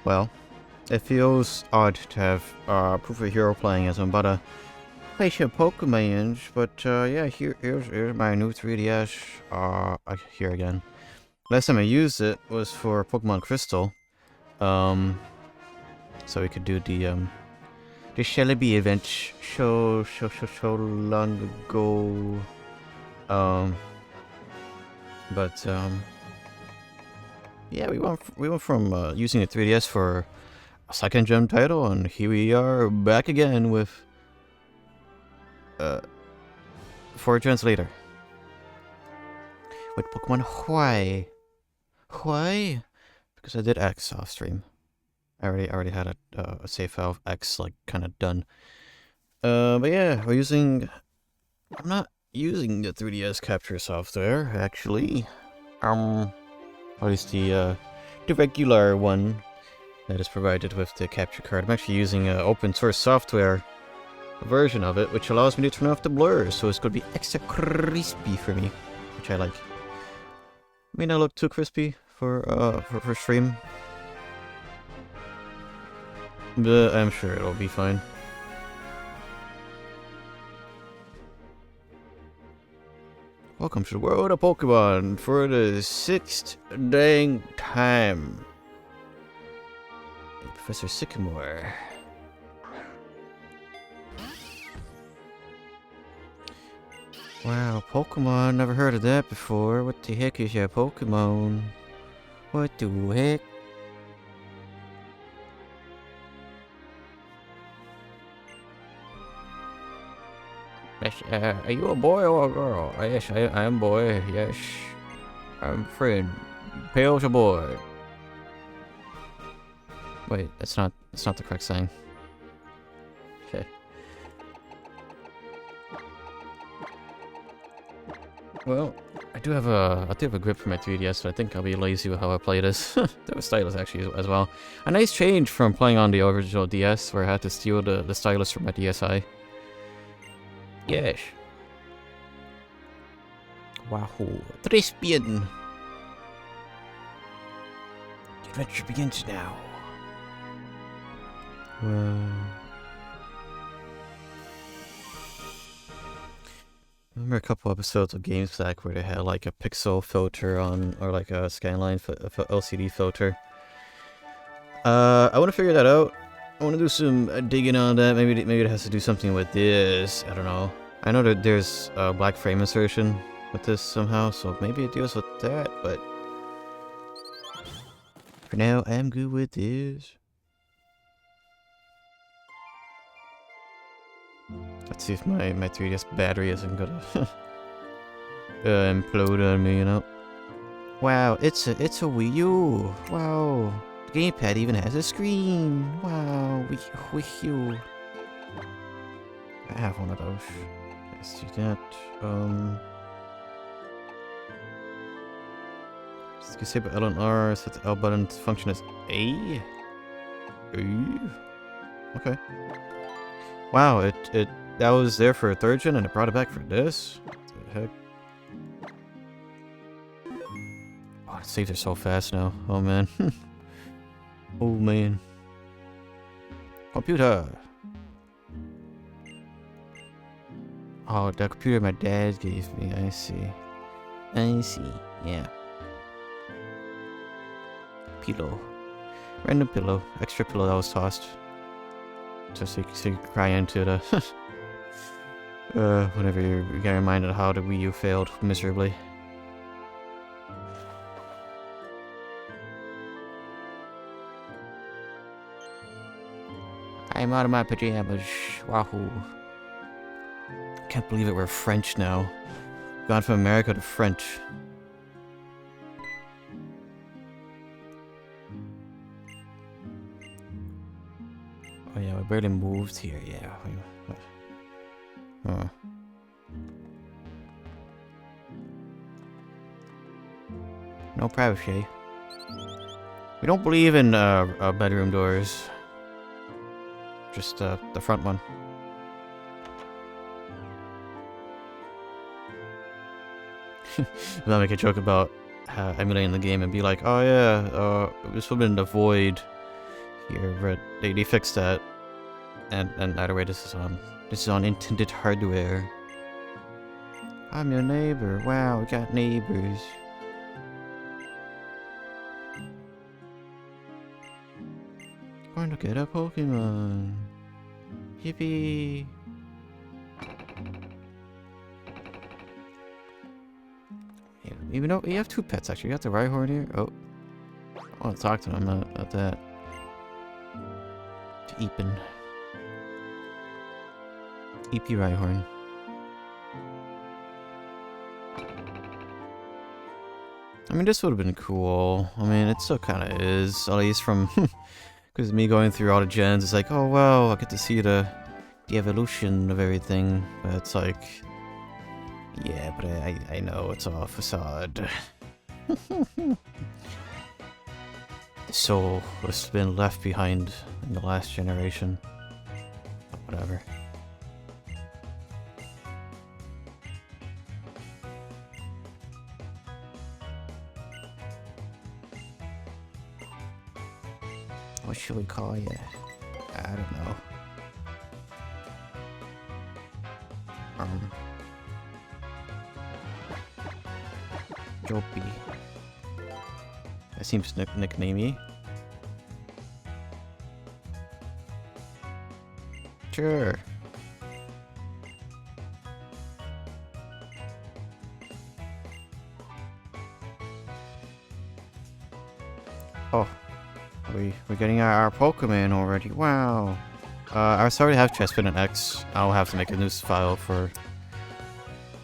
Well, it feels odd to have Proof of Hero playing as I'm about to play some Pokemon, but yeah, here's my new 3DS. Here again. Last time I used it was for Pokemon Crystal. So we could do the Celebi event so long ago. Yeah, we went from using the 3DS for a second gem title, and here we are back again with 4 gens later with Pokemon Why? Why? Because I did X off stream. I already had a save file of X like kind of done. But yeah, I'm not using the 3DS capture software actually. At least the regular one that is provided with the capture card. I'm actually using an open source software version of it, which allows me to turn off the blur, so it's going to be extra crispy for me, which I like. May not look too crispy for stream, but I'm sure it'll be fine. Welcome to the world of Pokemon for the 6th dang time. Professor Sycamore. Wow, Pokemon, never heard of that before. What the heck is your Pokemon? What the heck? Yes, are you a boy or a girl? Yes, I am boy, yes. I'm friend. Pale's a boy. Wait, that's not the correct saying. Okay. Well, I do have a grip for my 3DS, so I think I'll be lazy with how I play this. That was stylus actually as well. A nice change from playing on the original DS, where I had to steal the stylus from my DSi. Yes. Wahoo. Trispian! The adventure begins now. Well... I remember a couple episodes of Games Back where they had like a pixel filter on, or like a scanline LCD filter. I want to figure that out. I want to do some digging on that. Maybe it has to do something with this. I don't know. I know that there's a black frame insertion with this somehow, so maybe it deals with that. But for now, I'm good with this. Let's see if my 3DS battery isn't gonna implode on me, you know. Wow, it's a Wii U. Wow, the gamepad even has a screen. Wow, Wii U. I have one of those. Let's do that. Disable L and R. Set the L button to function as A. Okay. Wow, that was there for a 3rd gen and it brought it back for this? What the heck? Oh, the saves are so fast now. Oh man. Oh man. Computer! Oh, the computer my dad gave me. I see. Yeah. Pillow. Random pillow. Extra pillow that was tossed. Just so you can cry into the... whenever you get reminded of how the Wii U failed miserably. I'm out of my pajamas. Wahoo. Can't believe it, we're French now. Gone from America to French. Oh yeah, we barely moved here, yeah. Huh. No privacy. We don't believe in bedroom doors. Just the front one. I'll make a joke about emulating the game and be like, oh yeah, this would have been the void here, but they fixed that. And either way, this is on intended hardware. I'm your neighbor. Wow, we got neighbors. Going to get a Pokemon. Yippee! Yeah, even though you have 2 pets, actually. You got the Rhyhorn here. Oh, I want to talk to him about that. To Eepin. EP Rhyhorn. I mean, this would have been cool. I mean, it still kind of is, at least from because me going through all the gens. It's like, oh wow, I get to see the evolution of everything. But it's like, yeah, but I know it's all facade. The soul has been left behind in the last generation. But whatever. What should we call you? I don't know. Jopie. That seems nicknamey. Sure. Oh. We're getting our Pokemon already. Wow. I already have Chespin and X. I'll have to make a new file for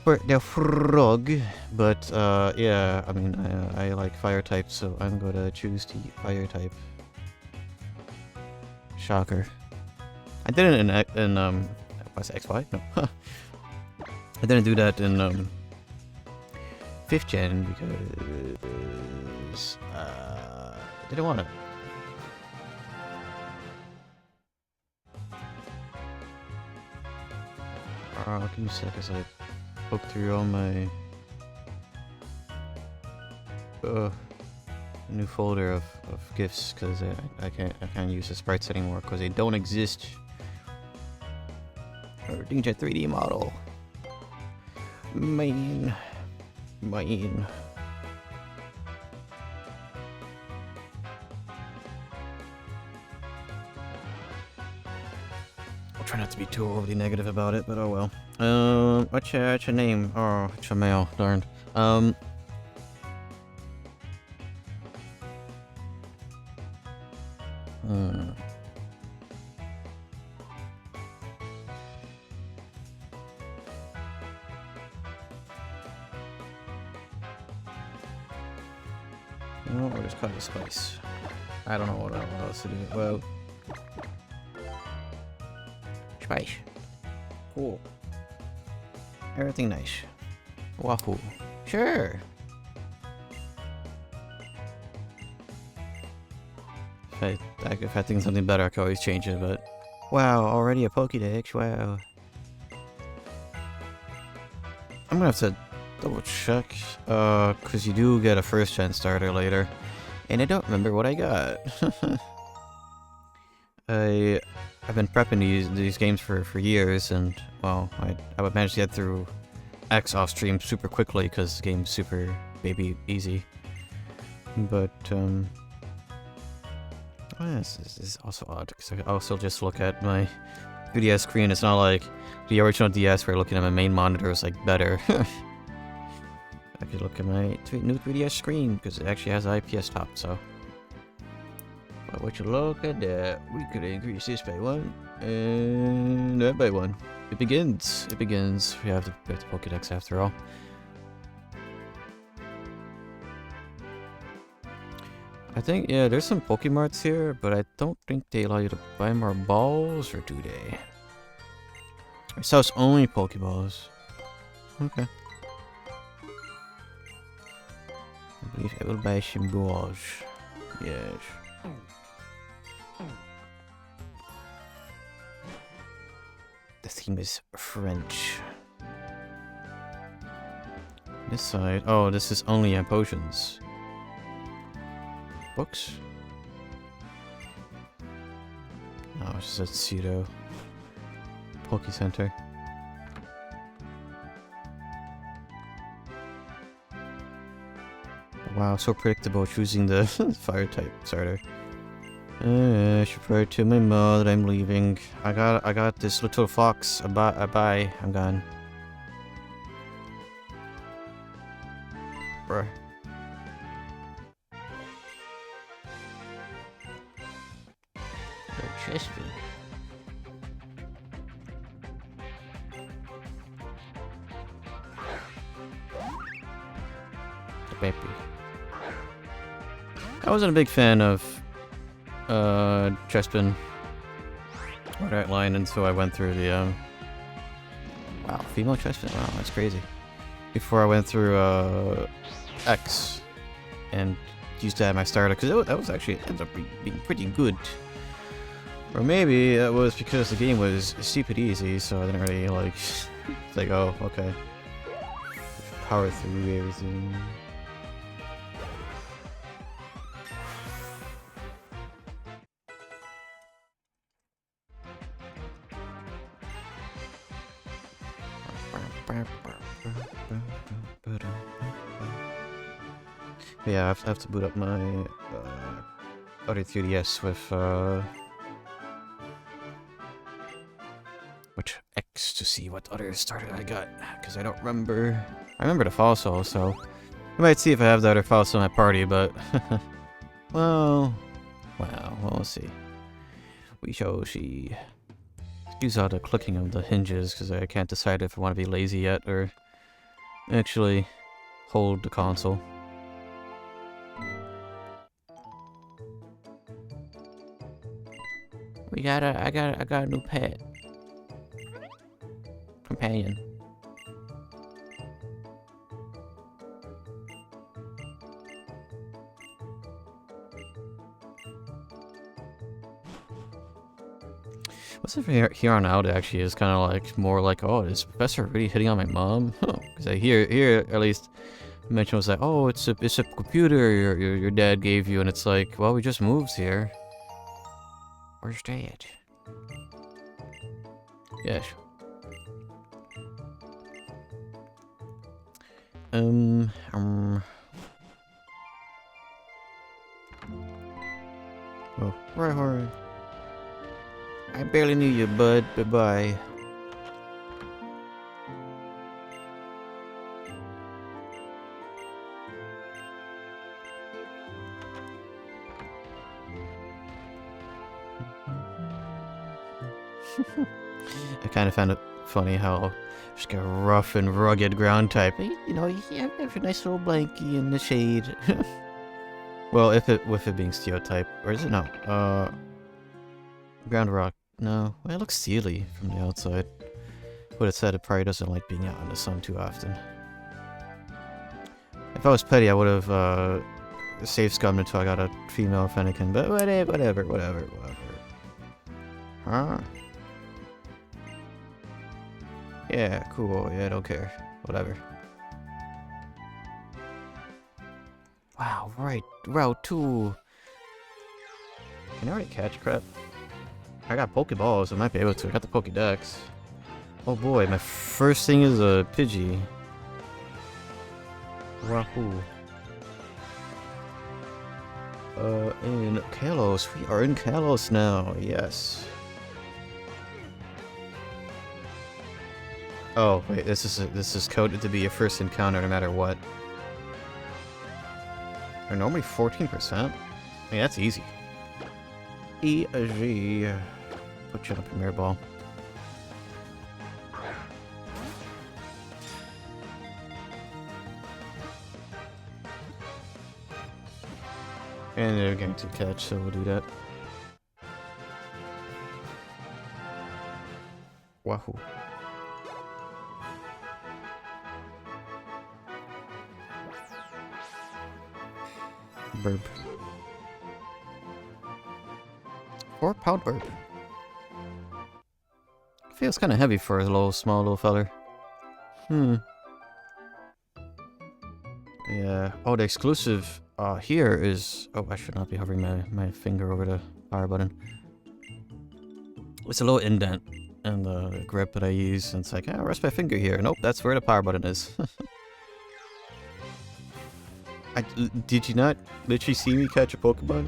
the frog. But yeah, I mean, I like fire type, so I'm gonna choose the fire type. Shocker. I did it in what's it, XY? No. I didn't do that in 5th gen because I didn't want it. Give me a sec as I poke through all my new folder of gifts because I can't use the sprites anymore because they don't exist. Or DJ 3D model. Mine. I'll try not to be too overly negative about it, but oh well. What's your name? Oh, it's your mail. Darned. No, we'll just call you Spice. I don't know what else to do. Well, Spice. Cool. Everything nice. Wahoo. Sure. If I think something better, I can always change it, but... Wow, already a Pokédex, wow. I'm gonna have to double check, cause you do get a 1st gen starter later. And I don't remember what I got. I've been prepping these games for years, and well, I would manage to get through X off stream super quickly because the game's super baby easy. But oh yeah, this is also odd because I also just look at my 3DS screen. It's not like the original DS where looking at my main monitor is like better. I could look at my new 3DS screen because it actually has IPS top, so. But would you look at that? We could increase this by 1 and that by 1. It begins. It begins. We have the Pokédex after all. I think, yeah, there's some Pokemarts here, but I don't think they allow you to buy more balls, or do they? It sells only Pokeballs. Okay. I believe I will buy some balls. Yes. The theme is French. This side, oh, this is only potions. Books? No, it's just a pseudo Poke Center. Wow, so predictable choosing the fire type starter. I should probably tell my mom that I'm leaving. I got this little fox. Bye. I'm gone. Bruh. Trust me. The baby. I wasn't a big fan of Chespin or that line until I went through the wow, female Chespin. Wow, that's crazy. Before I went through X and used to have my starter, because that was actually ended up being pretty good. Or maybe that was because the game was stupid easy, so I didn't really like. It's like, oh, okay, power through everything. Yeah, I have to boot up my other 3DS with which X to see what other starter I got, because I don't remember. I remember the fossil, so I might see if I have the other fossil in my party, but well, we'll see. We shall see. Use all the clicking of the hinges because I can't decide if I want to be lazy yet or actually hold the console. I got a new pet. Companion. What's it from here on out actually is kind of like more like, oh, is Professor really hitting on my mom? Because I hear at least mention was like, oh, it's a computer your dad gave you, and it's like, well, we just moved here. Where's Dad? Yes. Oh, right. I barely knew you, bud. Bye-bye. I kind of found it funny how just got rough and rugged ground type. You know, you have a nice little blankie in the shade. Well, with it being steel type, or is it no? Ground rock. No, well, it looks steely from the outside. But it said it probably doesn't like being out in the sun too often. If I was petty, I would have safe scummed until I got a female Fennekin. But whatever. Huh? Yeah, cool. Yeah, I don't care. Whatever. Wow, right. Route 2. Can I already catch crap? I got Pokeballs. I might be able to. I got the Pokedex. Oh boy, my first thing is a Pidgey. Wahoo. In Kalos. We are in Kalos now. Yes. Oh wait, this is coded to be your first encounter no matter what. They're normally 14%. I mean, that's easy. Easy. Put you on a Premier Ball. And they're going to catch, so we'll do that. Wahoo. Burp. 4-pound burp. Feels kind of heavy for a small little feller. Yeah. Oh, the exclusive here is... Oh, I should not be hovering my finger over the power button. It's a little indent in the grip that I use, and it's like, oh, rest my finger here. Nope, that's where the power button is. Did you not literally see me catch a Pokemon?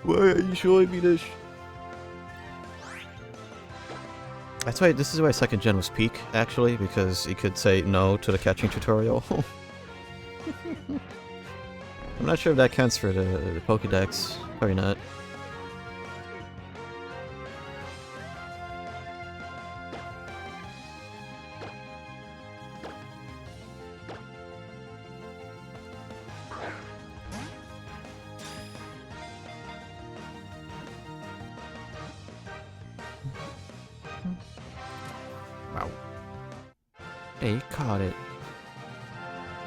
Why are you showing me this? That's why, this is why second gen was peak, actually, because you could say no to the catching tutorial. I'm not sure if that counts for the Pokedex. Probably not. Wow. They caught it.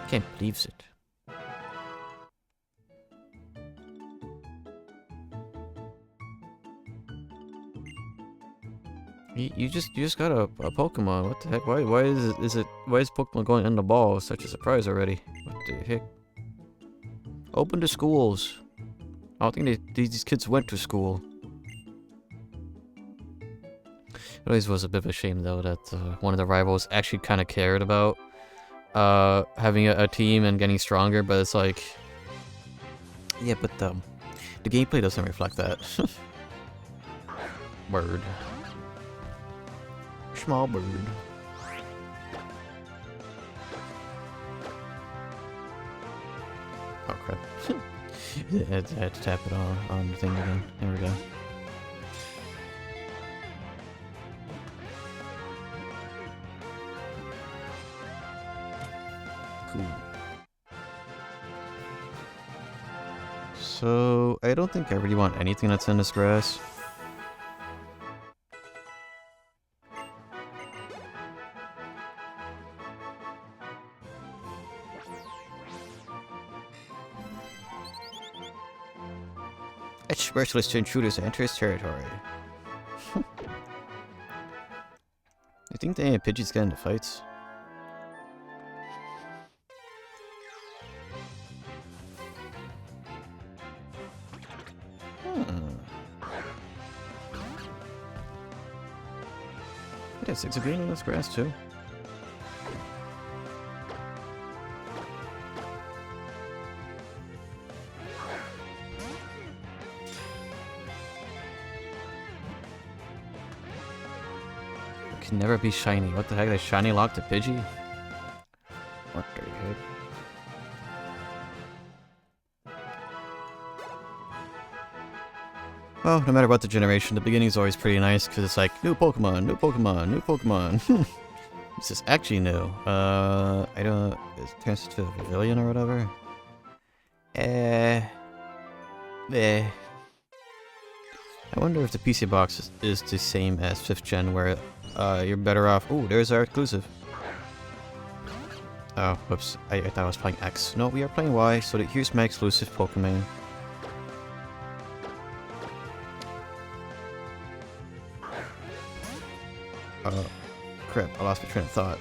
Can't believe it. You just got a Pokemon. What the heck? Why why is Pokemon going in the ball? Such a surprise already. What the heck? Open the schools. I don't think these kids went to school. It always was a bit of a shame though that one of the rivals actually kind of cared about having a team and getting stronger, but it's like, yeah, but the gameplay doesn't reflect that. Word. Small bird. Oh crap. I had to tap it on the thing again. There we go. Cool. So, I don't think I really want anything that's in this grass. It's merciless to intruders to enter his territory. You think the Pidgeys get into fights? It has 6 green on this grass too. It can never be shiny. What the heck? They shiny locked a Pidgey? What the heck? Well, no matter what the generation, the beginning is always pretty nice because it's like new Pokemon, new Pokemon, new Pokemon. This is actually new. I don't. It turns to a pavilion or whatever. I wonder if the PC box is the same as 5th gen, where you're better off. Ooh, there's our exclusive. Oh, whoops. I thought I was playing X. No, we are playing Y, so here's my exclusive Pokemon. Crap, I lost my train of thought.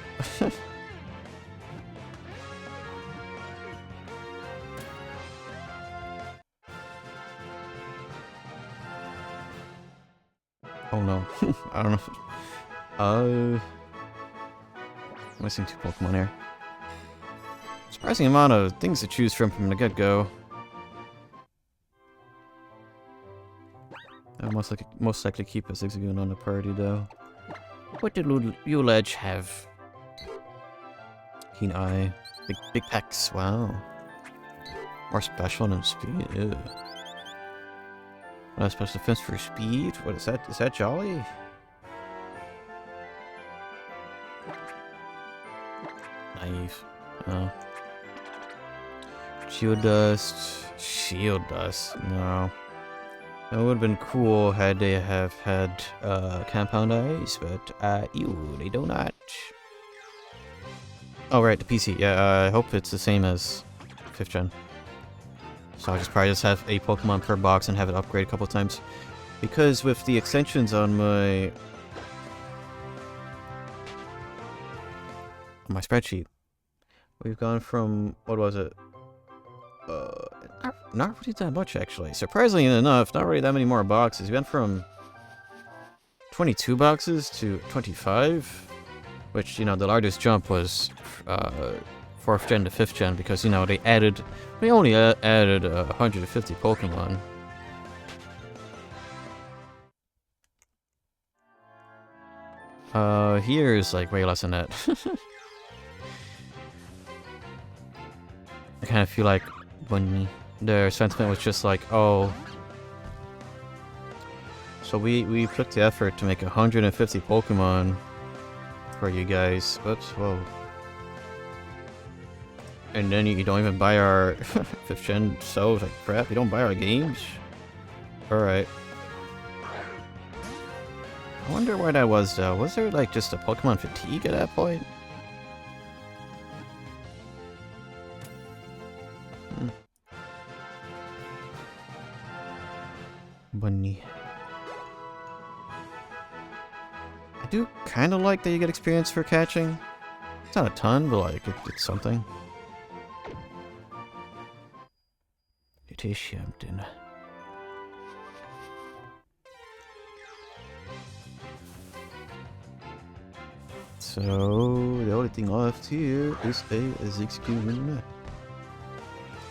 Oh no. I don't know. I'm missing 2 Pokemon here. Surprising amount of things to choose from the get-go. I'll most likely keep a Zigzagoon on the party though. What did Uledge have? Keen Eye. Big pecs, wow. More special than speed, ew. Not special defense for speed? What is that? Is that Jolly? Naive. Oh. Shield Dust. Shield Dust. No. It would have been cool had they have had Compound Eyes, but ew, they do not. Oh right, the PC. Yeah, I hope it's the same as 5th gen. So I'll probably just have a Pokemon per box and have it upgrade a couple times. Because with the extensions on my spreadsheet, we've gone from, what was it? not really that much, actually. Surprisingly enough, not really that many more boxes. We went from 22 boxes to 25, which, you know, the largest jump was 4th gen to 5th gen because, you know, they only added 150 Pokemon. Here's like way less than that. I kind of feel like when their sentiment was just like, oh, so we took the effort to make 150 Pokemon for you guys. Oops, whoa. And then you don't even buy our 5th gen, so it's like, crap, you don't buy our games? Alright. I wonder why that was, though. Was there, like, just a Pokemon fatigue at that point? Bunny. I do kind of like that you get experience for catching. It's not a ton, but, like, it's something. It is something. So, the only thing left here is a Zigzagoon.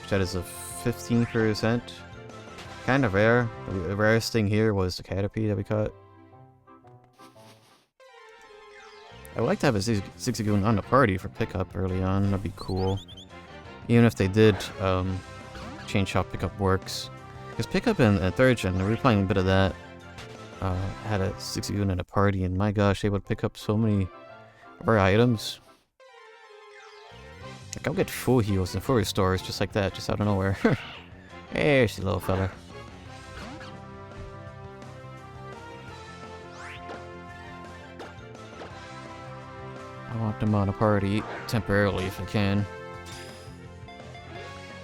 That is a 15%. Kind of rare. The rarest thing here was the Caterpie that we caught. I would like to have a Zigzagoon on the party for pickup early on. That'd be cool. Even if they did change how pickup works. Because pickup in 3rd gen, we were playing a bit of that. Had a Zigzagoon at a party, and my gosh, they would pick up so many rare items. Like, I'll get full heals and full restores just like that, just out of nowhere. Hey, there's the little fella. I want them on a party temporarily if I can.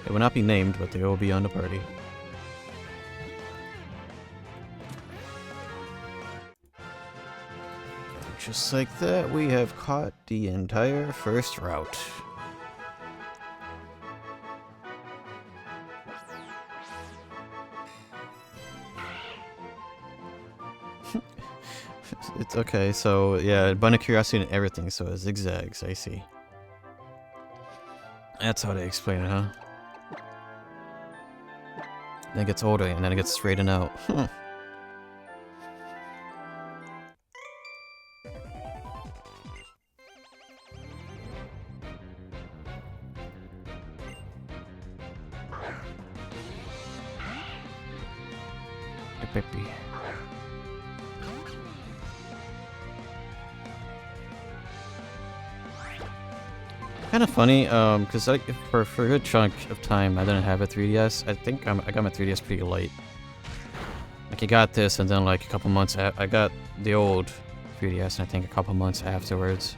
They will not be named, but they will be on the party. Just like that, we have caught the entire first route. It's okay, so yeah, Bun of Curiosity and everything, so it zigzags, I see. That's how they explain it, huh? Then it gets older, and then it gets straightened out. Kind of funny, because like for a good chunk of time I didn't have a 3DS. I think I got my 3DS pretty late. Like I got this, and then like a couple months I got the old 3DS, and I think a couple months afterwards,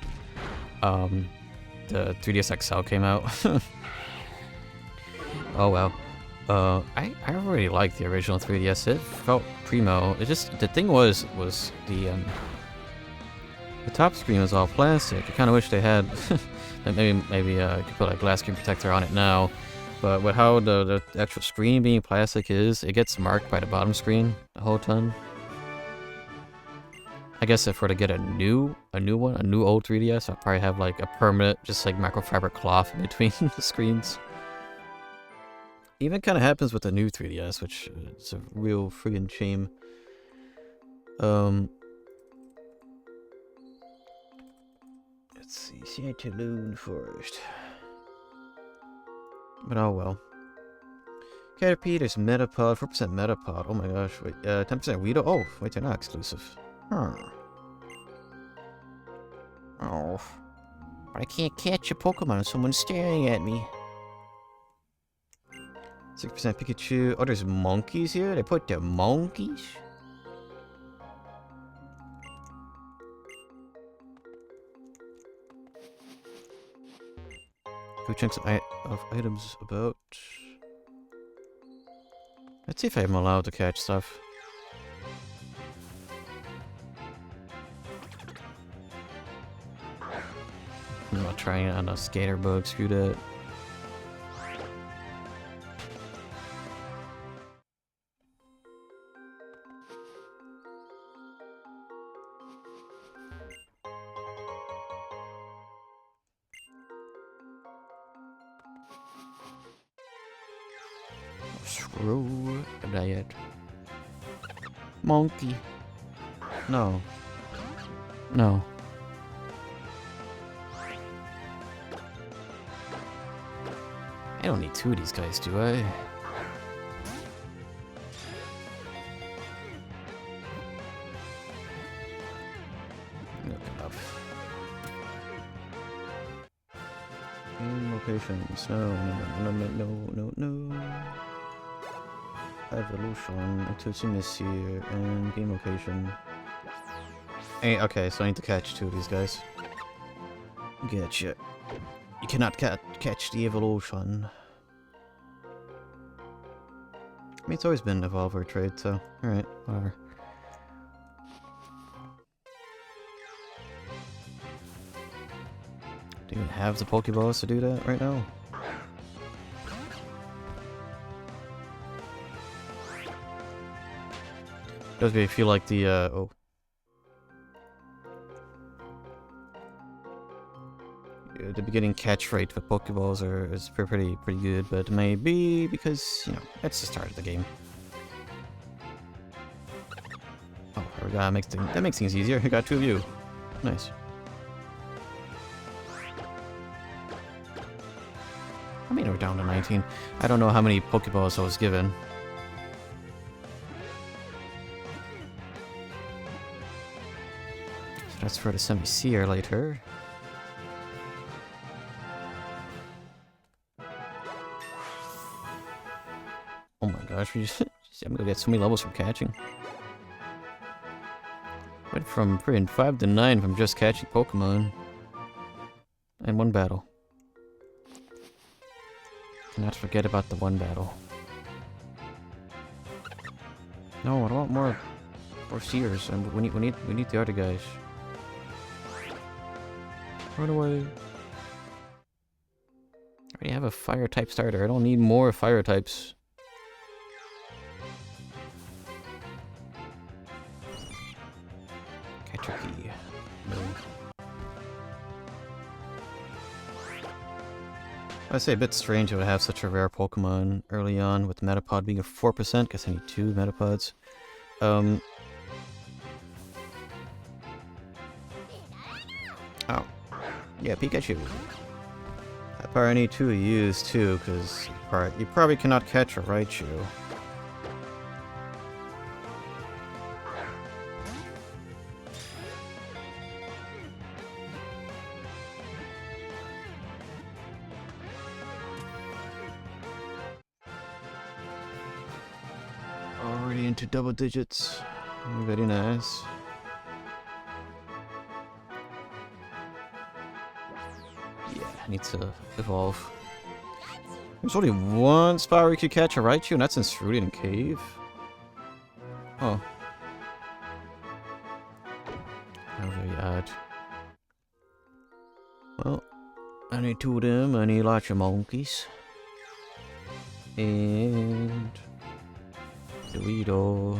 the 3DS XL came out. Oh well. I really liked the original 3DS. It felt primo. It just, the thing was the top screen was all plastic. I kind of wish they had maybe I could put a glass screen protector on it now. But with how the actual screen being plastic is, it gets marked by the bottom screen a whole ton. I guess if we're to get a new old 3DS, I'll probably have like a permanent, just like microfiber cloth in between the screens. Even kind of happens with the new 3DS, which is a real friggin' shame. Let's see, Santaloon Forest. But oh well. Caterpie, there's Metapod, 4% Metapod. Oh my gosh, wait, 10% Weedle. Oh, wait, they're not exclusive. Huh. Oh. But I can't catch a Pokemon if someone's staring at me. 6% Pikachu. Oh, there's monkeys here? They put the monkeys? Good chunks of items about. Let's see if I'm allowed to catch stuff. I'm not trying it on a skater bug, screw that. Screw that. Monkey. No. No. I don't need two of these guys, do I? Look it up. Game locations. No. Evolution. Intuition here. And game location. Hey, okay, so I need to catch two of these guys. Getcha. You cannot catch the evolution. I mean, it's always been evolve or trade, so alright, whatever. Do you even have the Pokeballs to do that right now? Does me feel like the oh. The beginning catch rate for Pokeballs is pretty good, but maybe because, you know, it's the start of the game. Oh, there we go. That makes things easier. I got two of you. Nice. I mean, we're down to 19. I don't know how many Pokeballs I was given. So that's for the semi-seer later. Oh my gosh, I'm gonna get so many levels from catching. Went from freaking 5 to 9 from just catching Pokemon. And one battle. Cannot forget about the one battle. No, I don't want more seers, and we need the other guys. Run away. I already have a fire type starter. I don't need more fire types. Tricky. No. I'd say a bit strange to have such a rare Pokemon early on, with Metapod being a 4%, because I need 2 Metapods. Oh. Yeah, Pikachu. I probably need 2 of yous too, because you probably cannot catch a Raichu. Already into double digits. Very nice. Yeah, I need to evolve. There's only one spot where you could catch a Raichu, and that's in Cerulean Cave. Oh. How very odd. Well, I need 2 of them. I need lots of monkeys. And Dorito.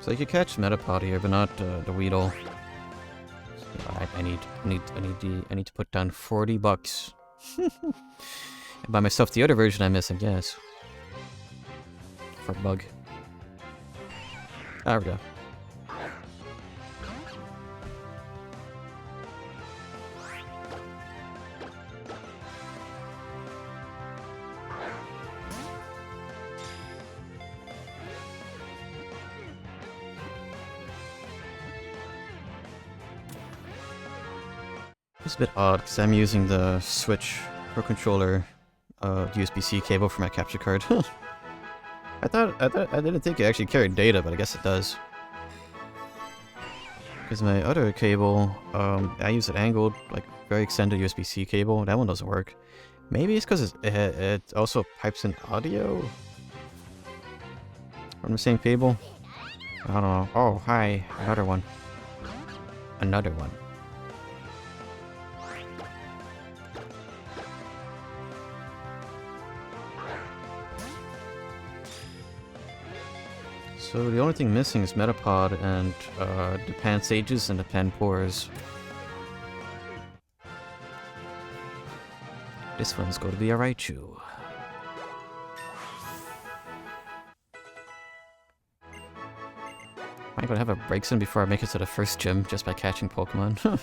So you could catch Metapod here, but not the Weedle. I need to put down $40. And buy myself the other version I'm missing, yes. For bug. There we go. It's a bit odd because I'm using the Switch Pro Controller USB-C cable for my capture card. I didn't think it actually carried data, but I guess it does. Because my other cable, I use an angled, like very extended USB-C cable. That one doesn't work. Maybe it's because it also pipes in audio from the same cable. I don't know. Oh, hi, another one. Another one. So the only thing missing is Metapod and the Pansages and the Panpores. This one's going to be a Raichu. I'm gonna have a breaks in before I make it to the first gym just by catching Pokemon.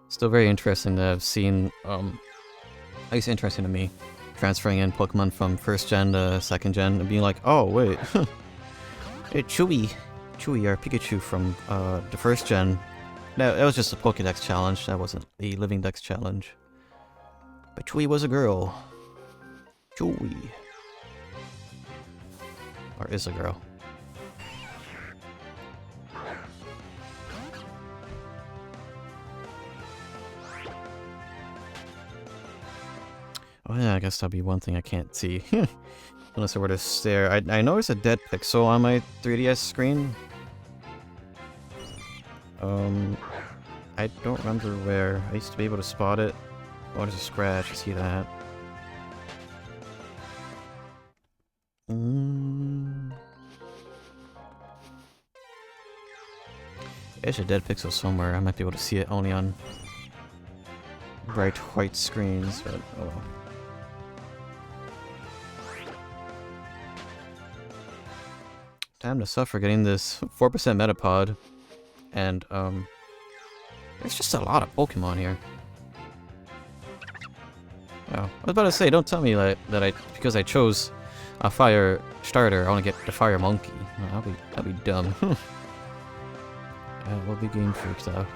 Still very interesting to have seen, at least interesting to me, transferring in Pokemon from first gen to second gen and being like, oh wait, hey, Chewy or Pikachu from the first gen. No, it was just a Pokédex challenge, that wasn't a Living Dex challenge. But Chewy was a girl. Chewy. Or is a girl. Oh yeah, I guess that'll be one thing I can't see. Unless I were to stare. I noticed a dead pixel on my 3DS screen. I don't remember where. I used to be able to spot it. Oh, there's a scratch, you see that. There's a dead pixel somewhere. I might be able to see it only on bright white screens, but oh well. Time to suffer getting this 4% Metapod. And, there's just a lot of Pokemon here. Oh, I was about to say, don't tell me that because I chose a fire starter, I want to get the fire monkey. No, that'd be dumb. Yeah, we'll be Game Freak though.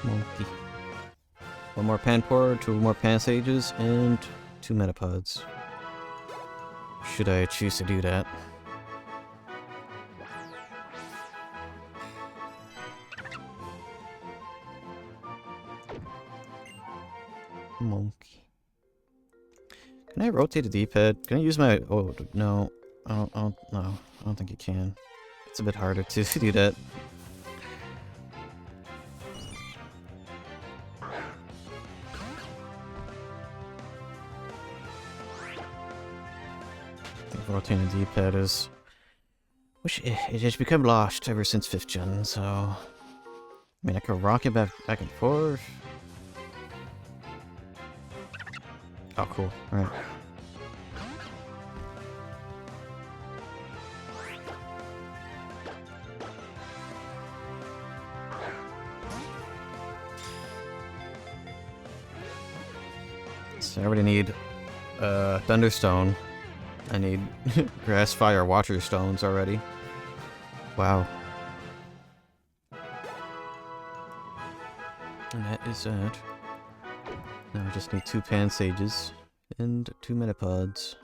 Monkey. One more Panpour, 2 more Pansages, and 2 Metapods. Should I choose to do that? Monkey. Can I rotate the D-pad? Can I use my... Oh, no. No, I don't think you can. It's a bit harder to do that. I think rotating the D-pad is... it has become lost ever since 5th gen, so... I mean, I could rock it back and forth. Oh, cool. Alright. So I already need Thunderstone. I need Grass, Fire, Water Stones already. Wow. And that is that. Now I just need 2 Pansages and 2 Metapods.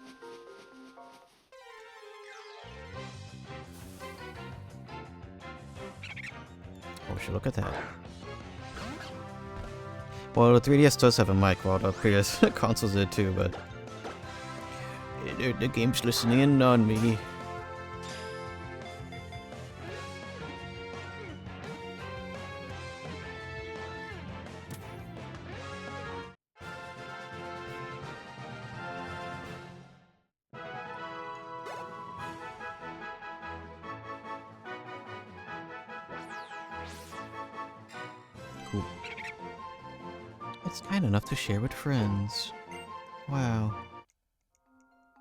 Oh, should look at that. Well, the 3DS does have a mic, while the previous consoles did too, but... The game's listening in on me. Cool. It's kind enough to share with friends. Wow.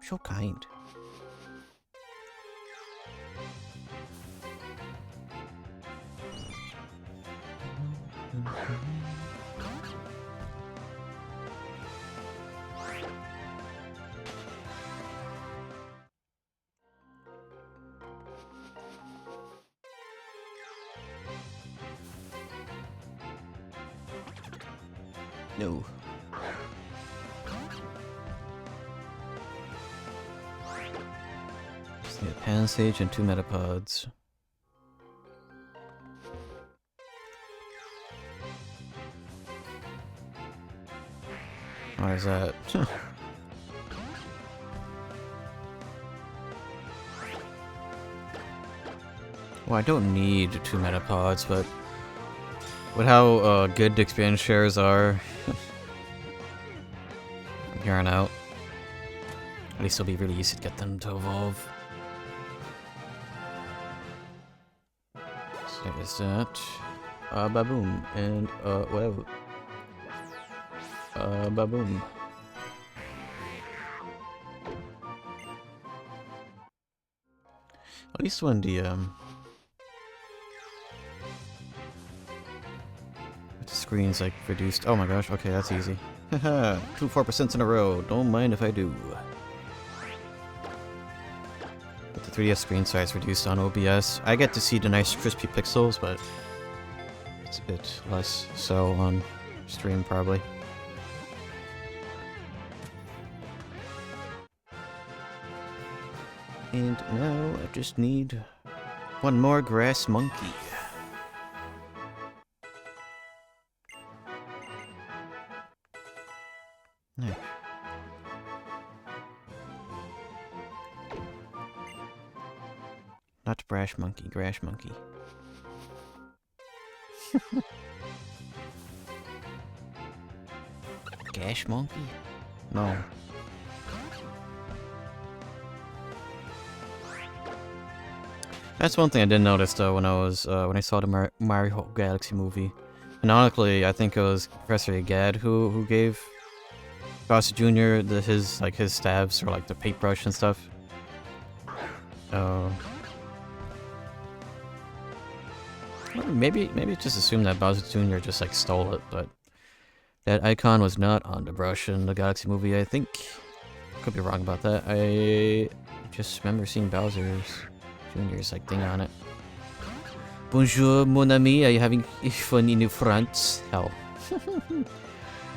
So kind. No. Just need a Pansage and 2 Metapods. What is that? Well, I don't need 2 Metapods, but with how good the experience shares are from here on out, at least it'll be really easy to get them to evolve. There is that. Baboom. And, well. Baboom. At least when the screen's like reduced. Oh my gosh, okay, that's easy. Haha, 2 4% in a row. Don't mind if I do. With the 3DS screen size reduced on OBS, I get to see the nice crispy pixels, but it's a bit less so on stream probably. And now I just need one more grass monkey. Yeah. Not brash monkey, grass monkey. Gash monkey? No. That's one thing I didn't notice though when I saw the Mario Galaxy movie. Canonically, I think it was Professor Agad who gave Bowser Jr. his stabs or like the paintbrush and stuff. Maybe just assume that Bowser Jr. just like stole it, but that icon was not on the brush in the Galaxy movie. I think could be wrong about that. I just remember seeing Bowser's Jr.'s like thing on it. Bonjour, mon ami. Are you having fun in France? Hell,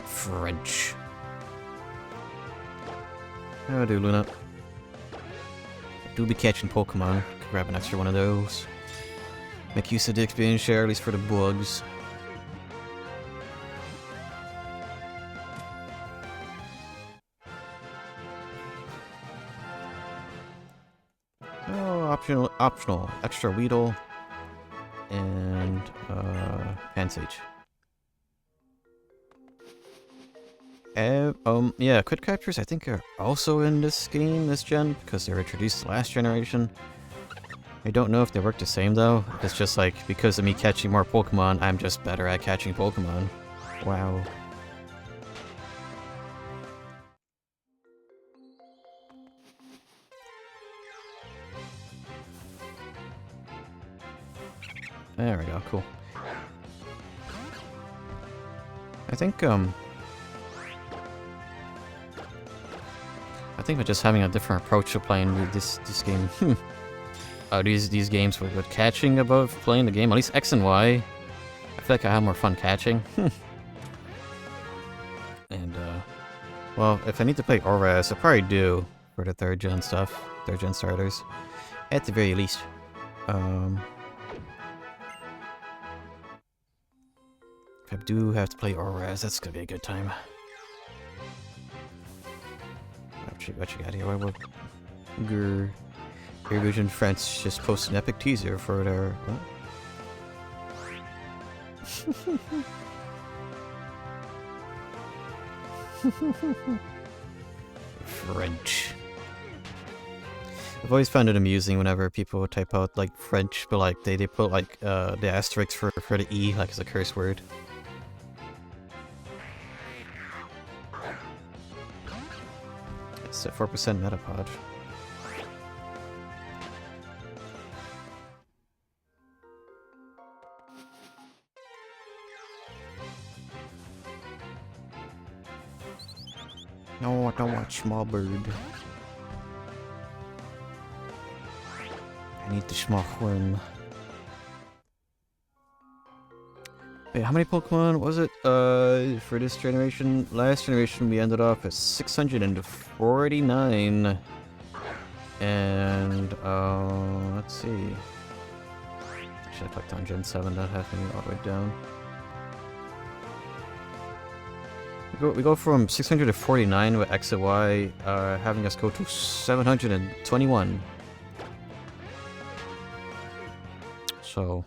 French. How do, Luna? Do be catching Pokemon. Could grab an extra one of those. Make use of the experience share, at least for the bugs. Oh, optional. Extra Weedle. And, Pansage. Yeah, Quick Captures I think are also in this game, this gen, because they were introduced last generation. I don't know if they work the same though. It's just like, because of me catching more Pokemon, I'm just better at catching Pokemon. Wow. There we go, cool. I think we're just having a different approach to playing with this game. These games with catching above playing the game, at least X and Y. I feel like I have more fun catching. And, well, if I need to play ORAS, I probably do for the 3rd gen stuff, 3rd gen starters. At the very least. If I do have to play ORAS, that's gonna be a good time. What you got here? What? Your Vision France just posted an epic teaser for their... What? French. I've always found it amusing whenever people type out like French, but like they put like the asterisk for the E like as a curse word. It's a 4% Metapod. No, I don't want small bird. I need the small worm. Wait, how many Pokemon was it for this generation? Last generation we ended off at 649. And let's see. Should have clicked on Gen 7, that have me all the way down. We go from 649 with X and Y, having us go to 721. So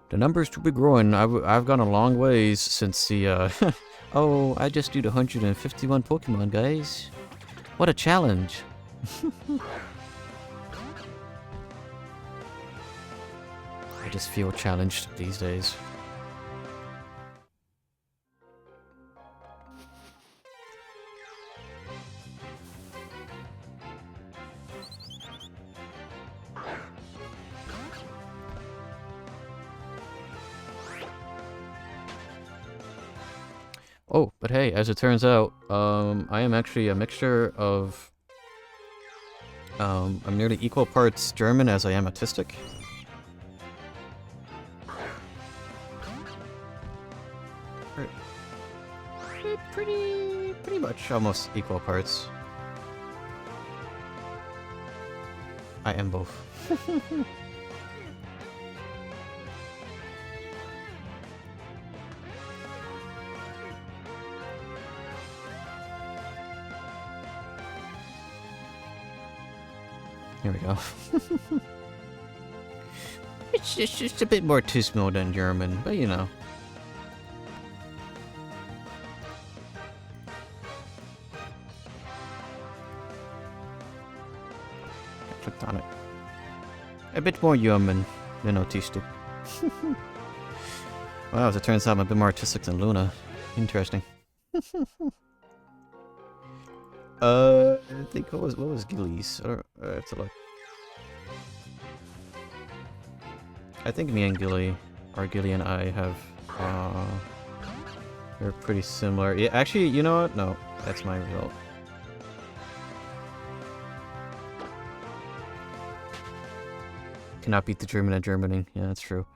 the numbers to be growing. I've gone a long ways since the oh, I just did 151 Pokemon, guys. What a challenge. I just feel challenged these days. Oh, but hey, as it turns out, I am actually a mixture of, I'm nearly equal parts German as I am autistic. Pretty much almost equal parts. I am both. Here we go. It's just a bit more Tismo than German, but you know. I clicked on it. A bit more German than autistic. Wow, as it turns out I'm a bit more artistic than Luna. Interesting. I think what was Gilly's? I have to look. I think me and Gilly, or Gilly and I have, they're pretty similar. Yeah, actually, you know what? No, that's my result. Cannot beat the German at Germaning. Yeah, that's true.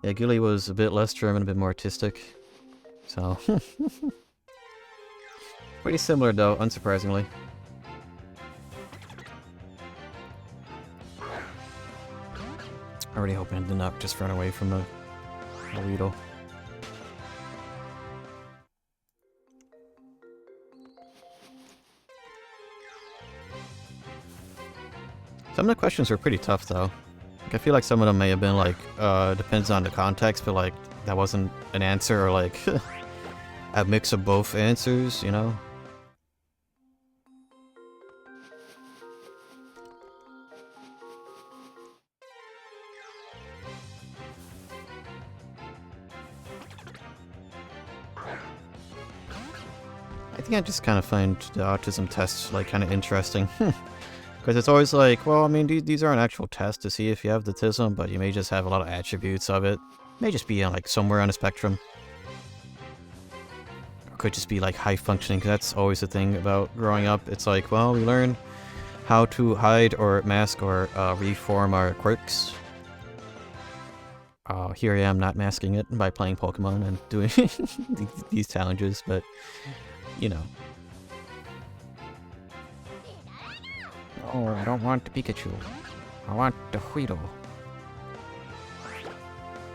Yeah, Gilly was a bit less German, a bit more artistic. So... pretty similar though, unsurprisingly. Already hoping I did not just run away from the Weedle. Some of the questions were pretty tough though. Like, I feel like some of them may have been like, depends on the context, but like, that wasn't an answer, or like, a mix of both answers, you know? I think I just kind of find the autism tests like kind of interesting. Because it's always like, well, I mean, these aren't actual tests to see if you have the autism, but you may just have a lot of attributes of it. May just be like somewhere on the spectrum. Or could just be like high functioning, because that's always the thing about growing up. It's like, well, we learn how to hide or mask or reform our quirks. Here I am not masking it by playing Pokemon and doing these challenges, but... you know. Oh, I don't want the Pikachu. I want the Weedle.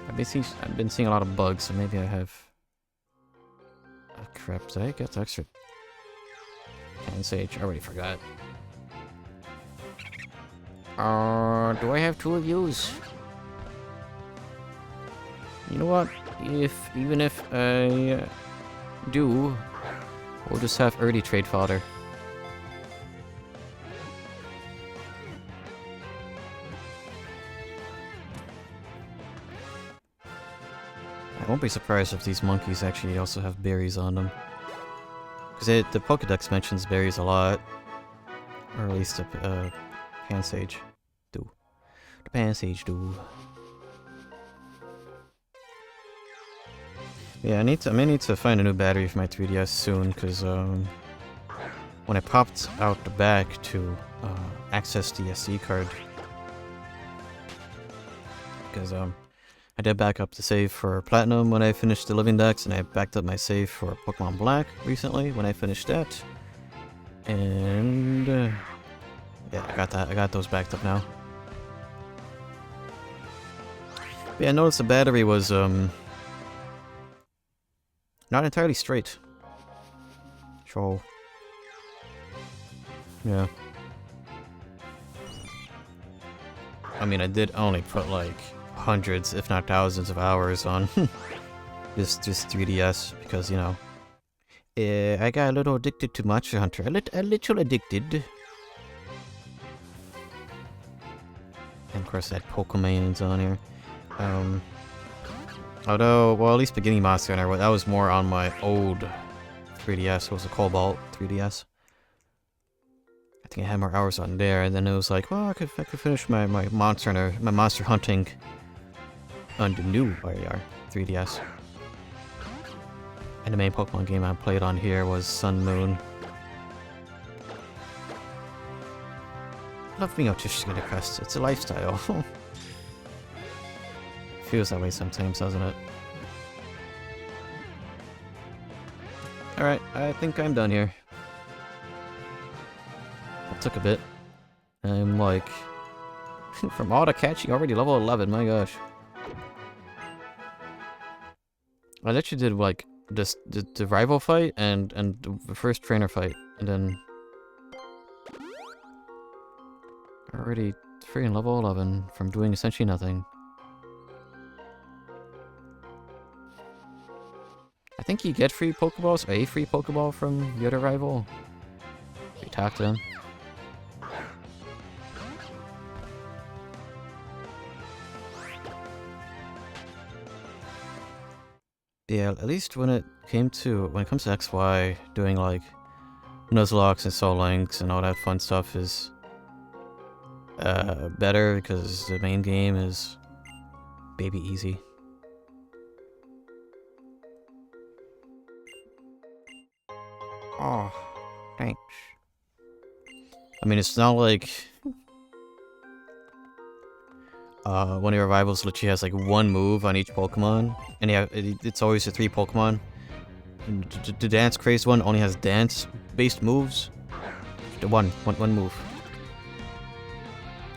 I've been seeing a lot of bugs, so maybe I have... oh crap, did I get extra... and Sage? I already forgot. Do I have 2 of yous? You know what? Even if I do... we'll just have early trade fodder. I won't be surprised if these monkeys actually also have berries on them. Because the Pokedex mentions berries a lot. Or at least the Pansage do. The Pansage do. Yeah, I may need to find a new battery for my 3DS soon, because when I popped out the back to access the SD card, because I did back up the save for Platinum when I finished the Living Dex, and I backed up my save for Pokemon Black recently when I finished that, and yeah, I got those backed up now. But yeah, I noticed the battery was not entirely straight. So, yeah. I mean, I did only put like hundreds, if not thousands of hours on just 3DS, because, you know, I got a little addicted to Monster Hunter. A little addicted. And of course that Pokemon's on here. Although, well, at least beginning Monster Hunter, that was more on my old 3DS. It was a Cobalt 3DS. I think I had more hours on there, and then it was like, well, I could finish my Monster Hunter, my Monster Hunting on the new 3DS. And the main Pokemon game I played on here was Sun Moon. I love being autistic in a quest. It's a lifestyle. Feels that way sometimes, doesn't it? Alright, I think I'm done here. That took a bit. I'm like... from all the catching, already level 11, my gosh. I literally did like the rival fight and the first trainer fight, and then... already freaking level 11 from doing essentially nothing. I think you get free Pokeballs, or a free Pokeball from the other rival. You talk to him. Yeah, at least when it comes to XY, doing like Nuzlocke and Soul Links and all that fun stuff is better because the main game is baby easy. Oh, thanks. I mean, it's not like one of your rivals literally has like one move on each Pokemon, and yeah, it's always the 3 Pokemon. The Dance Crazed one only has dance-based moves. The one move.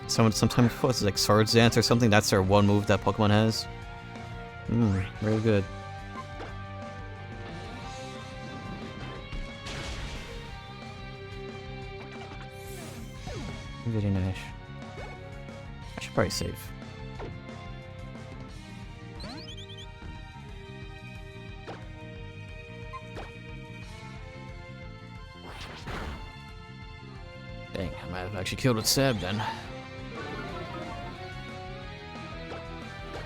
Sometimes it's like Swords Dance or something. That's their one move that Pokemon has. Very good. Very nice. I should probably save. Dang, I might have actually killed with Seb then.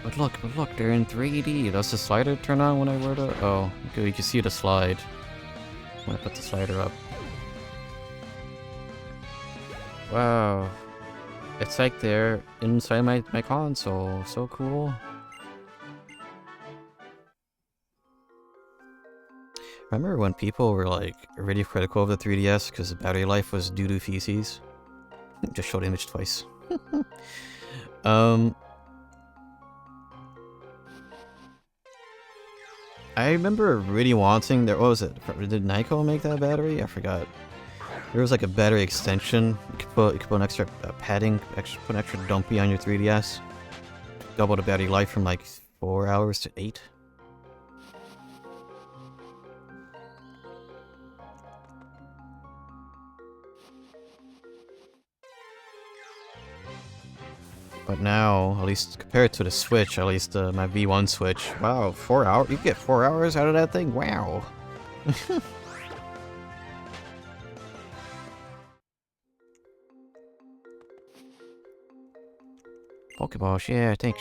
But look, they're in 3D. Does the slider turn on when I were to? Oh, okay, you can see the slide. I'm gonna put the slider up. Wow. It's like they're inside my console. So cool. Remember when people were like really critical of the 3DS because the battery life was doo-doo feces? Just showed image twice. I remember really wanting what was it? Did Nyko make that battery? I forgot. There was like a battery extension. You could put an extra padding, put an extra dumpy on your 3DS. Double the battery life from like 4 hours to 8. But now, at least compared to the Switch, at least my V1 Switch, wow, 4 hours? You get 4 hours out of that thing? Wow. Pokeballs, yeah, thanks.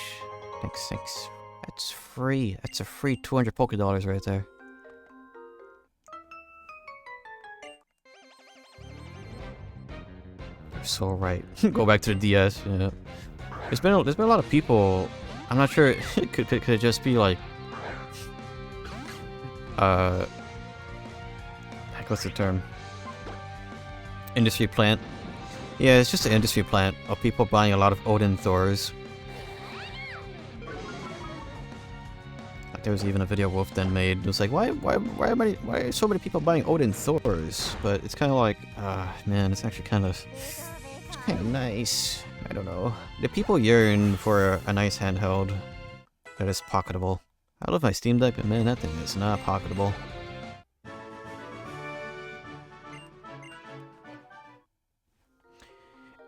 Thanks. That's free. That's a free 200 Pokédollars right there. You're so right. Go back to the DS, yeah. There's been a lot of people. I'm not sure. It could just be like, what's the term? Industry plant. Yeah, it's just an industry plant of people buying a lot of Odin Thors. Like there was even a video Wolf Den made. It was like, why are so many people buying Odin Thors? But it's kind of like, man, it's actually kind of nice. I don't know. The people yearn for a nice handheld that is pocketable. I love my Steam Deck, but man, that thing is not pocketable.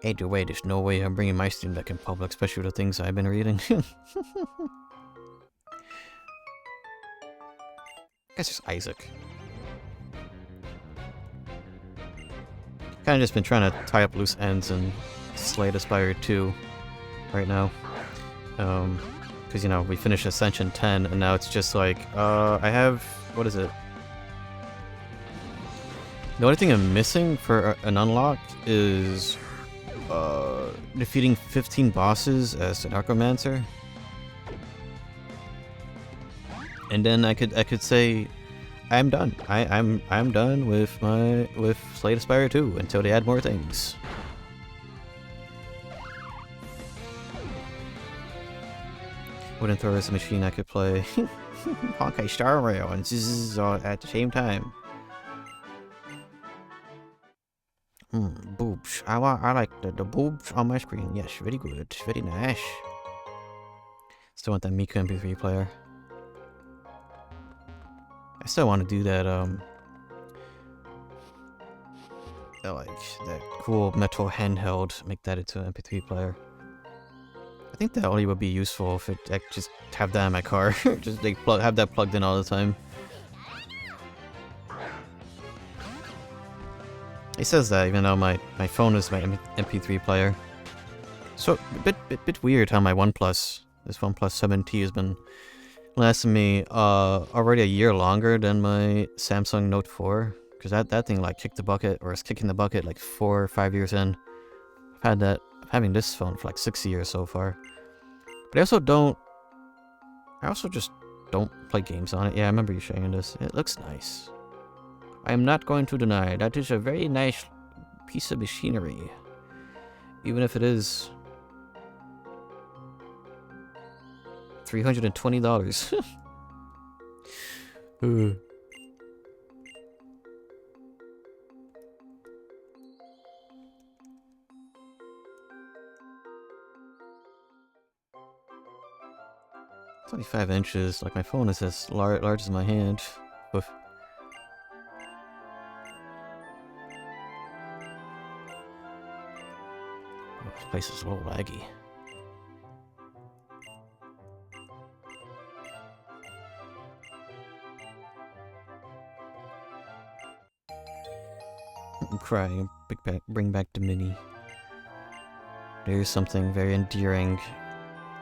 Either way, there's no way I'm bringing my Steam Deck in public, especially with the things I've been reading. Guess it's Isaac. Kinda just been trying to tie up loose ends and Slay the Spire 2 right now. Because because, you know, we finished Ascension 10, and now it's just like, I have, what is it? The only thing I'm missing for an unlock is, defeating 15 bosses as an Archomancer. And then I could say, I'm done. I'm done with Slay the Spire 2 until they add more things. Wooden Thrower is a machine I could play Honkai Star Rail and Zzz all at the same time. Boobs. I like the boobs on my screen. Yes, very good. Very nice. Still want that Miku MP3 player. I still want to do that, like, that cool metal handheld, make that into an MP3 player. I think that only would be useful if I just have that in my car. Just like have that plugged in all the time. It says that even though my phone is my MP3 player. So a bit weird how my this OnePlus 7T has been lasting me already a year longer than my Samsung Note 4. Because that thing like kicked the bucket, or is kicking the bucket like 4 or 5 years in. I'm having this phone for like 6 years so far. But I also just don't play games on it. Yeah, I remember you showing this. It looks nice. I am not going to deny that is a very nice piece of machinery. Even if it is $320. It's only 5 inches. Like, my phone is as large as my hand. Oof. Oh, this place is a little laggy. I'm crying. Bring back the Mini. There's something very endearing.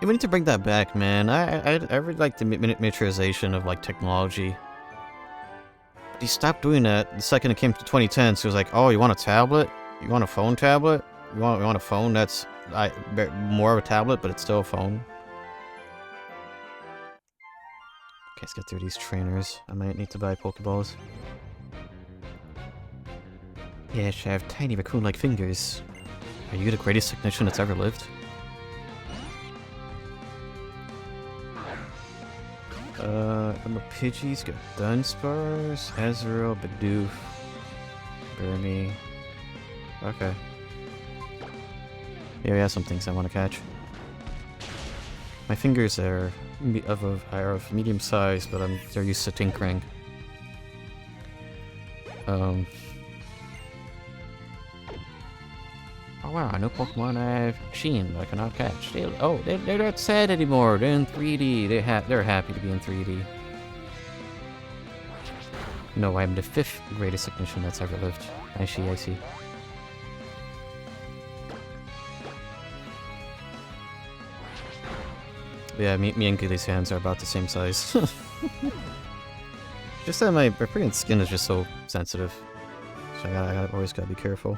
Yeah, we need to bring that back, man. I really like the miniaturization of like technology. But he stopped doing that the second it came to 2010. So he was like, "Oh, you want a tablet? You want a phone tablet? You want a phone that's more of a tablet, but it's still a phone?" Okay, let's get through these trainers. I might need to buy Pokeballs. Yes, I have tiny raccoon-like fingers. Are you the greatest technician that's ever lived? I'm a Pidgey's got Dunsparce, Azrael, Bidoof, Burmy. Okay. Here we have some things I want to catch. My fingers are of medium size, but they're used to tinkering. Oh wow, no Pokemon I've seen but I cannot catch. They're not sad anymore. They're in 3D. They're happy to be in 3D. No, I'm the 5th greatest technician that's ever lived. I see. Yeah, me and Gilly's hands are about the same size. Just that my freaking skin is just so sensitive. So I always gotta be careful.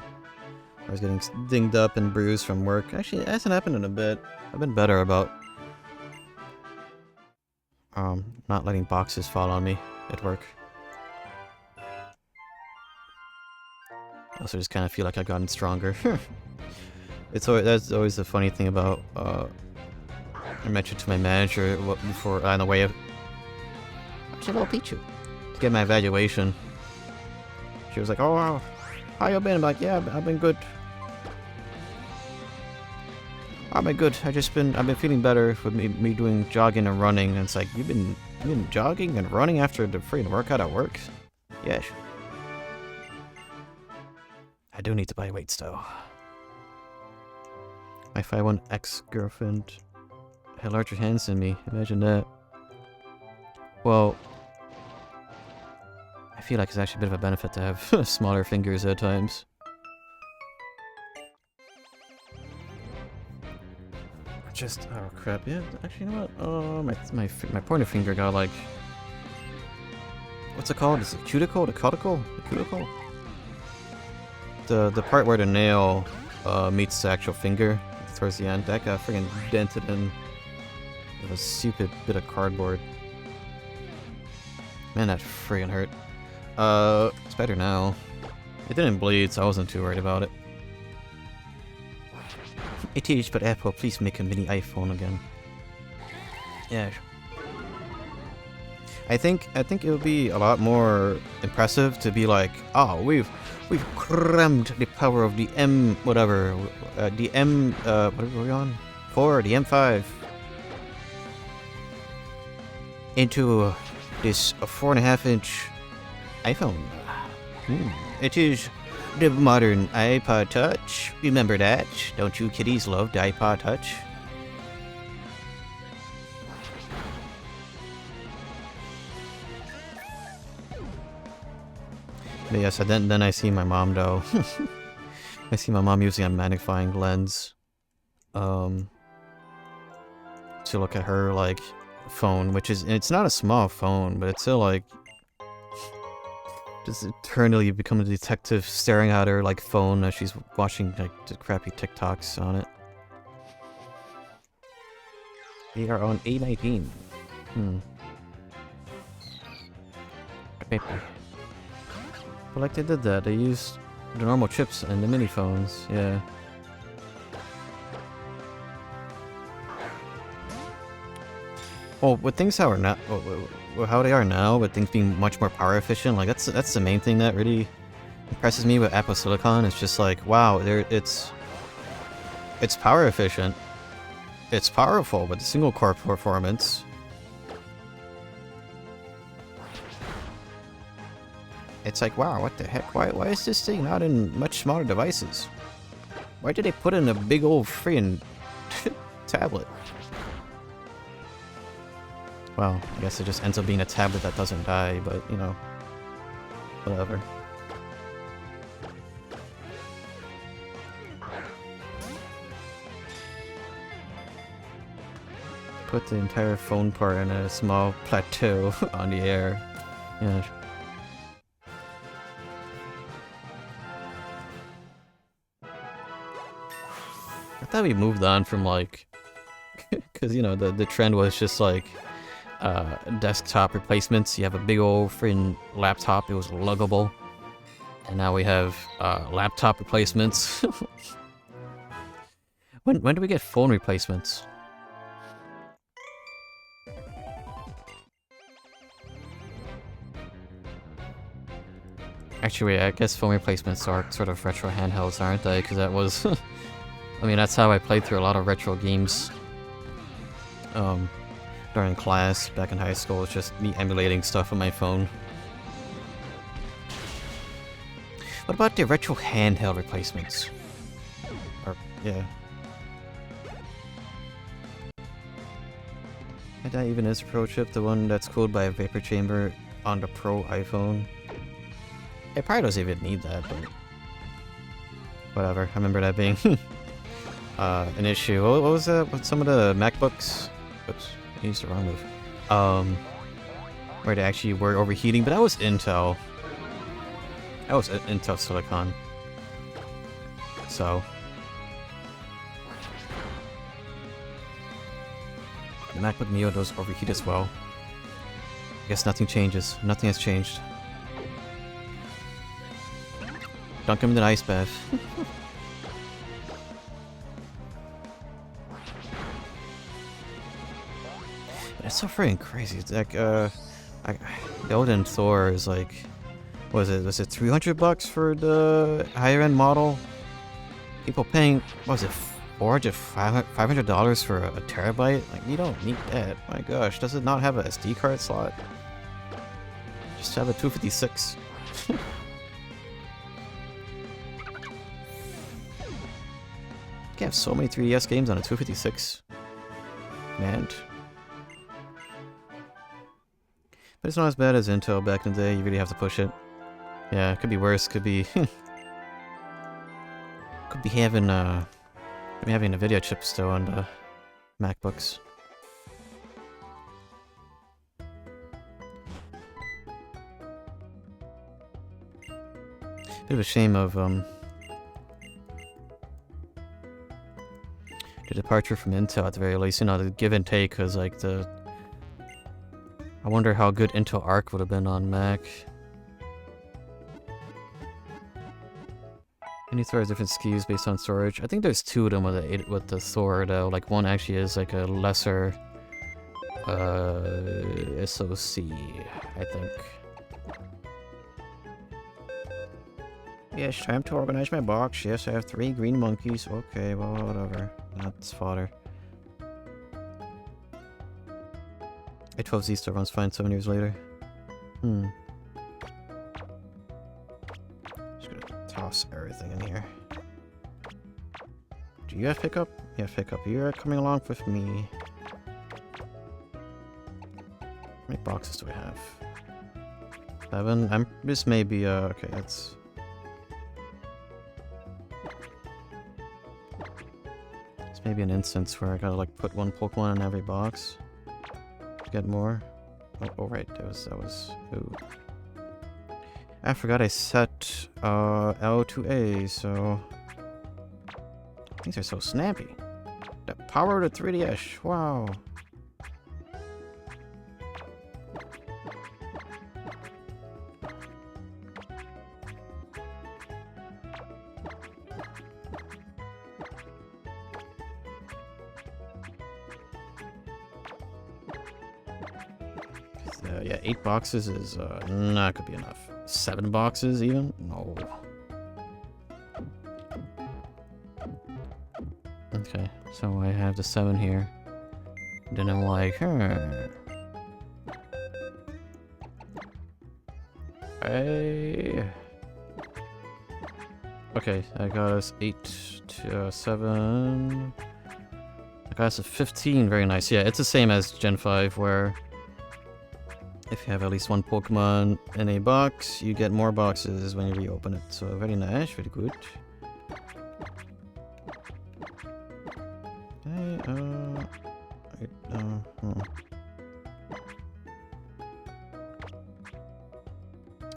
I was getting dinged up and bruised from work. Actually, it hasn't happened in a bit. I've been better about not letting boxes fall on me at work. I also just kind of feel like I've gotten stronger. That's always the funny thing about I mentioned to my manager before on the way of little Pichu to get my evaluation. She was like, "Oh wow, how you been?" I'm like, "Yeah, I've been good. I've been good. I've been feeling better with me doing jogging and running." And it's like, you've been jogging and running after the freaking workout at work? Yes. I do need to buy weights though. My 5'1" ex-girlfriend had larger hands than me. Imagine that. Well, I feel like it's actually a bit of a benefit to have smaller fingers at times. Just, oh crap, yeah, actually, you know what? My pointer finger got like, what's it called? Is it cuticle? The cuticle? The cuticle? The part where the nail meets the actual finger towards the end, that got friggin' dented in with a stupid bit of cardboard. Man, that friggin' hurt. It's better now. It didn't bleed, so I wasn't too worried about it. It is, but Apple, please make a mini iPhone again. Yeah. I think it would be a lot more impressive to be like, oh, we've crammed the power of the M whatever, the M what are we on? 4, the M5 into this 4.5-inch iPhone. It is the modern iPod Touch. Remember that? Don't you kiddies love the iPod Touch? But yes, then I see my mom though. I see my mom using a magnifying lens to look at her like phone, which is, it's not a small phone, but it's still like just eternally become a detective staring at her like phone as she's watching like the crappy TikToks on it. We are on A19. But like they did that, they used the normal chips and the mini phones, yeah. Well, with things how are now, how they are now, with things being much more power efficient, like that's the main thing that really impresses me with Apple Silicon. It's just like, wow, it's power efficient, it's powerful, but the single core performance. It's like, wow, what the heck? Why is this thing not in much smaller devices? Why did they put in a big old freaking tablet? Well, I guess it just ends up being a tablet that doesn't die, but, you know, whatever. Put the entire phone part in a small plateau on the air. Yeah. I thought we moved on from like, because you know the trend was just like desktop replacements. You have a big old freaking laptop, it was luggable, and now we have laptop replacements. When do we get phone replacements? Actually, I guess phone replacements are sort of retro handhelds, aren't they? Because that was, I mean, that's how I played through a lot of retro games. During class back in high school, it's just me emulating stuff on my phone. What about the retro handheld replacements? Or, yeah. And that even is a Pro chip, the one that's cooled by a vapor chamber on the Pro iPhone. It probably doesn't even need that, but whatever. I remember that being an issue. What was that with some of the MacBooks? Oops, I used the wrong move. Where they actually were overheating, but that was Intel. That was Intel Silicon. So the MacBook Neo does overheat as well. I guess nothing changes. Nothing has changed. Dunk him in an ice bath. It's so freaking crazy. It's like, the Odin Thor is like, was it $300 for the higher end model? People paying, what was it, $500 for a terabyte? Like, you don't need that. My gosh, does it not have a SD card slot? Just have a 256. You can have so many 3DS games on a 256. Man. But it's not as bad as Intel back in the day. You really have to push it. Yeah, it could be worse. Could be could be having a video chip still on the MacBooks. Bit of a shame of the departure from Intel at the very least. You know, the give and take, because like the. I wonder how good Intel Arc would have been on Mac. Any Thor has different SKUs based on storage. I think there's two of them with the Thor though. Like one actually is like a lesser SoC, I think. Yes, time to organize my box. Yes, I have 3 green monkeys. Okay, well, whatever. That's fodder. A12Z still runs fine 7 years later. Just gonna toss everything in here. Do you have pickup? Yeah, pickup. You're coming along with me. How many boxes do I have? 7? This may be, okay, that's... This may be an instance where I gotta, like, put 1 Pokemon in every box. To get more. Oh, right, that was... Ooh. I forgot I set, L to A, so... These are so snappy. The power of the 3DS, wow. Yeah, 8 boxes is not gonna be enough. 7 boxes even? No. Okay, so I have the 7 here. Then I'm like, Okay, I got us 8 to 7. I got us a 15, very nice. Yeah, it's the same as Gen 5 where if you have at least 1 Pokemon in a box, you get more boxes when you reopen it. So very nice, very good.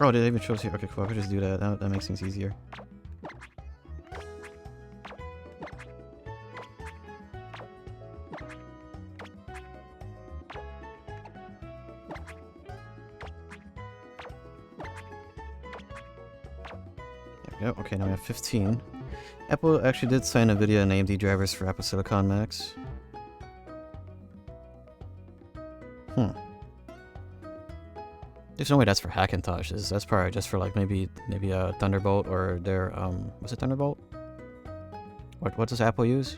Oh, did it even show us here? Okay, cool. I could just do that. That makes things easier. Yep, okay, now we have 15. Apple actually did sign NVIDIA and AMD drivers for Apple Silicon Macs. There's no way that's for Hackintoshes. That's probably just for like maybe a Thunderbolt or their was it Thunderbolt? What does Apple use?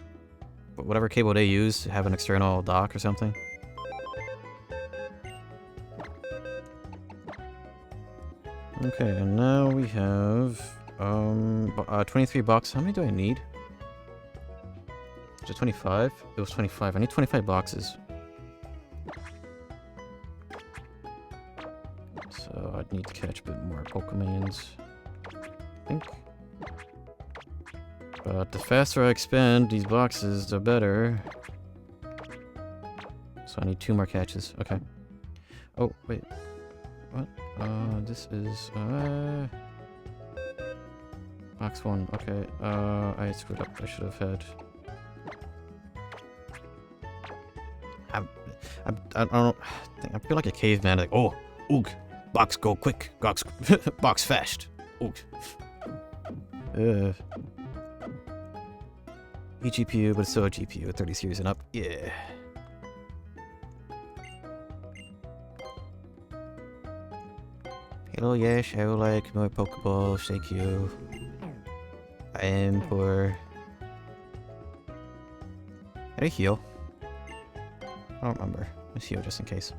Whatever cable they use have an external dock or something. Okay, and now we have 23 boxes. How many do I need? Is it 25? It was 25. I need 25 boxes. So I'd need to catch a bit more Pokemons, I think. But the faster I expand these boxes, the better. So I need 2 more catches. Okay. Oh, wait. What? This is, box 1. Okay, I screwed up. I should have had... I don't know. I feel like a caveman. Like, oh, oog. Box go quick. Box fast. Oog. eGPU, but it's still a GPU. 30 series and up. Yeah. Hello, yes, I would like more Pokeballs. Thank you. I am poor. Did I heal? I don't remember. Let's heal just in case.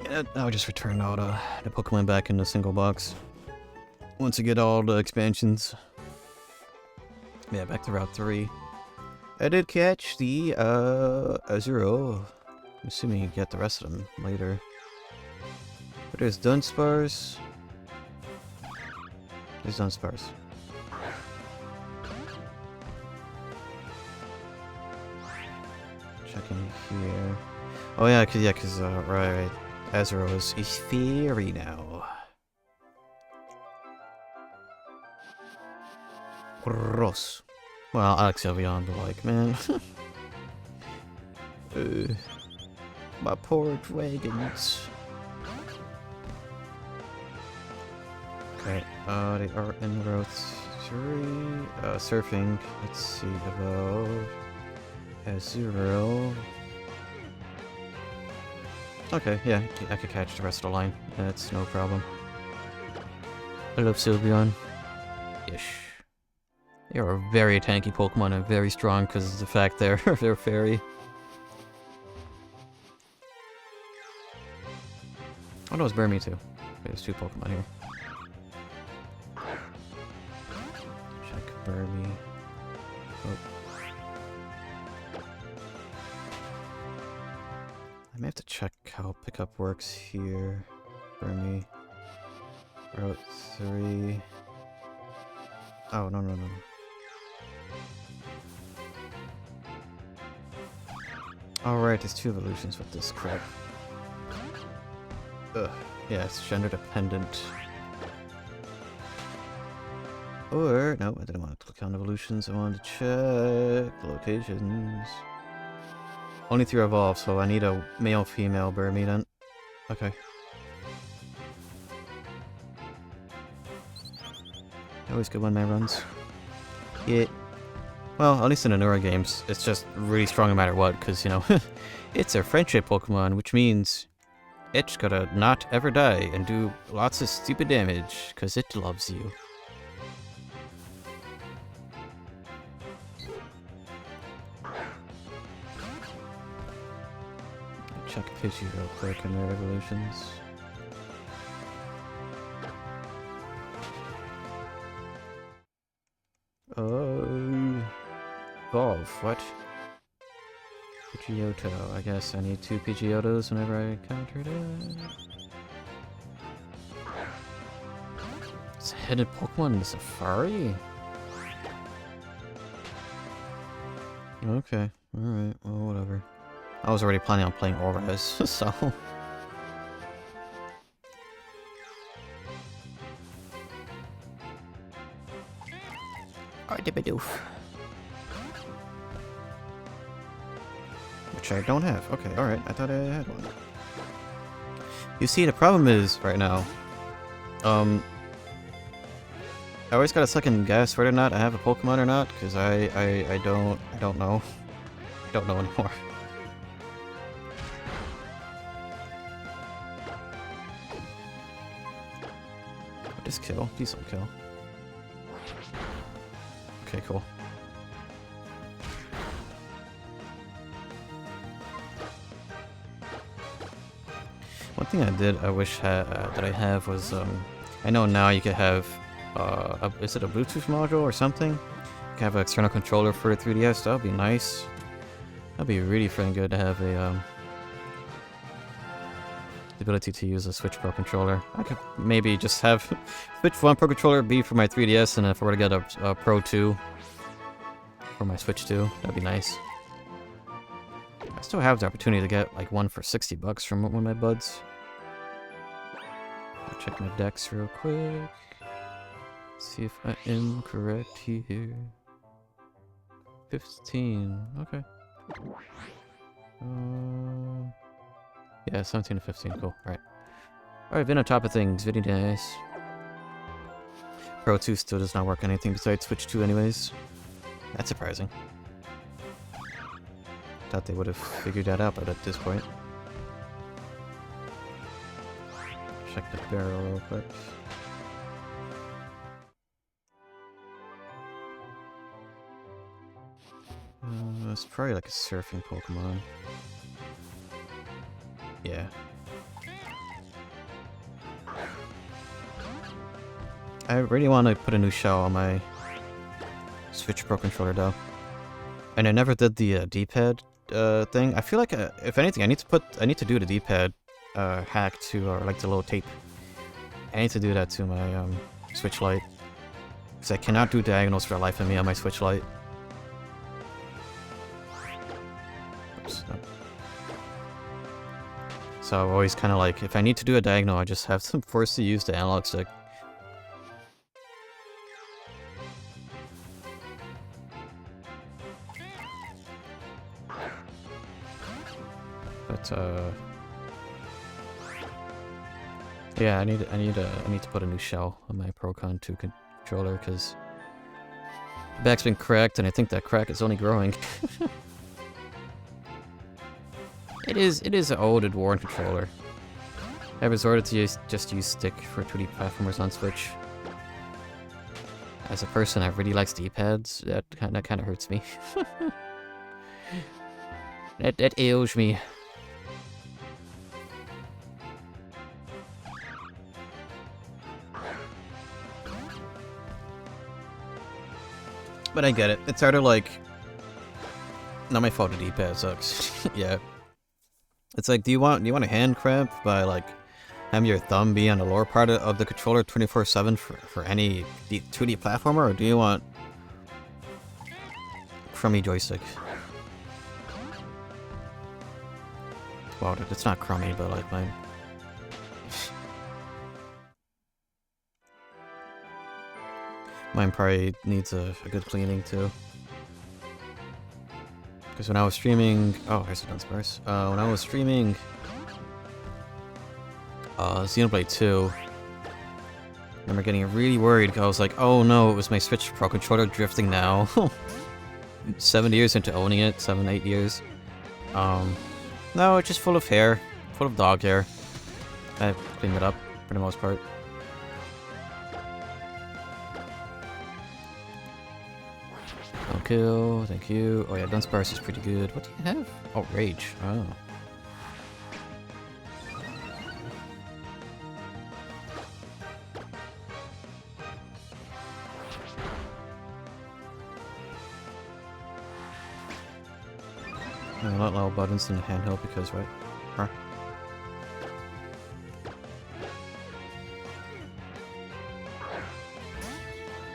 Yeah, I'll just return all the Pokemon back in a single box. Once I get all the expansions. Yeah, back to Route 3. I did catch the Azuro. I'm assuming you get the rest of them later. But there's Dunsparce. There's Dunsparce. checking here. Oh yeah, cause right, Ezra is fairy now. Gross. Well, Alex Evian, but like, man. My poor dragons. Okay, they are in Route 3. Surfing. Let's see about Azuriel. Okay, yeah, I could catch the rest of the line. That's no problem. I love Sylveon. Ish. You're a very tanky Pokemon and very strong because of the fact they're fairy. Oh no, it's Burmy too. Okay, there's 2 Pokemon here. Check Burmy. Oh. I may have to check how pickup works here. Burmy. Route 3. Oh, no. Alright, there's 2 evolutions with this crap. Ugh. Yeah, it's gender dependent. Or, no, I didn't want to click on evolutions, I wanted to check locations. Only 3 evolve, so I need a male-female Burmy then. Okay. Always good one-man runs. Yeah. Well, at least in the newer games, it's just really strong no matter what, because, you know, it's a friendship Pokemon, which means it's gotta not ever die and do lots of stupid damage, because it loves you. Check Pidgey real quick in their evolutions. Evolve, what? Pidgeotto. I guess I need 2 Pidgeottos whenever I encounter it. It's a hidden Pokemon in the Safari? Okay, alright, well, whatever. I was already planning on playing Auras, so... Dibadoof. Which I don't have. Okay, alright, I thought I had one. You see, the problem is, right now, I always gotta second guess whether or not I have a Pokemon or not, because I don't know. I don't know anymore. Just kill. Please don't kill. Okay, cool. One thing I wish that I have was, I know now you could have, is it a Bluetooth module or something? You can have an external controller for the 3DS, that would be nice. That'd be really freaking good to have a, the ability to use a Switch Pro controller. I could maybe just have Switch 1 Pro controller be for my 3DS, and if I were to get a Pro 2 for my Switch 2, that'd be nice. I still have the opportunity to get like one for $60 from one of my buds. I'll check my decks real quick. See if I am correct here. 15, okay. Yeah, 17 to 15, cool, right. Alright, been on top of things, very nice. Pro 2 still does not work on anything besides Switch 2 anyways. That's surprising. Thought they would have figured that out, but at this point. Check the barrel real quick. It's probably like a surfing Pokemon. Yeah. I really want to put a new shell on my Switch Pro controller though. And I never did the D-pad thing. I feel like if anything, I need to do the D-pad hack to, or like the little tape. I need to do that to my Switch Lite, because I cannot do diagonals for the life of me on my Switch Lite. Oops, So I'm always kind of like, if I need to do a diagonal, I just have to force to use the analog stick. But yeah, I need to put a new shell on my Procon 2 controller because the back's been cracked, and I think that crack is only growing. It is an old and worn controller. I resorted to just use stick for 2D platformers on Switch. As a person that really likes D-pads, that kind of hurts me. that ails me. But I get it. It's harder, like... Not my fault the D-pad sucks. Yeah. It's like, do you want a hand cramp by, like, having your thumb be on the lower part of the controller 24/7 for any 2D platformer, or do you want crummy joystick? Well, it's not crummy, but like mine. Mine probably needs a good cleaning too. Because when I was streaming... Oh, here's the Dunsparce. When I was streaming... Xenoblade 2... I remember getting really worried because I was like, oh no, it was my Switch Pro Controller drifting now. 7 years into owning it, 7-8 years. No, it's just full of hair. Full of dog hair. I cleaned it up, for the most part. No kill, thank you. Oh yeah, Dunsparce is pretty good. What do you have? Oh, Rage. Oh. A lot lower buttons than the handheld because, right? Huh?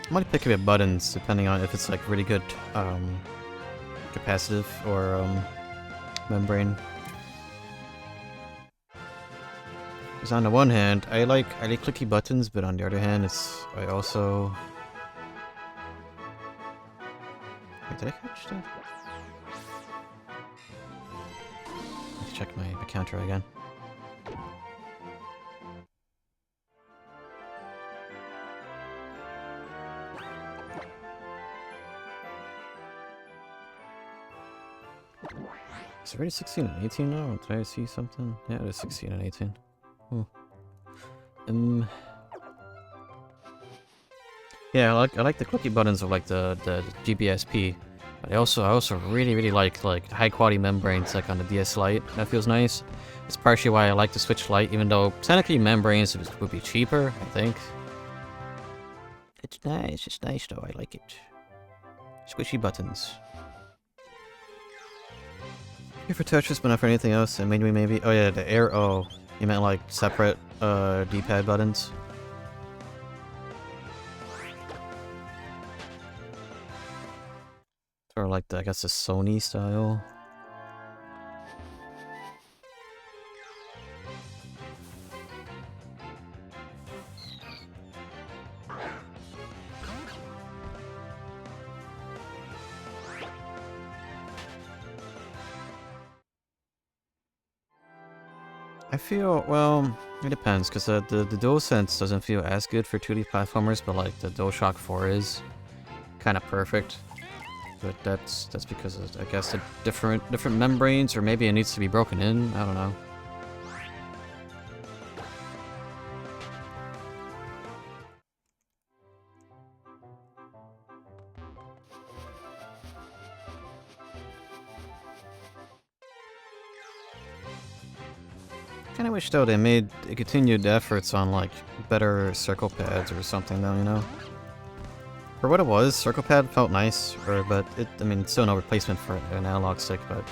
I might pick a bit buttons depending on if it's like really good capacitive or membrane. Because on the one hand, I like clicky buttons, but on the other hand, I also... Wait, did I catch that? Let's check my counter again. Is it already 16 and 18 now? Did I see something? Yeah, it is 16 and 18. Oh. Yeah, I like the clicky buttons of like the GBSP. But I also really like high quality membranes like on the DS Lite. That feels nice. It's partially why I like the Switch Lite, even though technically membranes would be cheaper, I think. It's nice. It's nice though. I like it. Squishy buttons. Here for Tetris, but not for anything else. And maybe. Oh yeah, the air. Oh, you meant like separate D-pad buttons. Or like I guess the Sony style. I feel, well, it depends, because the DualSense doesn't feel as good for 2D platformers, but like the DualShock 4 is kind of perfect. But that's because of, I guess, the different membranes, or maybe it needs to be broken in. I don't know. Kinda wish though they made continued efforts on like better circle pads or something though, you know? For what it was, circle pad felt nice, but I mean, it's still no replacement for an analog stick, but...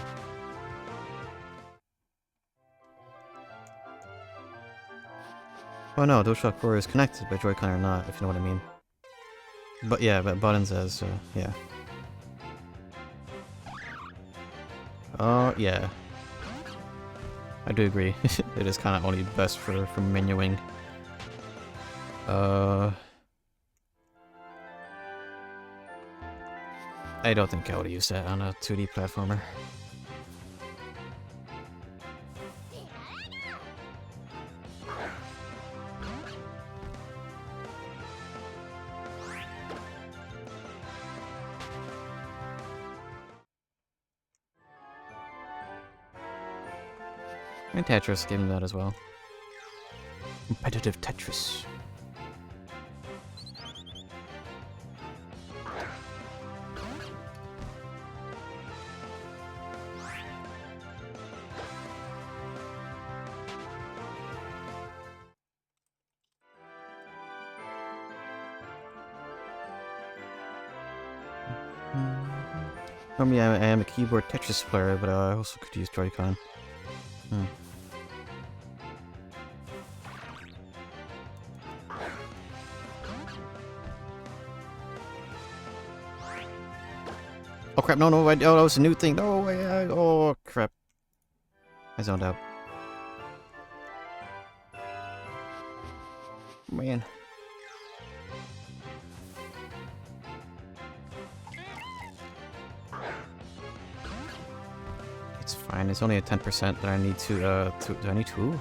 Oh no, DualShock 4 is connected by Joy-Con or not, if you know what I mean. But yeah, but buttons as, yeah. Oh, yeah. I do agree. It is kind of only best for menuing. I don't think I would use that on a 2D platformer. And Tetris gave me that as well. Competitive Tetris. Normally I am a keyboard Tetris player, but I also could use Joy-Con. Oh crap, no, oh, that was a new thing. No, oh crap. I zoned out. Man. It's fine, it's only a 10% that I need to, do I need 2?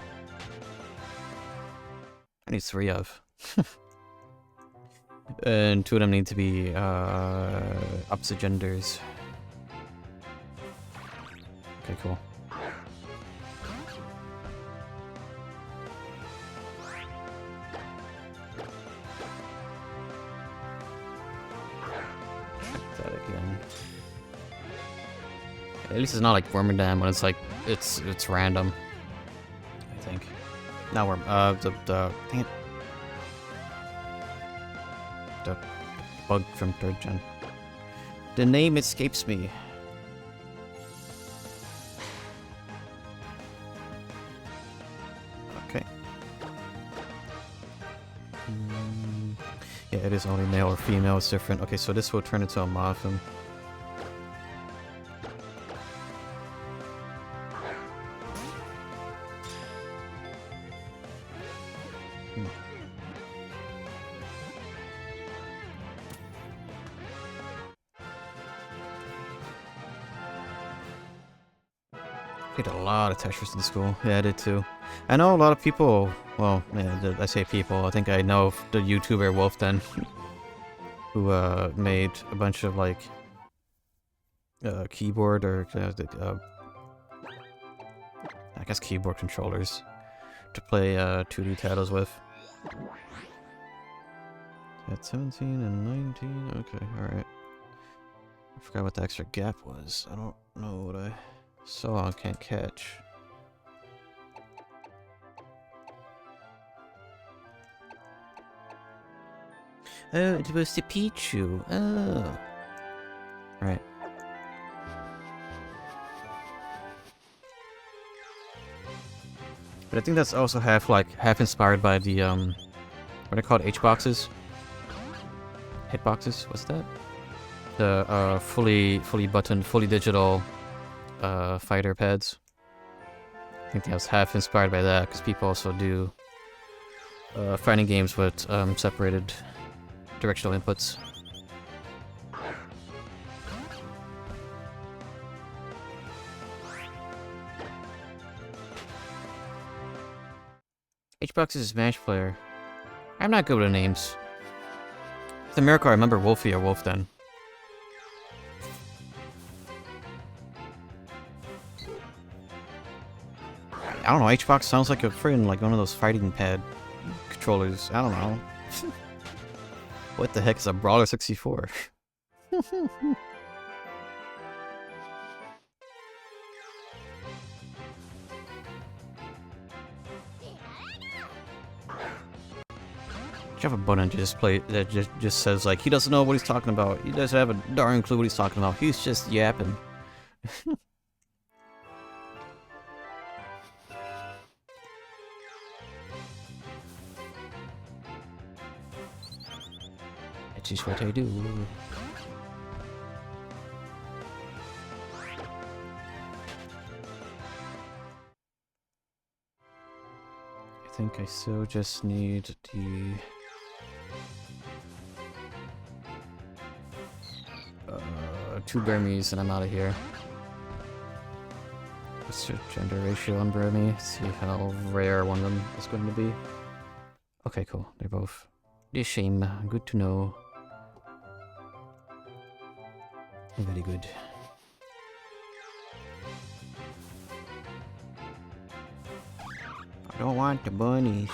I need 3 of. And 2 of them need to be, opposite genders. Okay, cool. That again. At least it's not like Wormadam when it's like it's random. I think. Not Worm. Dang it. The bug from 3rd gen. The name escapes me. Okay. Yeah, it is only male or female. It's different. Okay, so this will turn into a Mothim. Played a lot of Tetris in school. Yeah, I did too. I know a lot of people. Well, yeah, I say people. I think I know the YouTuber Wolfden, who made a bunch of like keyboard or I guess keyboard controllers to play 2D titles with. At 17 and 19. Okay, all right. I forgot what the extra gap was. I don't know what I saw. I can't catch. Oh, it was the Pichu. Oh. Right. But I think that's also half inspired by the what are they called? H-boxes? Hitboxes? What's that? The fully buttoned, fully digital fighter pads. I think that was half inspired by that because people also do fighting games with separated directional inputs. H-box is a Smash player. I'm not good with names. It's a miracle I remember Wolfie or Wolfden. I don't know, H-box sounds like a friggin' like one of those fighting pad controllers. I don't know. What the heck is a Brawler 64? You have a button that just says like he doesn't know what he's talking about. He doesn't have a darn clue what he's talking about. He's just yapping. It's just what I do. think I still just need the... two Burmese and I'm out of here. What's your gender ratio on Burmese? See how rare one of them is going to be. Okay, cool. They're both the same. Good to know. Very good. I don't want the bunnies.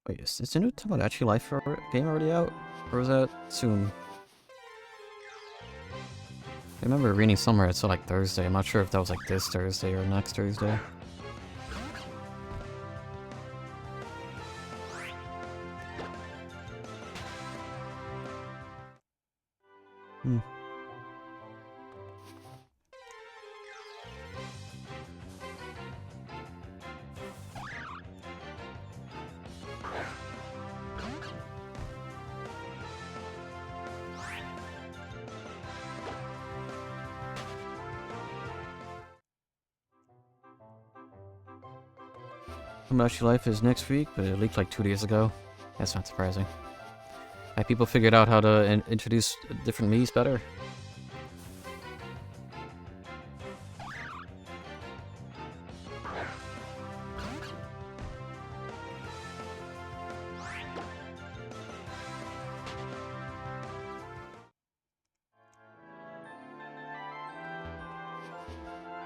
Wait, is the new Tomodachi Life game already out? Or is that soon? I remember reading somewhere it said like Thursday. I'm not sure if that was like this Thursday or next Thursday. Tomodachi Life is next week, but it leaked like 2 days ago. That's not surprising. Have people figured out how to introduce different Miis better?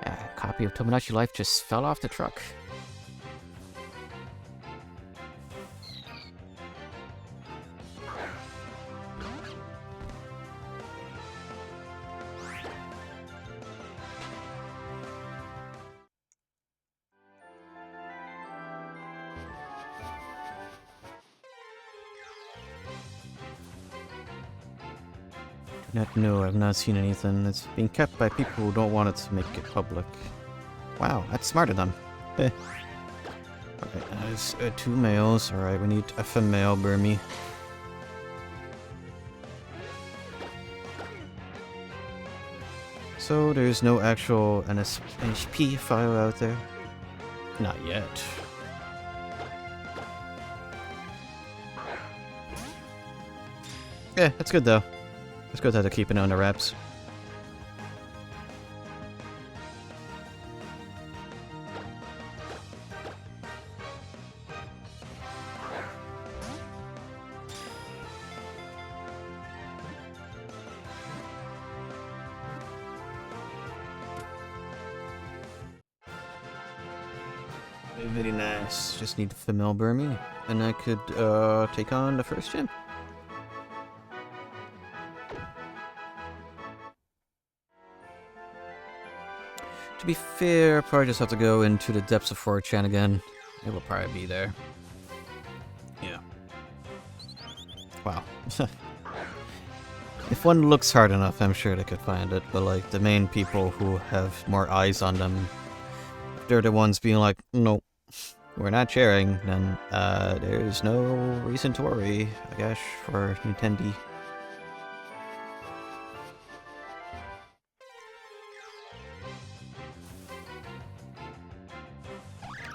A copy of Tomodachi Life just fell off the truck. No, I've not seen anything. It's being kept by people who don't want it to make it public. Wow, that's smart of them. Okay, there's 2 males. Alright, we need a female Burmese. So there's no actual NSP file out there? Not yet. Yeah, that's good though. It's good that they're keeping it under wraps. Very nice. Just need female Burmese, and I could take on the first gym. To be fair, probably just have to go into the depths of 4chan again. It will probably be there. Yeah. Wow. If one looks hard enough, I'm sure they could find it, but like the main people who have more eyes on them, they're the ones being like, no, we're not sharing, then there's no reason to worry, I guess, for Nintendo.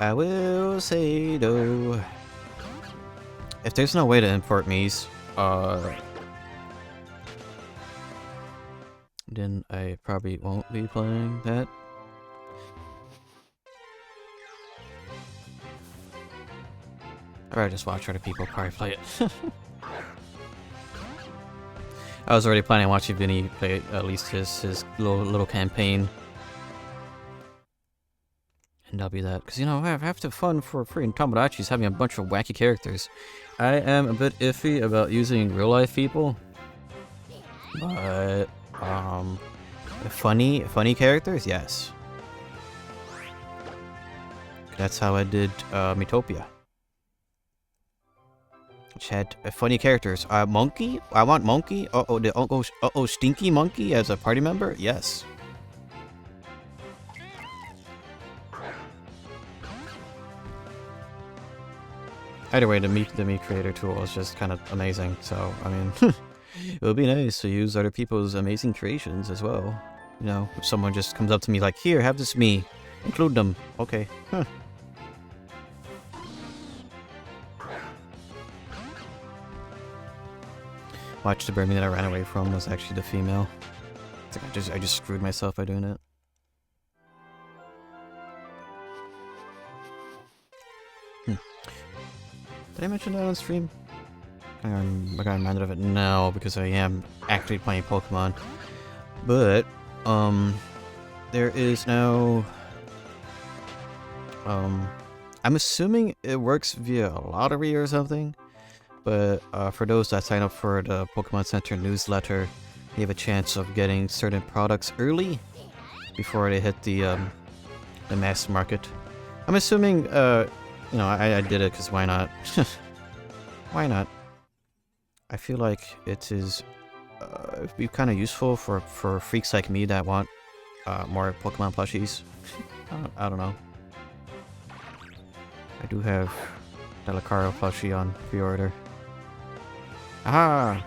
I will say though, if there's no way to import Miis, then I probably won't be playing that. I'd rather just watch other people probably play it. I was already planning on watching Vinny play at least his little campaign. And that'll be that. Because, you know, I have to have fun for free. And Tomodachi's having a bunch of wacky characters. I am a bit iffy about using real-life people. But, funny characters? Yes. That's how I did, Miitopia. Chat, funny characters. Monkey? I want Monkey. Uh-oh, Stinky Monkey as a party member? Yes. Either way, the meat creator tool is just kind of amazing. So, I mean, it would be nice to use other people's amazing creations as well. You know, if someone just comes up to me like, here, have this me. Include them. Okay. Huh. Watch, the Burmy that I ran away from was actually the female. It's like I just screwed myself by doing it. Did I mention that on stream? I got reminded of it now because I am actually playing Pokemon. But, there is now... I'm assuming it works via a lottery or something. But for those that sign up for the Pokemon Center newsletter, you have a chance of getting certain products early before they hit the mass market. I'm assuming, you know, I did it because why not? Why not? I feel like it is it'd be kind of useful for freaks like me that want more Pokemon plushies. I don't know. I do have the Lucario plushie on pre-order. Aha!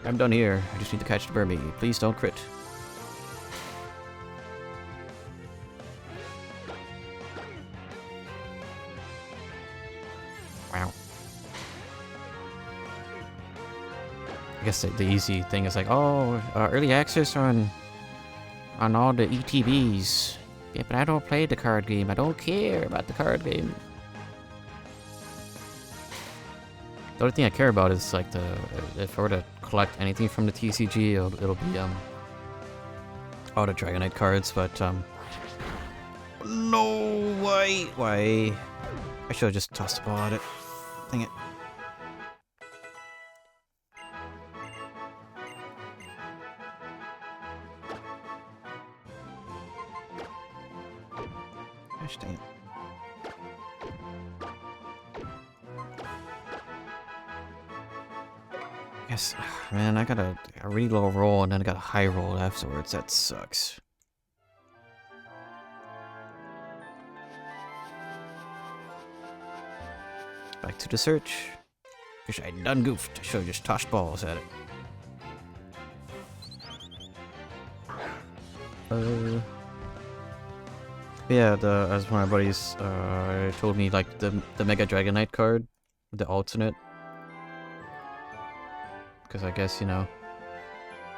I'm done here. I just need to catch the Burmy. Please don't crit. Wow. I guess the easy thing is like, oh, early access on all the ETBs. Yeah, but I don't play the card game. I don't care about the card game. The only thing I care about is like if I were to collect anything from the TCG, it'll be all the Dragonite cards. But no, why? I should have just tossed the ball at it. Dang it. Gosh dang it. Yes, man, I got a really low roll and then I got a high roll afterwards. That sucks. Back to the search. Wish I'd done goofed. I should have just tossed balls at it. Yeah, as one of my buddies told me, like the Mega Dragonite card, the alternate. Because I guess, you know,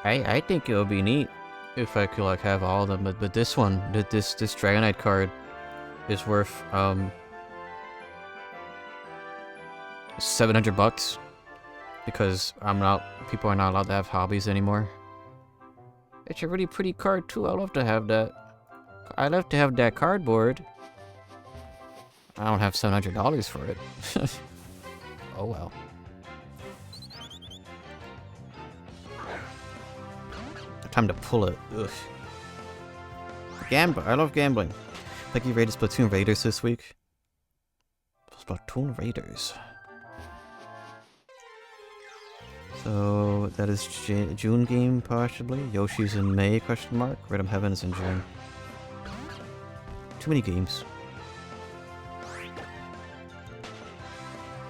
I think it would be neat if I could like have all of them, but this one, this Dragonite card is worth $700 because people are not allowed to have hobbies anymore. It's a really pretty card too. I love to have that. I love to have that cardboard. I don't have $700 for it. Oh well. Time to pull it. Ugh. I love gambling. Like you rated Splatoon Raiders this week. Splatoon Raiders. So that is June game possibly. Yoshi's in May ? Rhythm Heaven is in June. Too many games.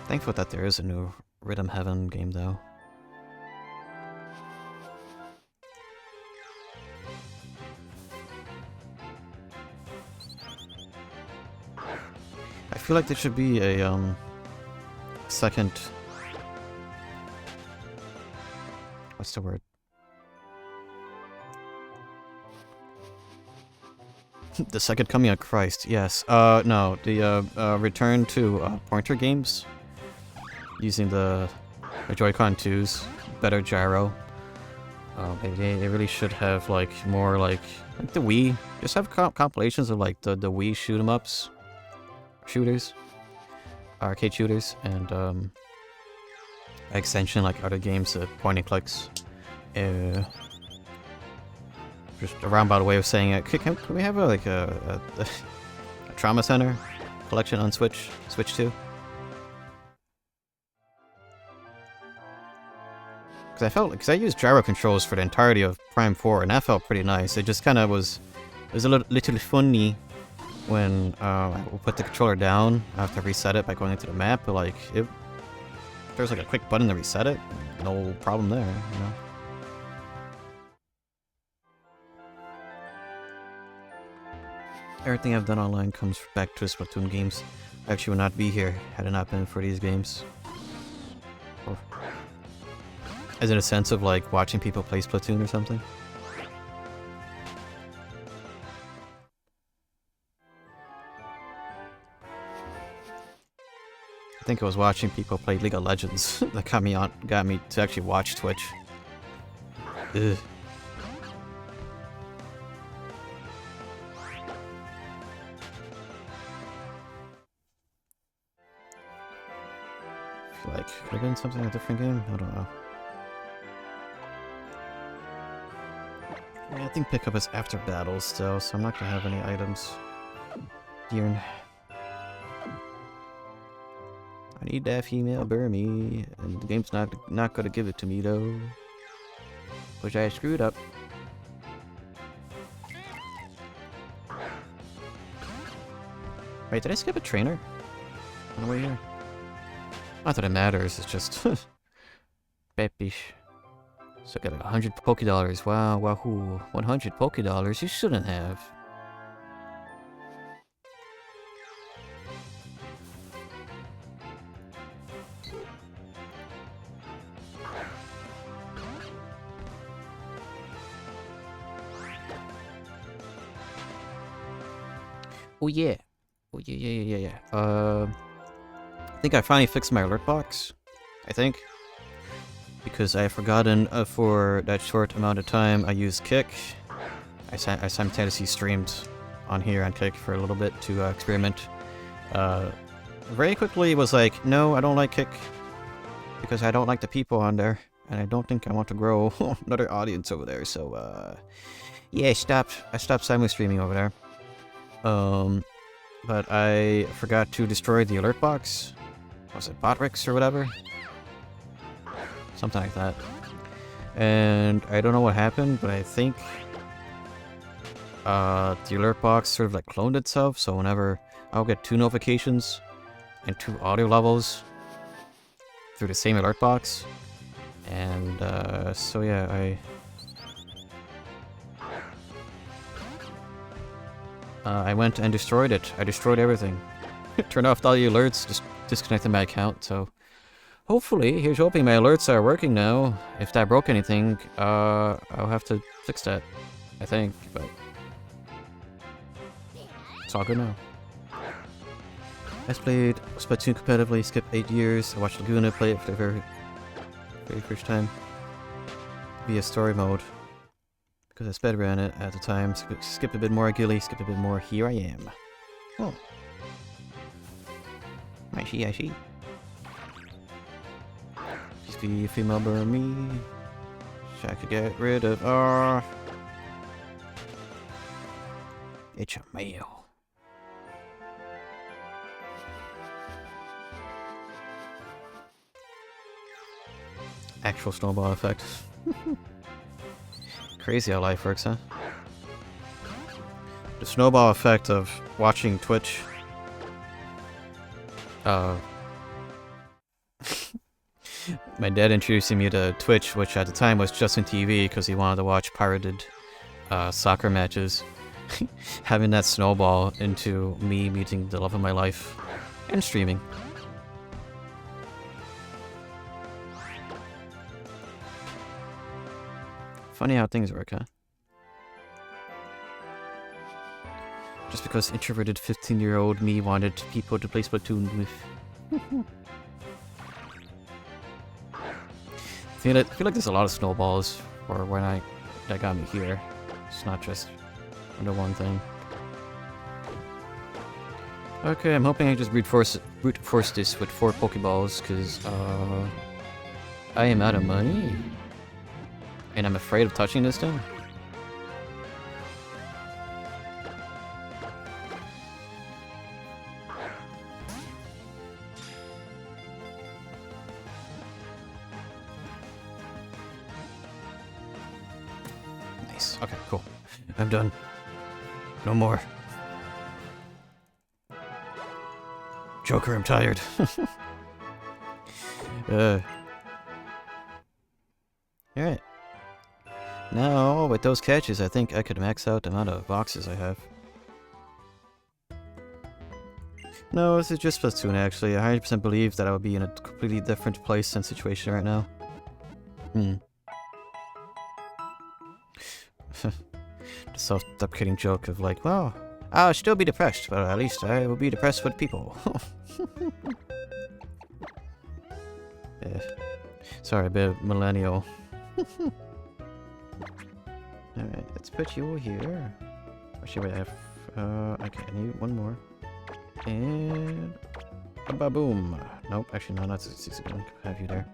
Thankful that there is a new Rhythm Heaven game though. I feel like there should be a second. What's the word? The second coming of Christ. Yes. No. The return to pointer games using the Joy-Con 2s, better gyro. They really should have like more like the Wii. Just have compilations of like the Wii shoot 'em ups. Shooters, arcade shooters, and extension like other games, point and clicks. Just a roundabout way of saying it. Can we have a Trauma Center collection on Switch 2? Because I used gyro controls for the entirety of Prime 4, and that felt pretty nice. It just kind of was, it was a little funny when I would put the controller down after I reset it by going into the map, but like, there's like a quick button to reset it, no problem there, you know? Everything I've done online comes back to Splatoon games. I actually would not be here had it not been for these games. Or, as in a sense of like watching people play Splatoon or something. I think I was watching people play League of Legends that got me to actually watch Twitch. Ugh. Like, could have been something in a different game? I don't know. Yeah, I think pickup is after battles still, so I'm not gonna have any items. Dearn. I need that female Burmy, and the game's not gonna give it to me though. Which I screwed up. Wait, did I skip a trainer on the way here? Not that it matters, it's just Pepish. So I got 100 Poké Dollars. Wow, wahoo. 100 Poké Dollars you shouldn't have. Oh yeah. Oh yeah. I think I finally fixed my alert box. I think. Because I have forgotten for that short amount of time I used Kick. I simultaneously streamed on here on Kick for a little bit to experiment. Very quickly was like, no, I don't like Kick. Because I don't like the people on there. And I don't think I want to grow another audience over there. So, yeah, I stopped simul streaming over there. But I forgot to destroy the alert box. Was it Botrix or whatever? Something like that. And I don't know what happened, but I think the alert box sort of like cloned itself, so whenever I'll get 2 notifications and 2 audio levels through the same alert box. And so yeah, I went and destroyed it. I destroyed everything. Turned off all the alerts, just disconnected my account, so hopefully, here's hoping my alerts are working now. If that broke anything, I'll have to fix that, I think, but it's all good now. I played Splatoon competitively, skipped 8 years. I watched Laguna play it for the very first time via story mode. Because I sped ran it at the time. Skipped a bit more Gilly, skipped a bit more. Here I am. Oh. I see. Just be a female Burmy. I could get rid of R. It's a male. Actual snowball effect. Crazy how life works, huh? The snowball effect of watching Twitch. My dad introducing me to Twitch, which at the time was just on TV because he wanted to watch pirated soccer matches. Having that snowball into me meeting the love of my life and streaming. Funny how things work, huh? Just because introverted 15-year-old me wanted people to play Splatoon with. I feel like there's a lot of snowballs for when that got me here. It's not just the one thing. Okay, I'm hoping I just brute force this with 4 Pokeballs, because I am out of money. And I'm afraid of touching this thing. Yes. Okay, cool. I'm done. No more. Joker, I'm tired. Alright. Now, with those catches, I think I could max out the amount of boxes I have. No, this is just Splatoon, actually. I 100% believe that I would be in a completely different place and situation right now. The self-deprecating joke of like, well, I'll still be depressed, but at least I will be depressed with people. Sorry, a bit millennial. Alright, let's put you here. Actually, wait, I have... okay, I need one more. And... ba-boom! Nope, actually, no, not 67. Have you there.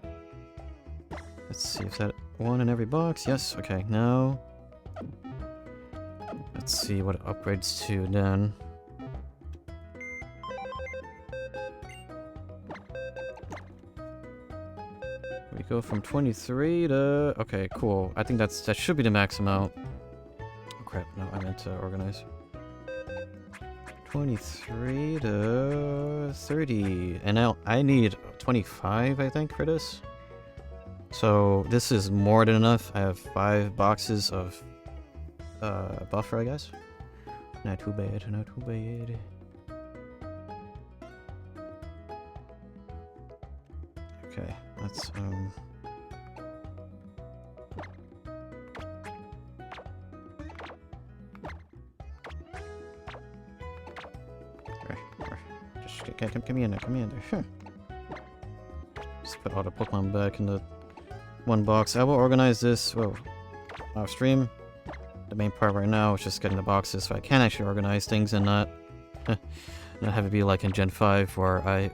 Let's see, is that one in every box? Yes, okay, now... Let's see what it upgrades to then. We go from 23 to... Okay, cool. I think that should be the max amount. Oh crap, no, I meant to organize. 23 to 30. And now I need 25, I think, for this. So this is more than enough. I have 5 boxes of buffer, I guess. Not too bad, not too bad. Okay, let's just come in there, come in there. Sure. Just put all the Pokemon back in the one box. I will organize this, well, off stream. The main part right now is just getting the boxes, so I can actually organize things and not have it be like in Gen 5 where I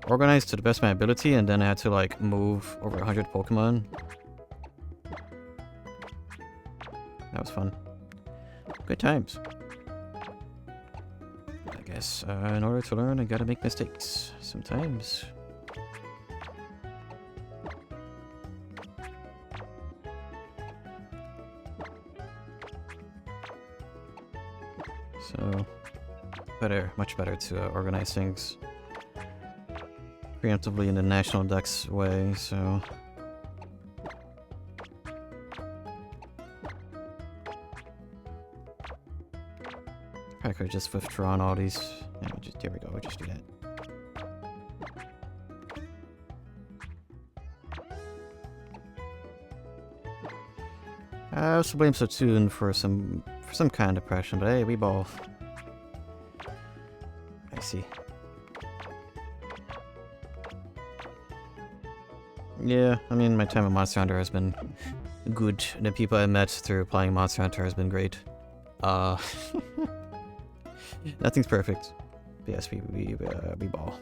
organized to the best of my ability and then I had to like move over 100 Pokemon. That was fun. Good times. I guess in order to learn, I gotta make mistakes sometimes. So, much better to organize things preemptively in the National Dex way, so... I could just withdrawn all these. Yeah, here we go, we'll just do that. I also blame Splatoon for some kind of depression, but hey, we ball. I see. Yeah, I mean, my time at Monster Hunter has been good. The people I met through playing Monster Hunter has been great. Nothing's perfect. But yes, we ball.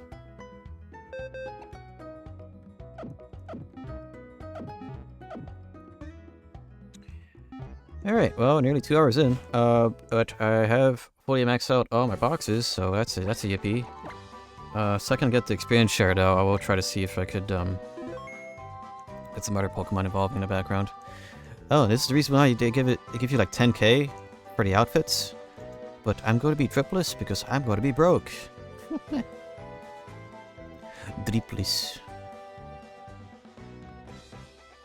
Alright, well, nearly 2 hours in. But I have fully maxed out all my boxes, so that's a yippee. So I can get the experience share though. I will try to see if I could get some other Pokemon involved in the background. Oh, this is the reason why they give you like 10k for the outfits. But I'm going to be tripless because I'm going to be broke. Dripless.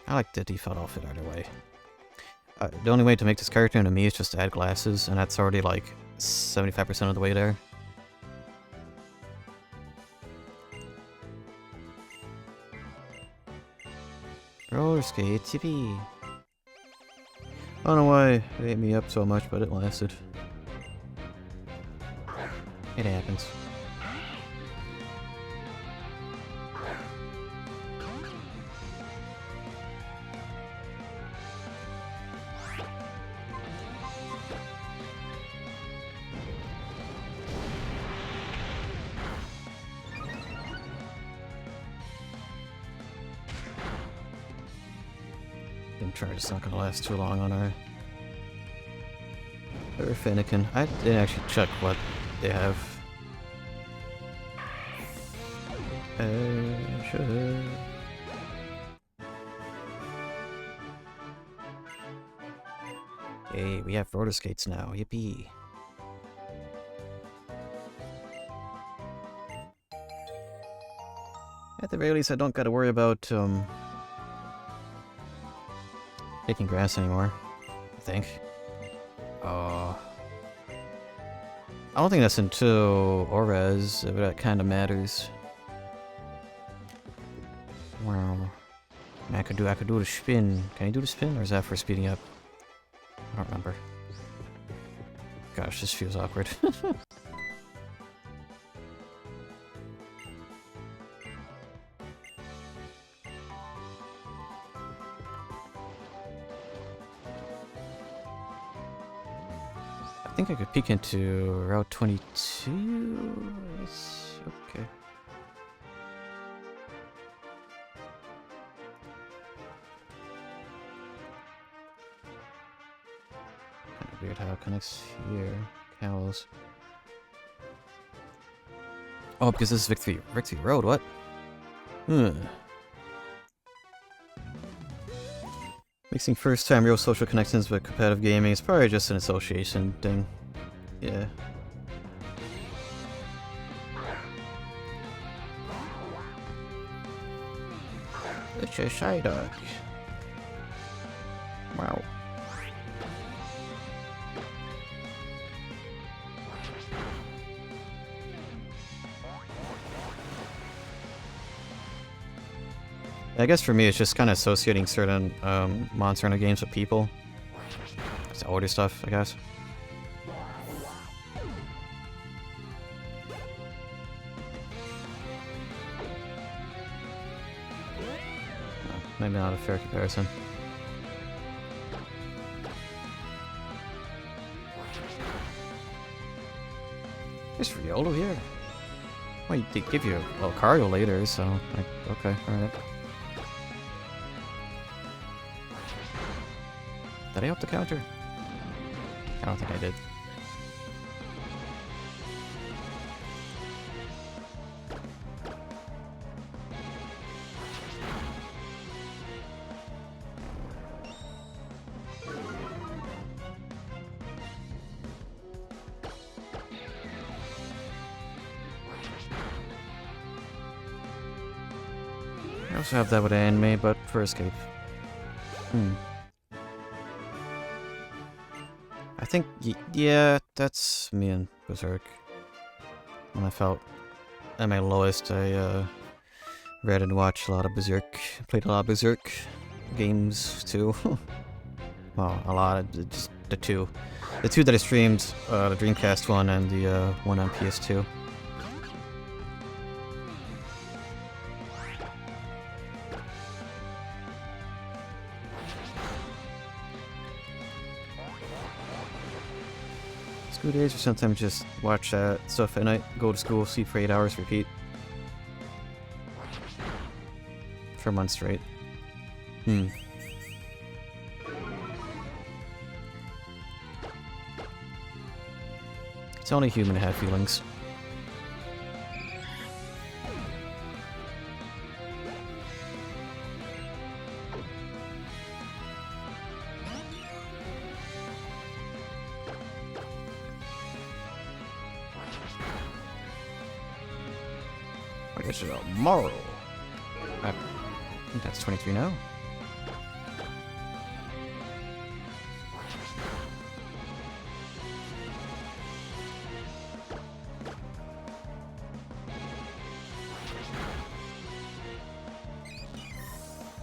I like the default outfit either way. The only way to make this character into me is just to add glasses, and that's already like 75% of the way there. Roller skate, yippee. I don't know why it ate me up so much, but it lasted. It happens. Charge is not gonna last too long on our Fennekin. I didn't actually check what they have. Sure. Hey, we have roller skates now. Yippee. At the very least, I don't gotta worry about, picking grass anymore. I think. I don't think that's until Orez, but that kind of matters. Wow. I could do the spin. Can I do the spin, or is that for speeding up? I don't remember. Gosh, this feels awkward. I think I could peek into Route 22. Okay. Kind of weird how it connects here. Cows. Oh, because this is Victory Road. What? Mixing first-time real social connections with competitive gaming is probably just an association thing. Yeah. It's a shy dog. Wow. I guess for me, it's just kind of associating certain Monster Hunter games with people. It's older stuff, I guess. Maybe not a fair comparison. There's Riolo here. Well, they give you a Lucario later, so like, okay, alright. Did I up the counter? I don't think I did. I also have that with anime, but for escape. I think, yeah, that's me and Berserk. When I felt at my lowest, I read and watched a lot of Berserk. Played a lot of Berserk games too. Well, a lot of just the two. The two that I streamed, the Dreamcast one and the one on PS2. School days, or sometimes just watch that stuff at night, go to school, sleep for 8 hours, repeat. For a month straight. It's only human to have feelings. I guess it's tomorrow. I think that's 23 now.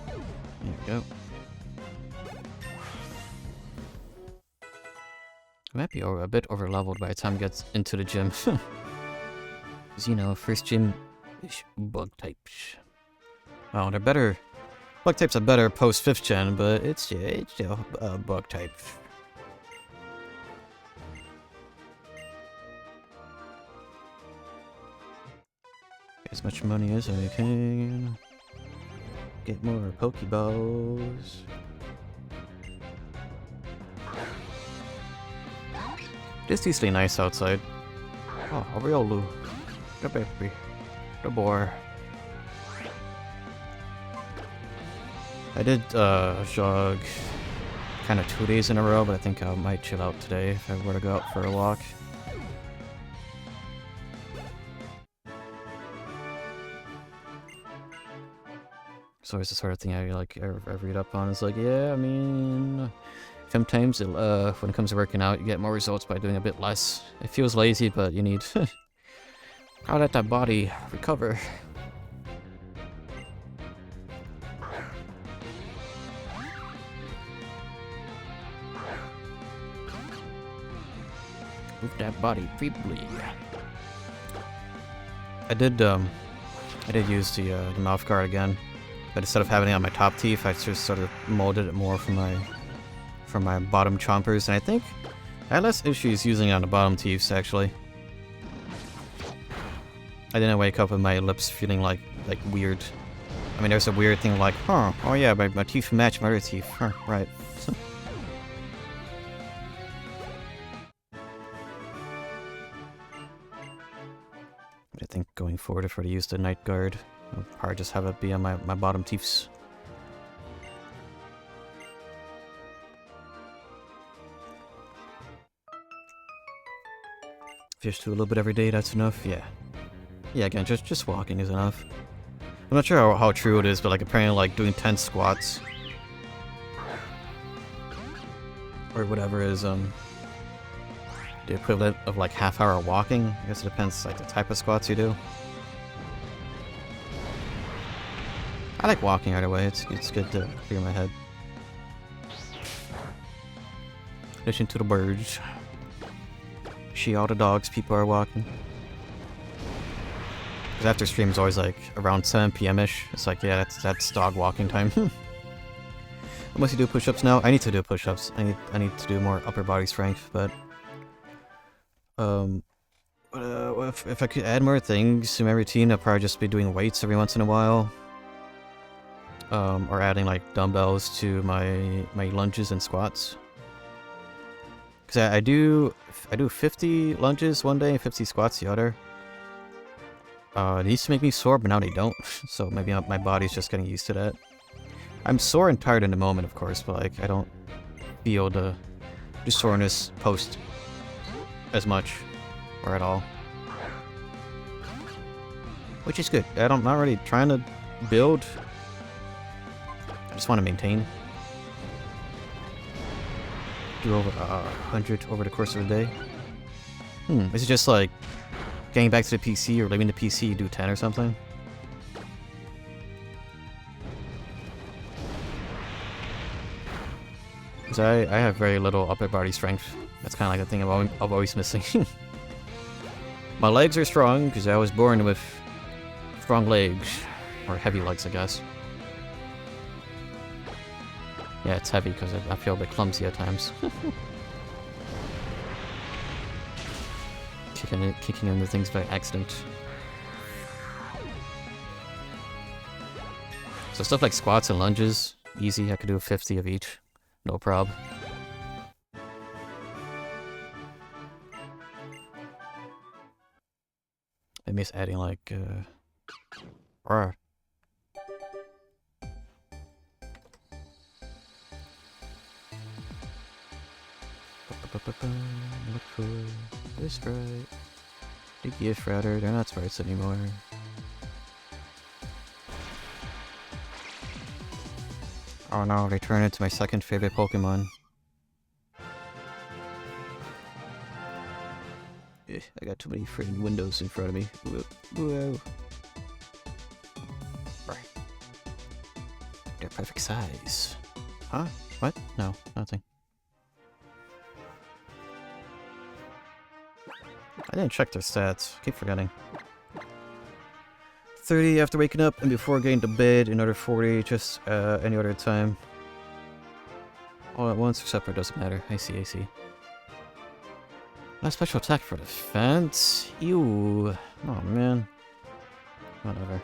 There we go. I might be a bit over leveled by the time it gets into the gym. Because, you know, first gym is bug types. Well, they're better. Bug types are better post 5th gen, but it's still bug type. Get as much money as I can. Get more Pokeballs. It's decently nice outside. Oh, a Riolu. The baby. The boar. I did jog kind of 2 days in a row, but I think I might chill out today if I were to go out for a walk. So it's the sort of thing I read up on. It's like, yeah, I mean, sometimes when it comes to working out, you get more results by doing a bit less. It feels lazy, but you need gotta let that body recover. Move that body feebly. I did use the mouth guard again, but instead of having it on my top teeth, I just sort of molded it more for my bottom chompers, and I think I had less issues using it on the bottom teeth actually. I didn't wake up with my lips feeling like weird. I mean, there's a weird thing like, huh, oh yeah, my teeth match my other teeth, huh, right. I think going forward, if I were to use the night guard, I'll probably just have it be on my bottom teeths. Just do a little bit every day, that's enough, yeah. Yeah, again, just walking is enough. I'm not sure how true it is, but like apparently like doing 10 squats or whatever is the equivalent of like half-hour walking. I guess it depends like the type of squats you do. I like walking either way, it's good to clear my head. Listen to the birds. See all the dogs people are walking. Because after stream's always like around 7 p.m.-ish. It's like, yeah, that's dog walking time. Unless you do push-ups now. I need to do push-ups. I need to do more upper body strength, but if I could add more things to my routine, I'd probably just be doing weights every once in a while. Or adding like dumbbells to my lunges and squats. Because I do 50 lunges one day and 50 squats the other. It used to make me sore, but now they don't. So maybe my body's just getting used to that. I'm sore and tired in the moment, of course, but like I don't feel the soreness post as much or at all, which is good. I'm not really trying to build. I just want to maintain. Do over 100 over the course of the day. Is it just like getting back to the PC or leaving the PC, you do 10 or something? Because I have very little upper body strength. That's kind of like the thing I'm always missing. My legs are strong because I was born with strong legs. Or heavy legs, I guess. Yeah, it's heavy because I feel a bit clumsy at times. Kicking into things by accident. So stuff like squats and lunges, easy. I could do 50 of each, no prob. I miss adding like look for this sprite. The gift router, they're not sprites anymore. Oh no, they turned into my second favorite Pokemon. I got too many freaking windows in front of me. Whoa. They're perfect size. Huh? What? No, nothing. I didn't check their stats. Keep forgetting. 30 after waking up and before getting to bed. Another 40 just any other time. All at once, except it doesn't matter. I see. Last special attack for defense? Ew. Oh man. Whatever.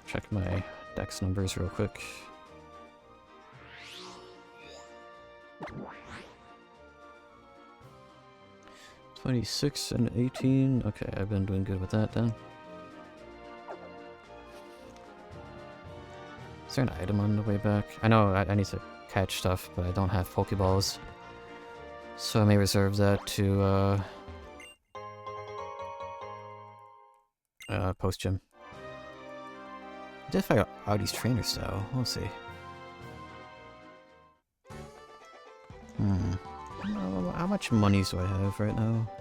Check my dex numbers real quick. 26 and 18. Okay, I've been doing good with that then. Is there an item on the way back? I know I need to catch stuff, but I don't have Pokeballs. So I may reserve that to, post-gym. I did find out these trainers, though. We'll see. How much money do I have right now?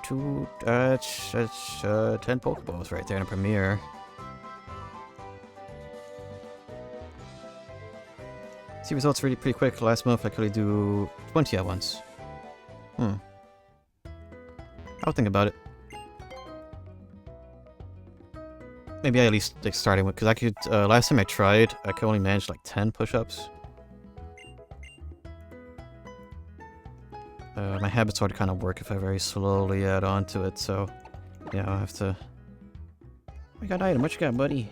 10 Pokeballs right there in a Premiere. See results really pretty quick. Last month I could only do 20 at once. I'll think about it. Maybe I at least like starting with, because I could, last time I tried, I could only manage like 10 push-ups. My habits already kind of work if I very slowly add on to it, so yeah, I'll have to... I got an item. What you got, buddy?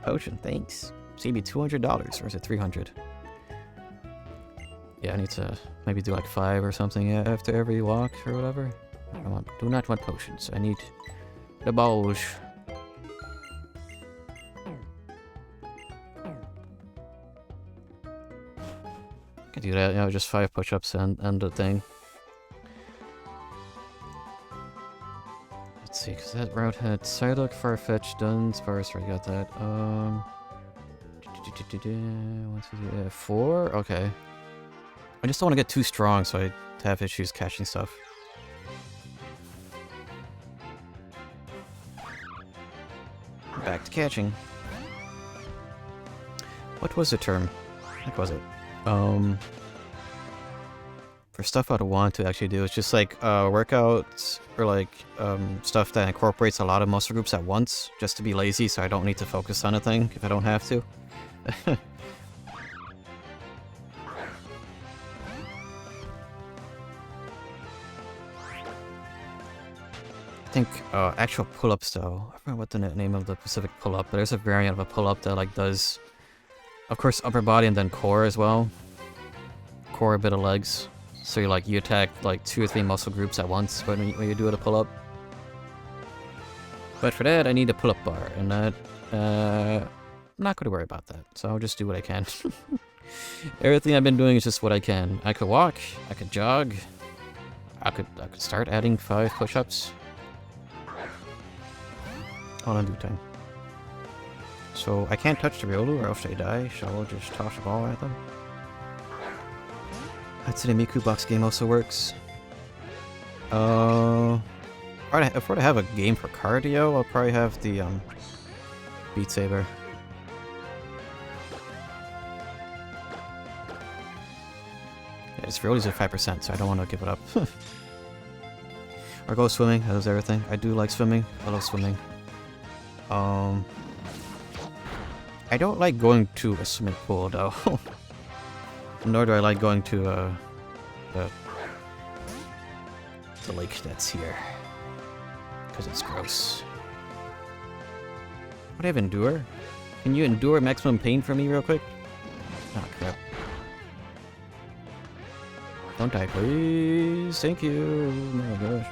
Potion, thanks. Save you $200, or is it $300? Yeah, I need to maybe do like 5 or something after every walk or whatever. Do not want potions. I need the balls. Can do that, you know, just 5 push-ups and the thing. Let's see, because that route had Psyduck, Farfetch, Dunsparce, I got that. 1, 2, 3, 4? Okay. I just don't want to get too strong, so I have issues catching stuff. Back to catching. What was the term? What was it? For stuff I'd want to actually do, it's just like workouts or like stuff that incorporates a lot of muscle groups at once, just to be lazy so I don't need to focus on a thing if I don't have to. I think actual pull-ups though, I forgot what the name of the specific pull-up, but there's a variant of a pull-up that like does, of course, upper body and then core as well. Core, a bit of legs. So you attack like 2 or 3 muscle groups at once when you do a pull-up. But for that I need a pull-up bar, and that I'm not going to worry about that. So I'll just do what I can. Everything I've been doing is just what I can. I could walk, I could jog, I could start adding 5 push-ups. All in due time. So I can't touch the Riolu or else they die, so I'll just toss the ball at them. Hatsune Miku box game also works. If I were to have a game for cardio, I'll probably have the Beat Saber. Yeah, it's Riolu's at 5%, so I don't want to give it up. Or go swimming, that was everything. I do like swimming. I love swimming. I don't like going to a swimming pool though. Nor do I like going to the lake that's here. Because it's gross. What do I have endure? Can you endure maximum pain for me real quick? Oh crap. Don't die please. Thank you. Oh my gosh.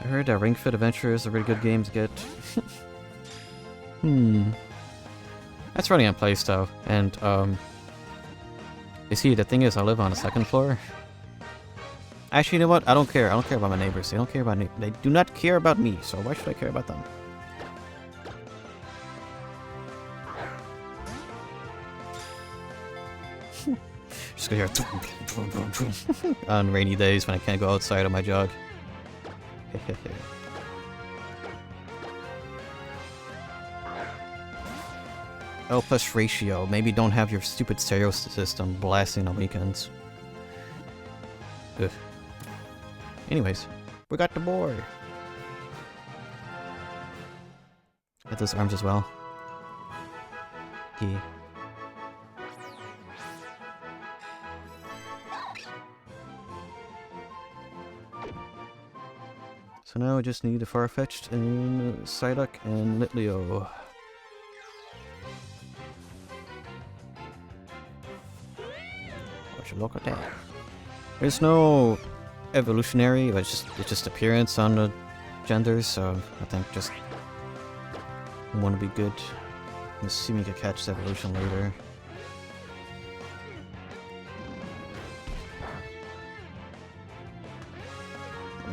I heard that Ring Fit Adventure is a really good game to get. That's running on place though, and you see, the thing is, I live on the 2nd floor. Actually, you know what? I don't care. I don't care about my neighbors. They don't care about me. They do not care about me. So why should I care about them? Just go here on rainy days when I can't go outside on my jog. L plus ratio. Maybe don't have your stupid stereo system blasting on weekends. Ugh. Anyways, we got the boy. Got those arms as well. Yeah. So now I just need a Farfetch'd and Psyduck and Litleo. Would you look at that? There's no evolutionary, but it's just appearance on the genders, so I think just one would be good. I'm assuming you could catch the evolution later.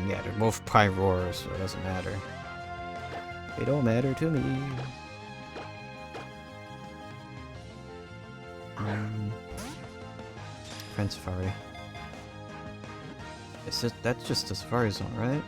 Yeah, they're both Pyroars, so it doesn't matter. They don't matter to me. Friend Safari. That's just the Safari Zone, right?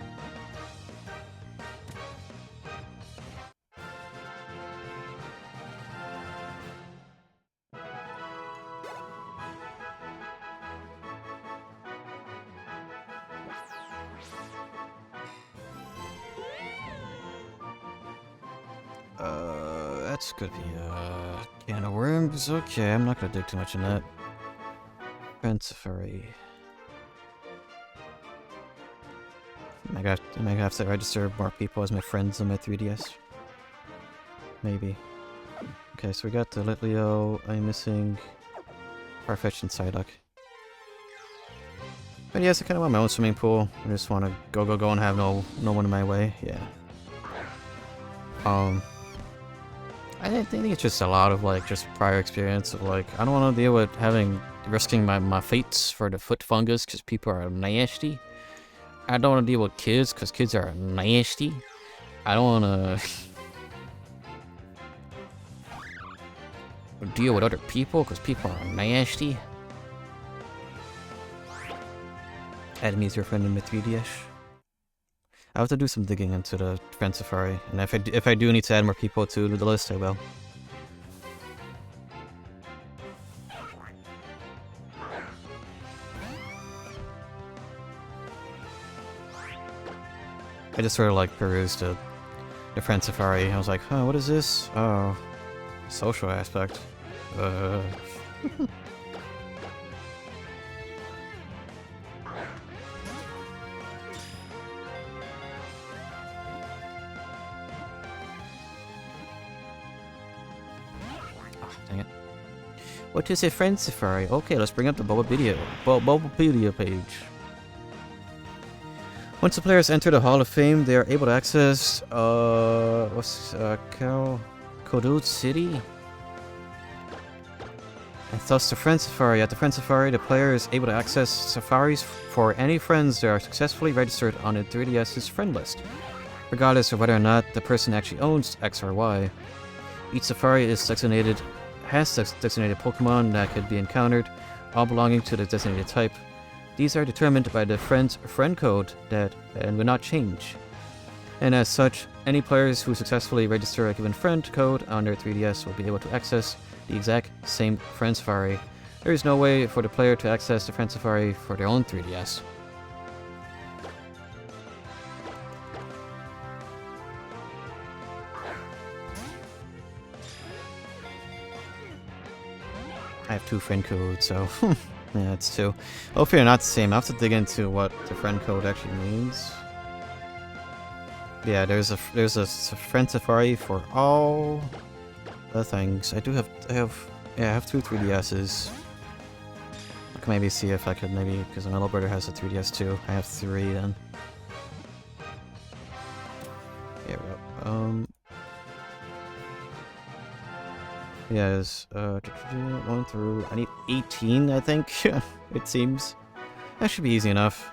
That's gonna be a can of worms. Okay, I'm not gonna dig too much in that. Friend Safari. I might have to register more people as my friends on my 3DS. Maybe. Okay, so we got the Litleo. I'm missing Farfetch'd and Psyduck. But yes, I kind of want my own swimming pool. I just want to go and have no one in my way. Yeah. I think it's just a lot of like just prior experience of like I don't want to deal with risking my fates for the foot fungus because people are nasty. I don't want to deal with kids because kids are nasty. I don't want to deal with other people because people are nasty. Add me as your friend in my 3DS. I have to do some digging into the Friend Safari, and if I do need to add more people to the list, I will. I just sort of like perused the Friend Safari. I was like, huh, what is this? Oh, social aspect. Dang it. What is a Friend Safari? Okay, let's bring up the Bulbapedia page. Once the players enter the Hall of Fame, they are able to access Kodut City. And thus the Friend Safari. At the Friend Safari, the player is able to access safaris for any friends that are successfully registered on the 3DS's friend list, regardless of whether or not the person actually owns X or Y. Each safari has designated Pokemon that could be encountered, all belonging to the designated type. These are determined by the friend's friend code and will not change. And as such, any players who successfully register a given friend code on their 3DS will be able to access the exact same Friend Safari. There is no way for the player to access the Friend Safari for their own 3DS. I have 2 friend codes, so yeah, it's 2. Hopefully they're not the same. I have to dig into what the friend code actually means. Yeah, there's a Friend Safari for all the things. I have 2 3DSs. I can maybe see if I could because my little brother has a 3DS too. I have 3 then. Yeah, yeah, there's 1 through, I need 18, I think. It seems. That should be easy enough.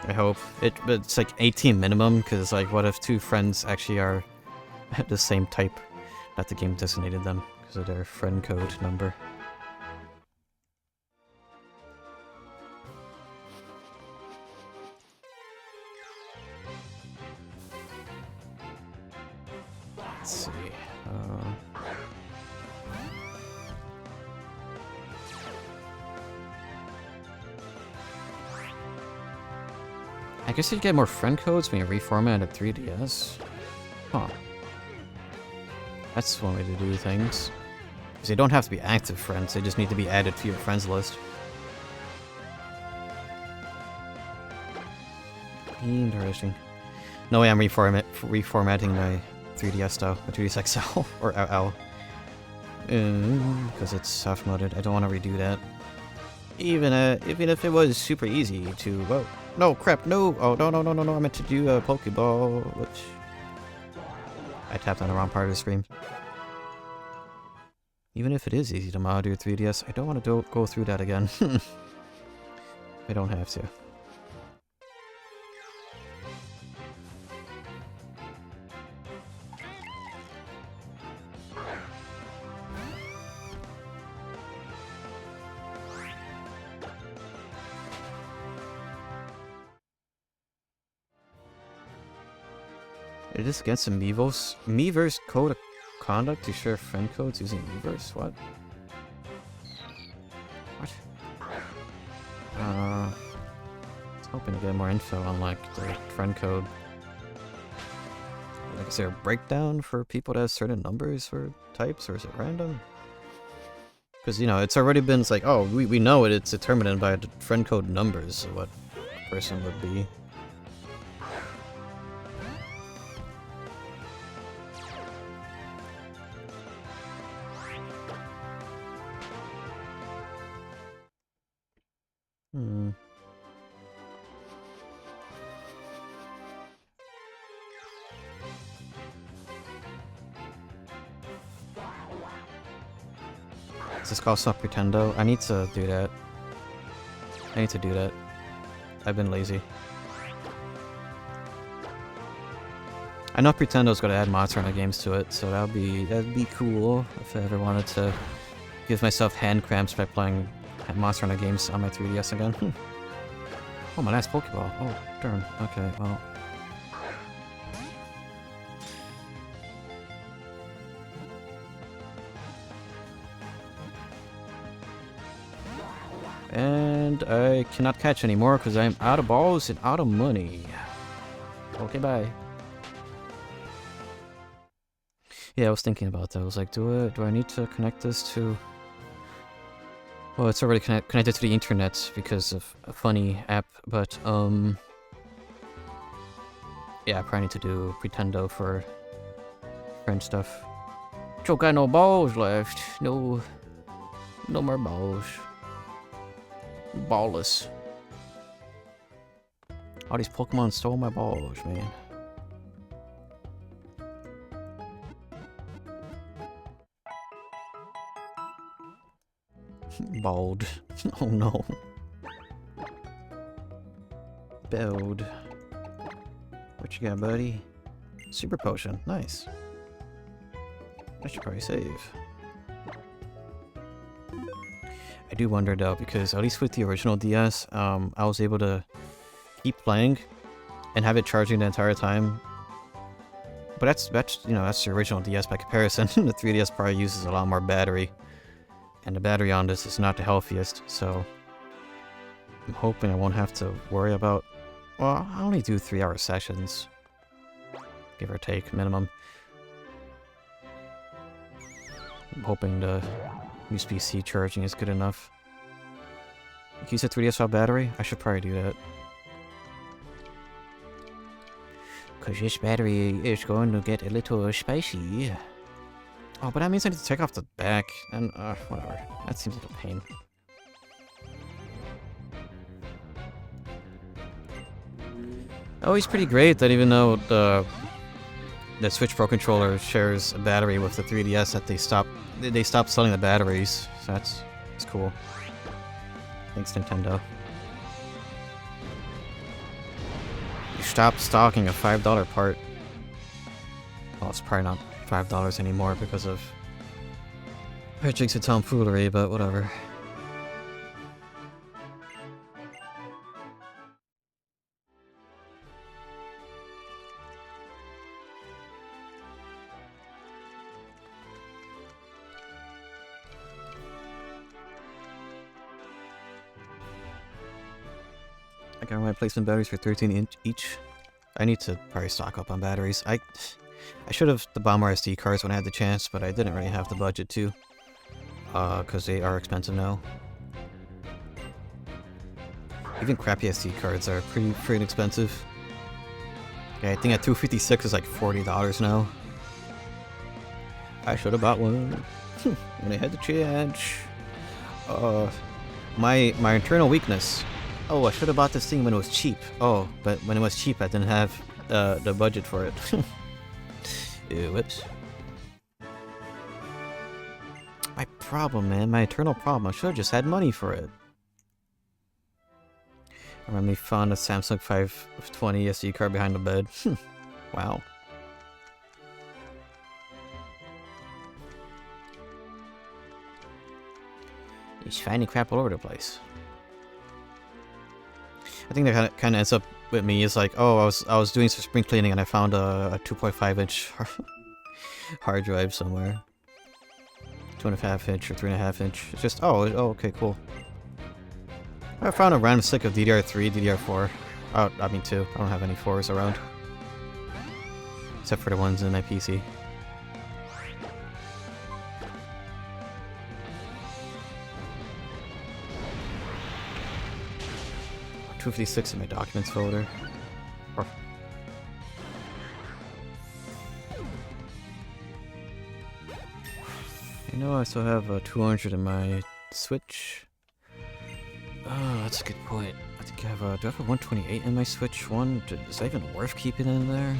I hope. But it's like 18 minimum, because like what if 2 friends actually are the same type that the game designated them, because of their friend code number. Let's see. I guess you get more friend codes when you reformat a 3DS. Huh. That's one way to do things. Because they don't have to be active friends, they just need to be added to your friends list. Interesting. No way I'm reformatting my 3DS though, my 3DS XL, or LL. Because it's soft-moded, I don't want to redo that. Even if it was super easy to, whoa, no, crap, no, oh, no, I meant to do a Pokeball, which, I tapped on the wrong part of the screen. Even if it is easy to mod your 3DS, I don't want to go through that again. I don't have to. It is against the Miiverse code of conduct to share friend codes using Miiverse? What? What? I was hoping to get more info on, like, the friend code. Like, is there a breakdown for people that have certain numbers or types, or is it random? Because, you know, it's already been, it's like, oh, we know it, it's determined by the friend code numbers, what a person would be. Is this called Super Pretendo? I need to do that. I've been lazy. I know Pretendo's gonna add Monster Hunter games to it, so that'd be cool if I ever wanted to give myself hand cramps by playing Monster Hunter games on my 3DS again. Oh, my last Pokeball. Oh, darn. Okay, well. And I cannot catch anymore because I'm out of balls and out of money. Okay, bye. Yeah, I was thinking about that. I was like, do I need to connect this to... Well, it's already connected to the internet because of a funny app, but, yeah, I probably need to do Pretendo for friend stuff. Still got no balls left. No more balls. Ballless. All these Pokemon stole my balls, man. Bald. Oh no. Build. What you got, buddy? Super Potion. Nice. I should probably save. I do wonder though, because at least with the original DS, I was able to keep playing and have it charging the entire time. But that's you know, that's the original DS by comparison. The 3DS probably uses a lot more battery. And the battery on this is not the healthiest, so I'm hoping I won't have to worry about... Well, I only do 3-hour sessions. Give or take, minimum. I'm hoping the USB-C charging is good enough. Can you use a 3DS without battery? I should probably do that. Because this battery is going to get a little spicy. Oh, but that means I need to take off the back, and, whatever. That seems like a pain. Oh, he's pretty great that even though the Switch Pro controller shares a battery with the 3DS, that they stopped selling the batteries. So that's cool. Thanks, Nintendo. You stopped stocking a $5 part. Well, it's probably not $5 anymore because of purchasing tomfoolery, but whatever. I got my replacement batteries for 13 each. I need to probably stock up on batteries. I should have the Bomber SD cards when I had the chance, but I didn't really have the budget to. Because they are expensive now. Even crappy SD cards are pretty expensive. Okay, I think at 256 is like $40 now. I should have bought one when I had the chance. my internal weakness. Oh, I should have bought this thing when it was cheap. Oh, but when it was cheap, I didn't have the budget for it. Ew, whoops. My problem, man. My eternal problem. I should have just had money for it. I randomly found a Samsung 520 SD card behind the bed. Wow. He's finding crap all over the place. I think that kind of ends up with me is like, oh, I was doing some spring cleaning and I found a 2.5 inch hard drive somewhere. 2.5 inch or 3.5 inch. It's just oh okay, cool. I found a random stick of DDR3, DDR4. Oh, I mean 2. I don't have any 4s around. Except for the ones in my PC. .256 in my documents folder. Or you know, I still have 200 in my Switch. Oh, that's a good point. I think I have do I have a 128 in my Switch one? Is that even worth keeping in there?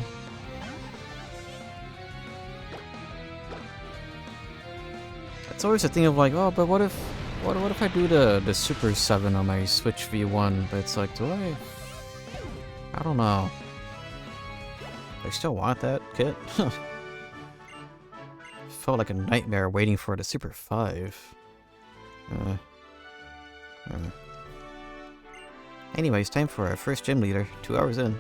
It's always a thing of like, oh, but what if I do the Super 7 on my Switch V1? But it's like, do I don't know. I still want that kit. Felt like a nightmare waiting for the Super 5. Anyways, time for our first gym leader. 2 hours in.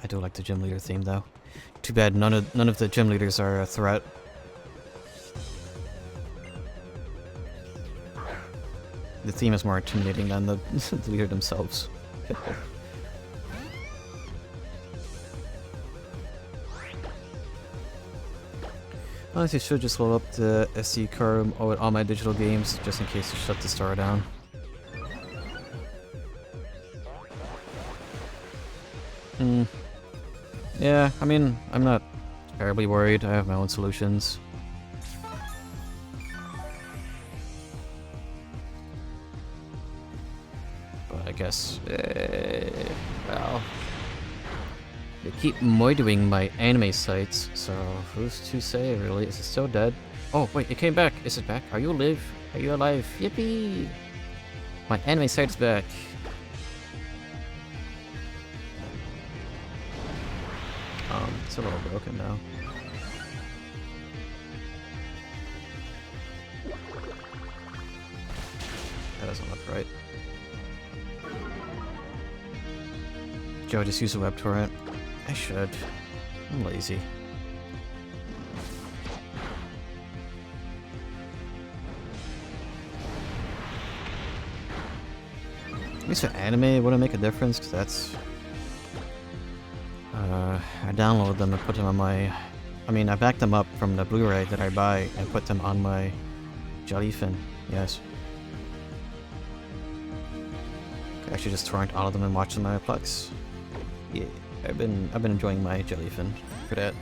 I do like the gym leader theme though. Too bad none of the gym leaders are a threat. The theme is more intimidating than the leader themselves. Honestly, should just load up the SD card with all my digital games, just in case to shut the store down. Yeah, I mean, I'm not terribly worried. I have my own solutions. But I guess, well, they keep moidering my anime sites, so who's to say, really? Is it still dead? Oh, wait, it came back. Is it back? Are you alive? Are you alive? Yippee! My anime site's back. It's a little broken now. That doesn't look right. Joe, just use a web torrent. I should. I'm lazy. At least for anime, would it make a difference? Because that's... I download them and put them on my... I mean, I backed them up from the Blu-ray that I buy and put them on my Jellyfin. Yes. I should just torrent all of them and watch them on my Plex. Yeah, I've been enjoying my Jellyfin for that.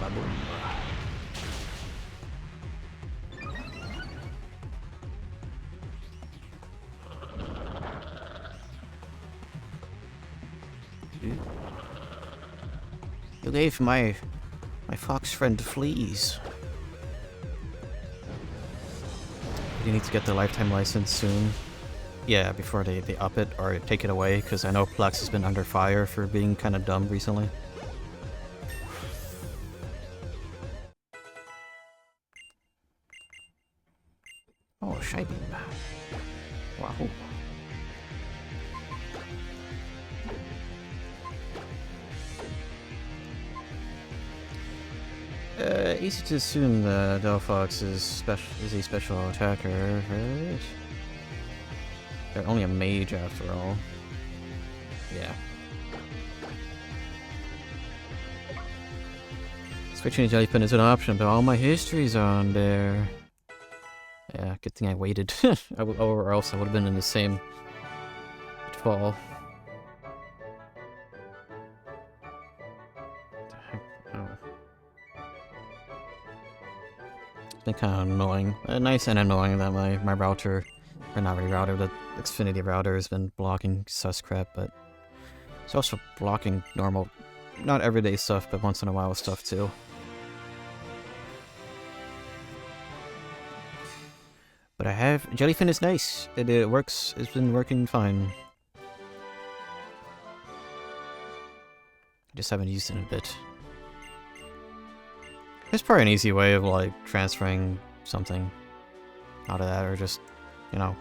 Ba-boom. You gave my fox friend fleas. You need to get the lifetime license soon. Yeah, before they up it or take it away, because I know Plex has been under fire for being kind of dumb recently. Oh, Shy Beam. Wow. Easy to assume that Delphox is a special attacker, right? They're only a mage after all. Yeah. Switching to Jellyfin is an option, but all my history's on there. Yeah, good thing I waited. Or else I would have been in the same fall. What the heck? Oh. It's been kind of annoying. Nice and annoying that my router, or not really router, the Xfinity router has been blocking sus crap, but it's also blocking normal, not everyday stuff, but once in a while stuff too. But I have... Jellyfin is nice. It works. It's been working fine. I just haven't used it in a bit. There's probably an easy way of, like, transferring something out of that, or just, you know...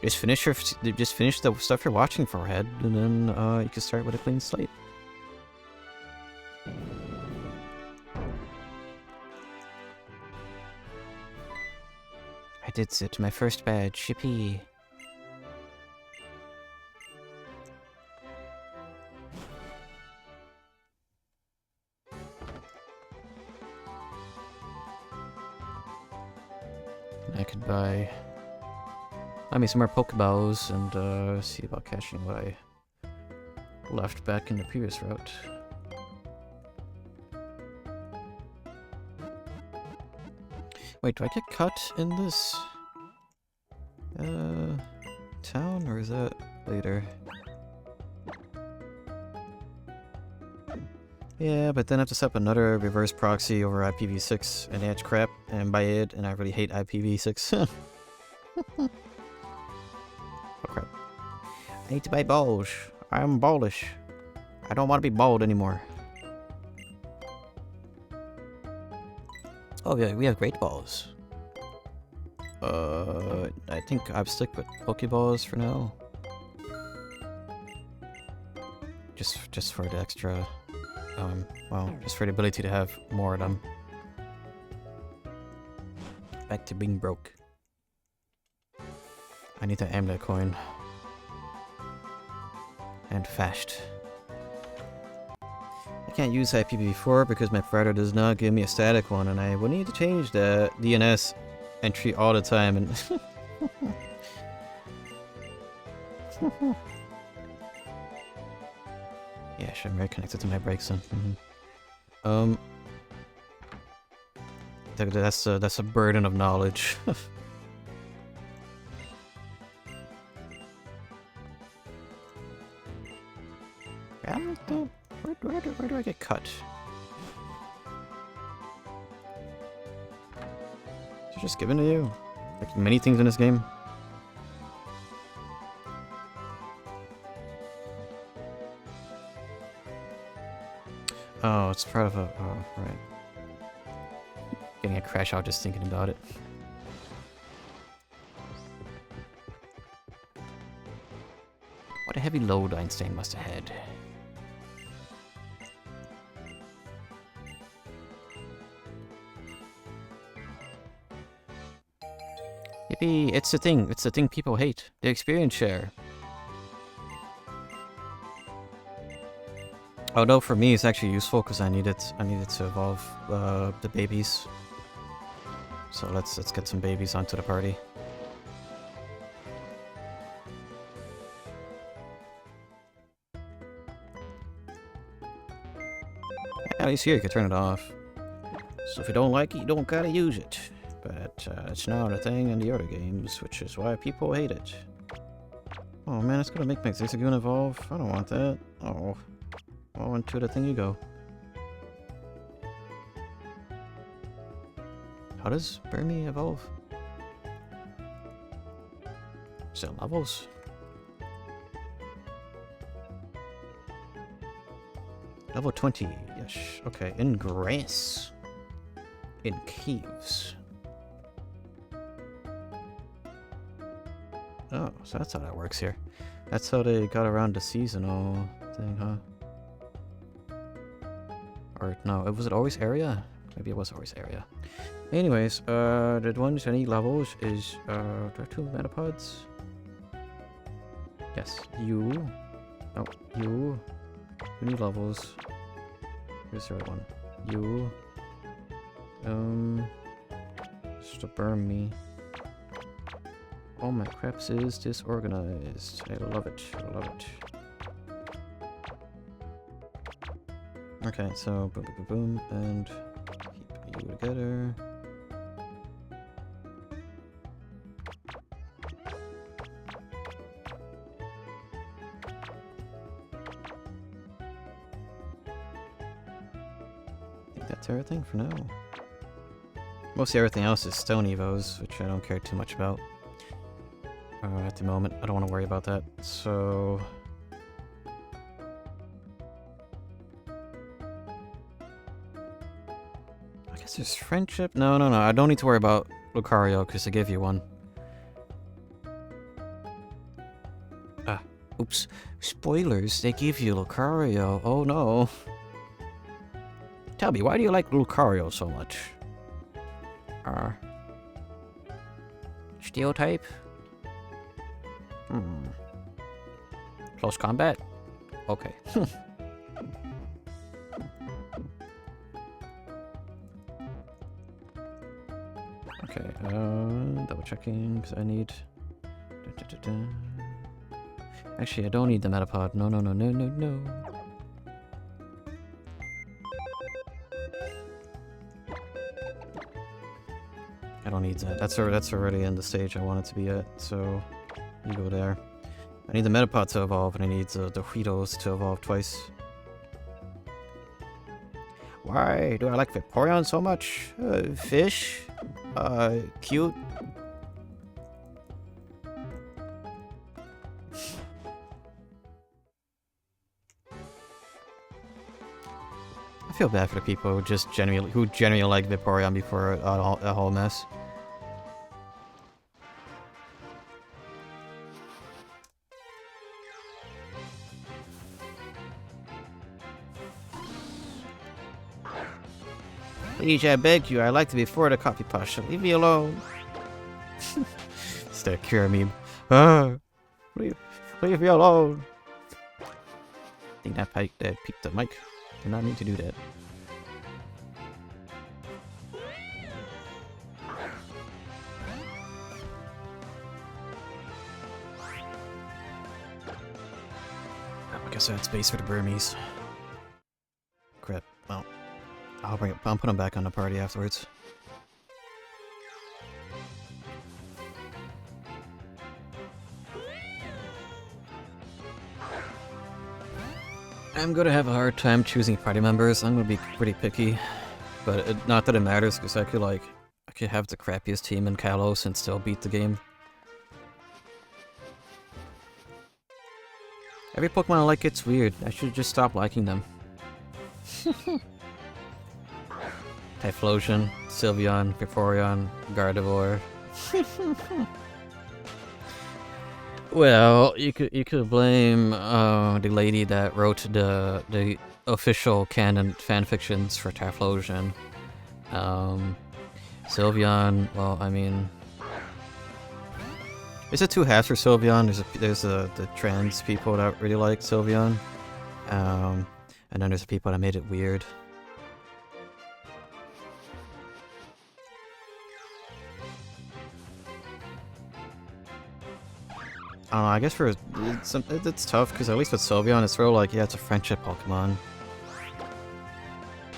Just finish the stuff you're watching for ahead, and then, you can start with a clean slate. I did it, my first badge, shippy. I could buy me some more Pokeballs and see about catching what I left back in the previous route. Wait, do I get cut in this town, or is that later? Yeah, but then I have to set up another reverse proxy over IPv6, and that's crap, and by it, and I really hate IPv6. Oh crap. I need to buy balls. I'm baldish. I don't want to be bald anymore. Oh yeah, we have great balls. I think I'll stick with Pokeballs for now. Just for the extra, well, just for the ability to have more of them. Back to being broke. I need the amulet coin. And fast. I can't use IPv4 because my provider does not give me a static one, and I will need to change the DNS entry all the time. And yeah, I'm very connected to my brakes then. That's a burden of knowledge. Where do I get cut? Is it just given to you? Like many things in this game? Oh, it's part of a... Oh, right. Getting a crash out just thinking about it. What a heavy load Einstein must have had. Yippee! It's the thing. It's the thing people hate. The experience share. Although for me it's actually useful because I needed to evolve the babies. So let's get some babies onto the party. At least here you can turn it off. So if you don't like it, you don't gotta use it. But it's not a thing in the other games, which is why people hate it. Oh man, it's gonna make my Zigzagoon evolve. I don't want that. Oh. Well, into the thing you go. How does Burmy evolve? Is it levels? Level 20, yes. Okay, in grass. In caves. Oh, so that's how that works here. That's how they got around the seasonal thing, huh? Or no, was it always area? Maybe it was always area. Anyways, the ones I need levels is there are 2 metapods? Yes, you. Oh, you. You need levels. Here's the right one. You. Just to burn me. All my craps is disorganized. I love it. I love it. Okay, so boom, boom, boom, boom, and keep you together. I think that's everything for now. Mostly everything else is stone evos, which I don't care too much about. At the moment, I don't want to worry about that, so... I guess there's friendship? No, I don't need to worry about Lucario, because I give you one. Oops. Spoilers, they give you Lucario. Oh no. Tell me, why do you like Lucario so much? Steel type? Close combat? Okay. Okay, double checking, because I need... Actually, I don't need the Metapod. No. I don't need that. That's already in the stage I want it to be at, so you go there. I need the Metapod to evolve, and I need the Huitos to evolve twice. Why do I like Vaporeon so much? Fish? Cute? I feel bad for the people who just genuinely like Vaporeon before a whole mess. Please, I beg you, I like to be for the coffee pasha. Leave me alone. It's that Kira meme. Leave me alone. I think that peaked the mic. Did not mean to do that. I guess I had space for the Burmese. Crap. Well, I'll put them back on the party afterwards. I'm gonna have a hard time choosing party members. I'm gonna be pretty picky, but not that it matters, because I could have the crappiest team in Kalos and still beat the game. Every Pokemon I like gets weird. I should just stop liking them. Typhlosion, Sylveon, Vaporeon, Gardevoir. Well, you could blame the lady that wrote the official canon fanfictions for Typhlosion. Sylveon, well, I mean, there's a two halves for Sylveon. There's the trans people that really like Sylveon, and then there's the people that made it weird. I don't know, I guess it's tough, because at least with Sylveon, it's sort of like, yeah, it's a friendship Pokemon.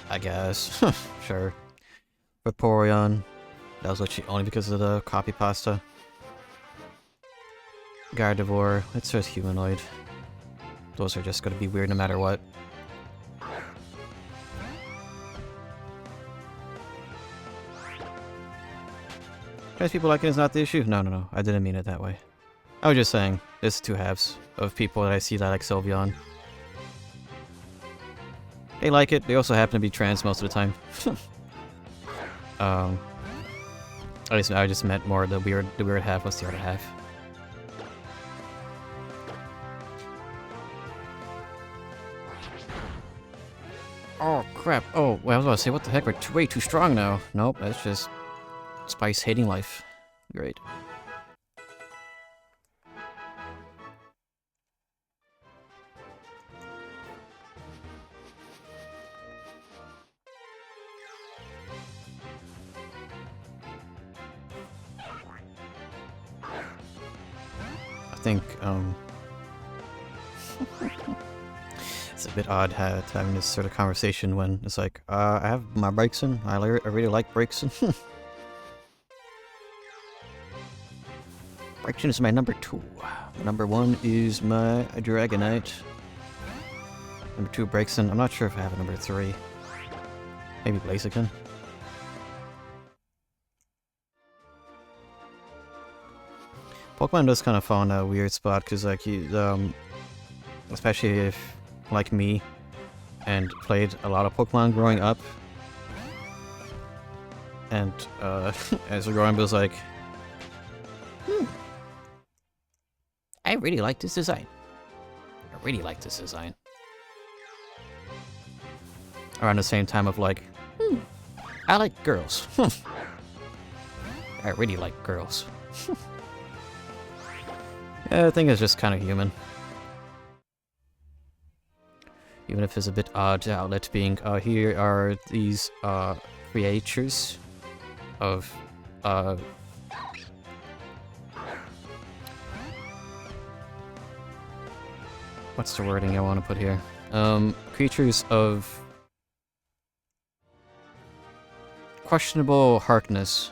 I guess. Sure. Vaporeon, that was literally only because of the copy pasta. Gardevoir, it's just humanoid. Those are just gonna be weird no matter what. Trans people liking it is not the issue? No, I didn't mean it that way. I was just saying, there's two halves of people that I see that like Sylveon. They like it, they also happen to be trans most of the time. I just meant more the weird half was the other half. Oh crap, oh, well, I was about to say, what the heck, we're way too strong now. Nope, that's just Spice hating life. Great. think, it's a bit odd having this sort of conversation when it's like, I have my brakes in. I really like brakes in. Brakes is my number 2. Number 1 is my Dragonite. Number 2, Braixen. I'm not sure if I have a number 3. Maybe Blaziken. Pokemon does kind of fall in a weird spot, because, like, you, especially if, like me, and played a lot of Pokemon growing up, and, as we're growing up, it was like, I really like this design. I really like this design. Around the same time of like, I like girls. I really like girls. Yeah, I think it's just kind of human. Even if it's a bit odd outlet being, here are these, creatures of, what's the wording I want to put here? Creatures of questionable hardness.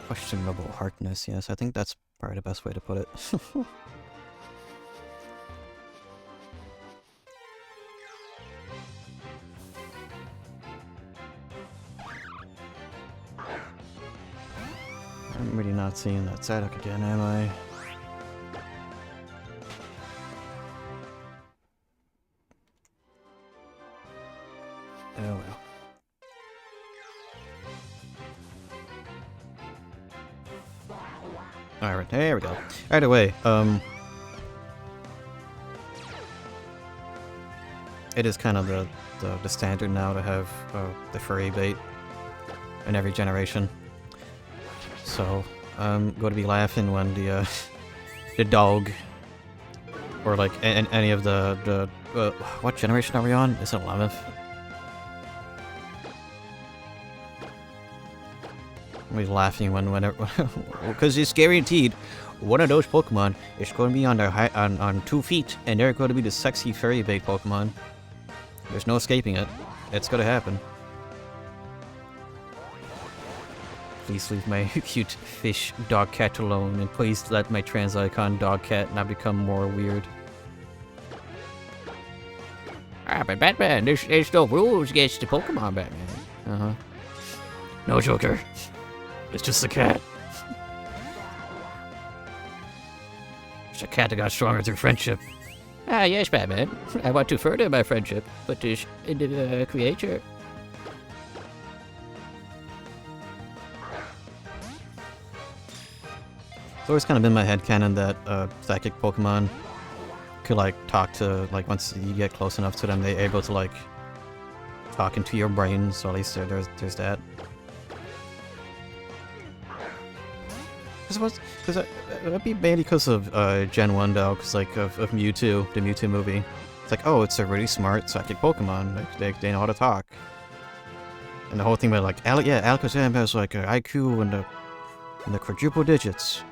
Questionable hardness, yes, I think that's probably the best way to put it. I'm really not seeing that Psyduck again, am I? Oh well. Alright, there we go. Either way, it is kind of the standard now to have the furry bait in every generation. So I'm going to be laughing when the the dog, or like any of the what generation are we on? Is it 11th? I'll be laughing whenever, because it's guaranteed one of those Pokemon is going to be on their on 2 feet, and they're going to be the sexy fairy bait Pokemon. There's no escaping it. It's going to happen. Please leave my cute fish dog cat alone, and please let my trans icon dog cat not become more weird. Ah, but Batman, there's no rules against the Pokemon, Batman. Uh-huh. No, Joker. It's just a cat. It's a cat that got stronger through friendship. Ah, yes, Batman. I want to further my friendship, but this creature. It's always kind of been my headcanon that psychic Pokemon could like talk to, like, once you get close enough to them, they're able to like talk into your brain. So at least there's that. Because that'd be mainly because of Gen 1 though, because like of Mewtwo, the Mewtwo movie. It's like, oh, it's a really smart psychic Pokemon. Like, they know how to talk. And the whole thing about like, Alakazam has like an IQ in the quadruple digits.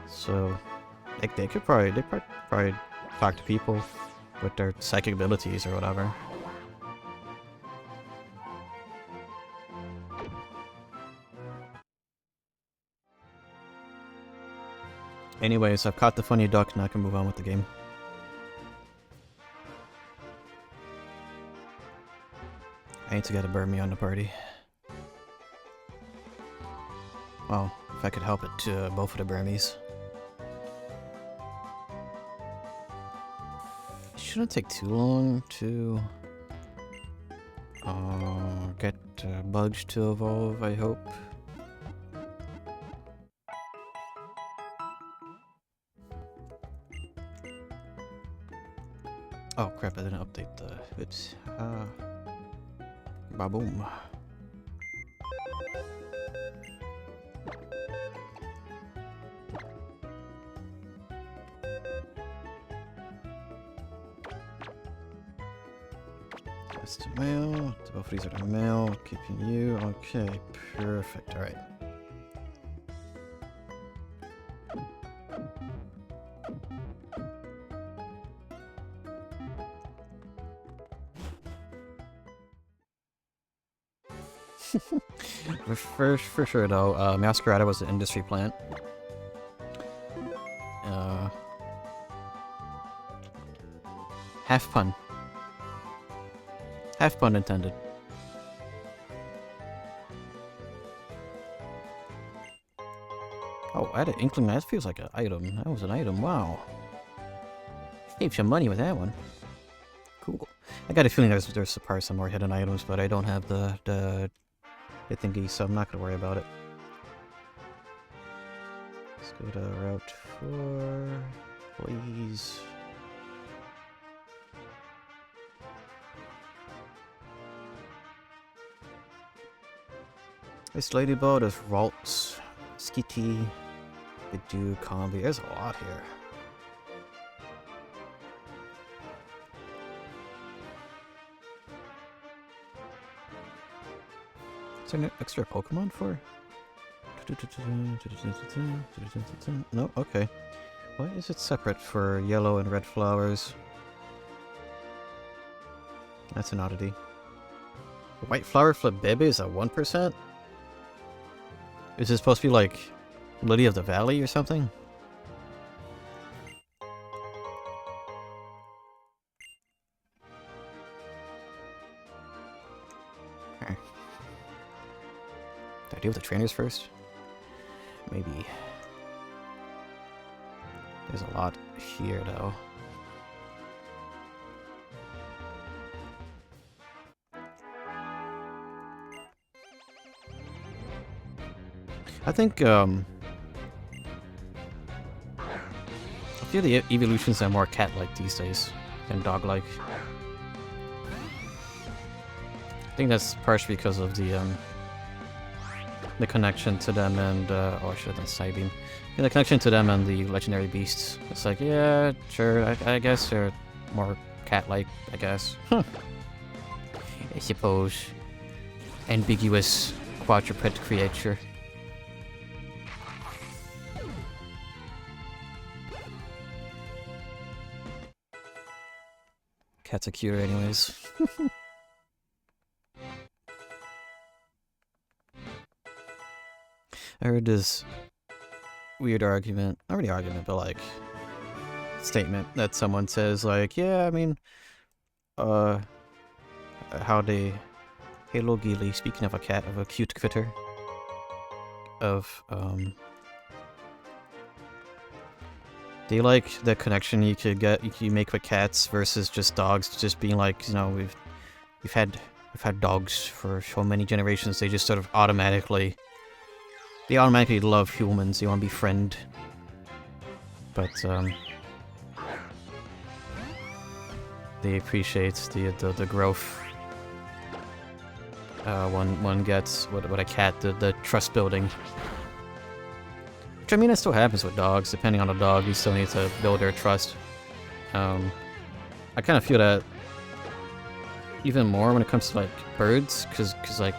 So they could probably talk to people with their psychic abilities or whatever. Anyways, I've caught the funny duck and I can move on with the game. I need to get a Burmy on the party. Well, if I could help it to both of the Burmies. It shouldn't take too long to get Bugs to evolve, I hope. Oh crap, I didn't update the... Oops. Ba-boom. That's the male. Both of these are the male. Keeping you. Okay, perfect. Alright. For sure though, Masquerada was an industry plant. Half pun. Half pun intended. Oh, I had an inkling. That feels like an item. That was an item. Wow. Saved some money with that one. Cool. I got a feeling there's probably some more hidden items, but I don't have the thingy, so I'm not gonna worry about it. Let's go to Route 4, please. This ladybug, there's Ralts, Skitty, Bidoo, Combi. There's a lot here. Is there an extra Pokemon for? No? Okay. Why is it separate for yellow and red flowers? That's an oddity. White flower flip baby is at 1%? Is this supposed to be like Lily of the Valley or something? Did I deal with the trainers first? Maybe. There's a lot here though. I think, I feel the evolutions are more cat-like these days than dog-like. I think that's partially because of the connection to them and, oh, I should have done Psybeam. Yeah, the connection to them and the legendary beasts. It's like, yeah, sure, I guess they're more cat-like, I guess. I suppose. Ambiguous quadruped creature. Cats are cuter anyways. I heard this weird argument, not really argument, but like statement that someone says like, yeah, I mean, how they Halo Geely, speaking of a cat, of a cute critter, of do you like the connection you make with cats versus just dogs? Just being like, you know, we've had dogs for so many generations. They just sort of automatically love humans. They want to befriend. But they appreciate the growth. One gets with a cat, the trust building. Which, I mean, it still happens with dogs. Depending on the dog, you still need to build their trust. I kind of feel that even more when it comes to, like, birds. Because like,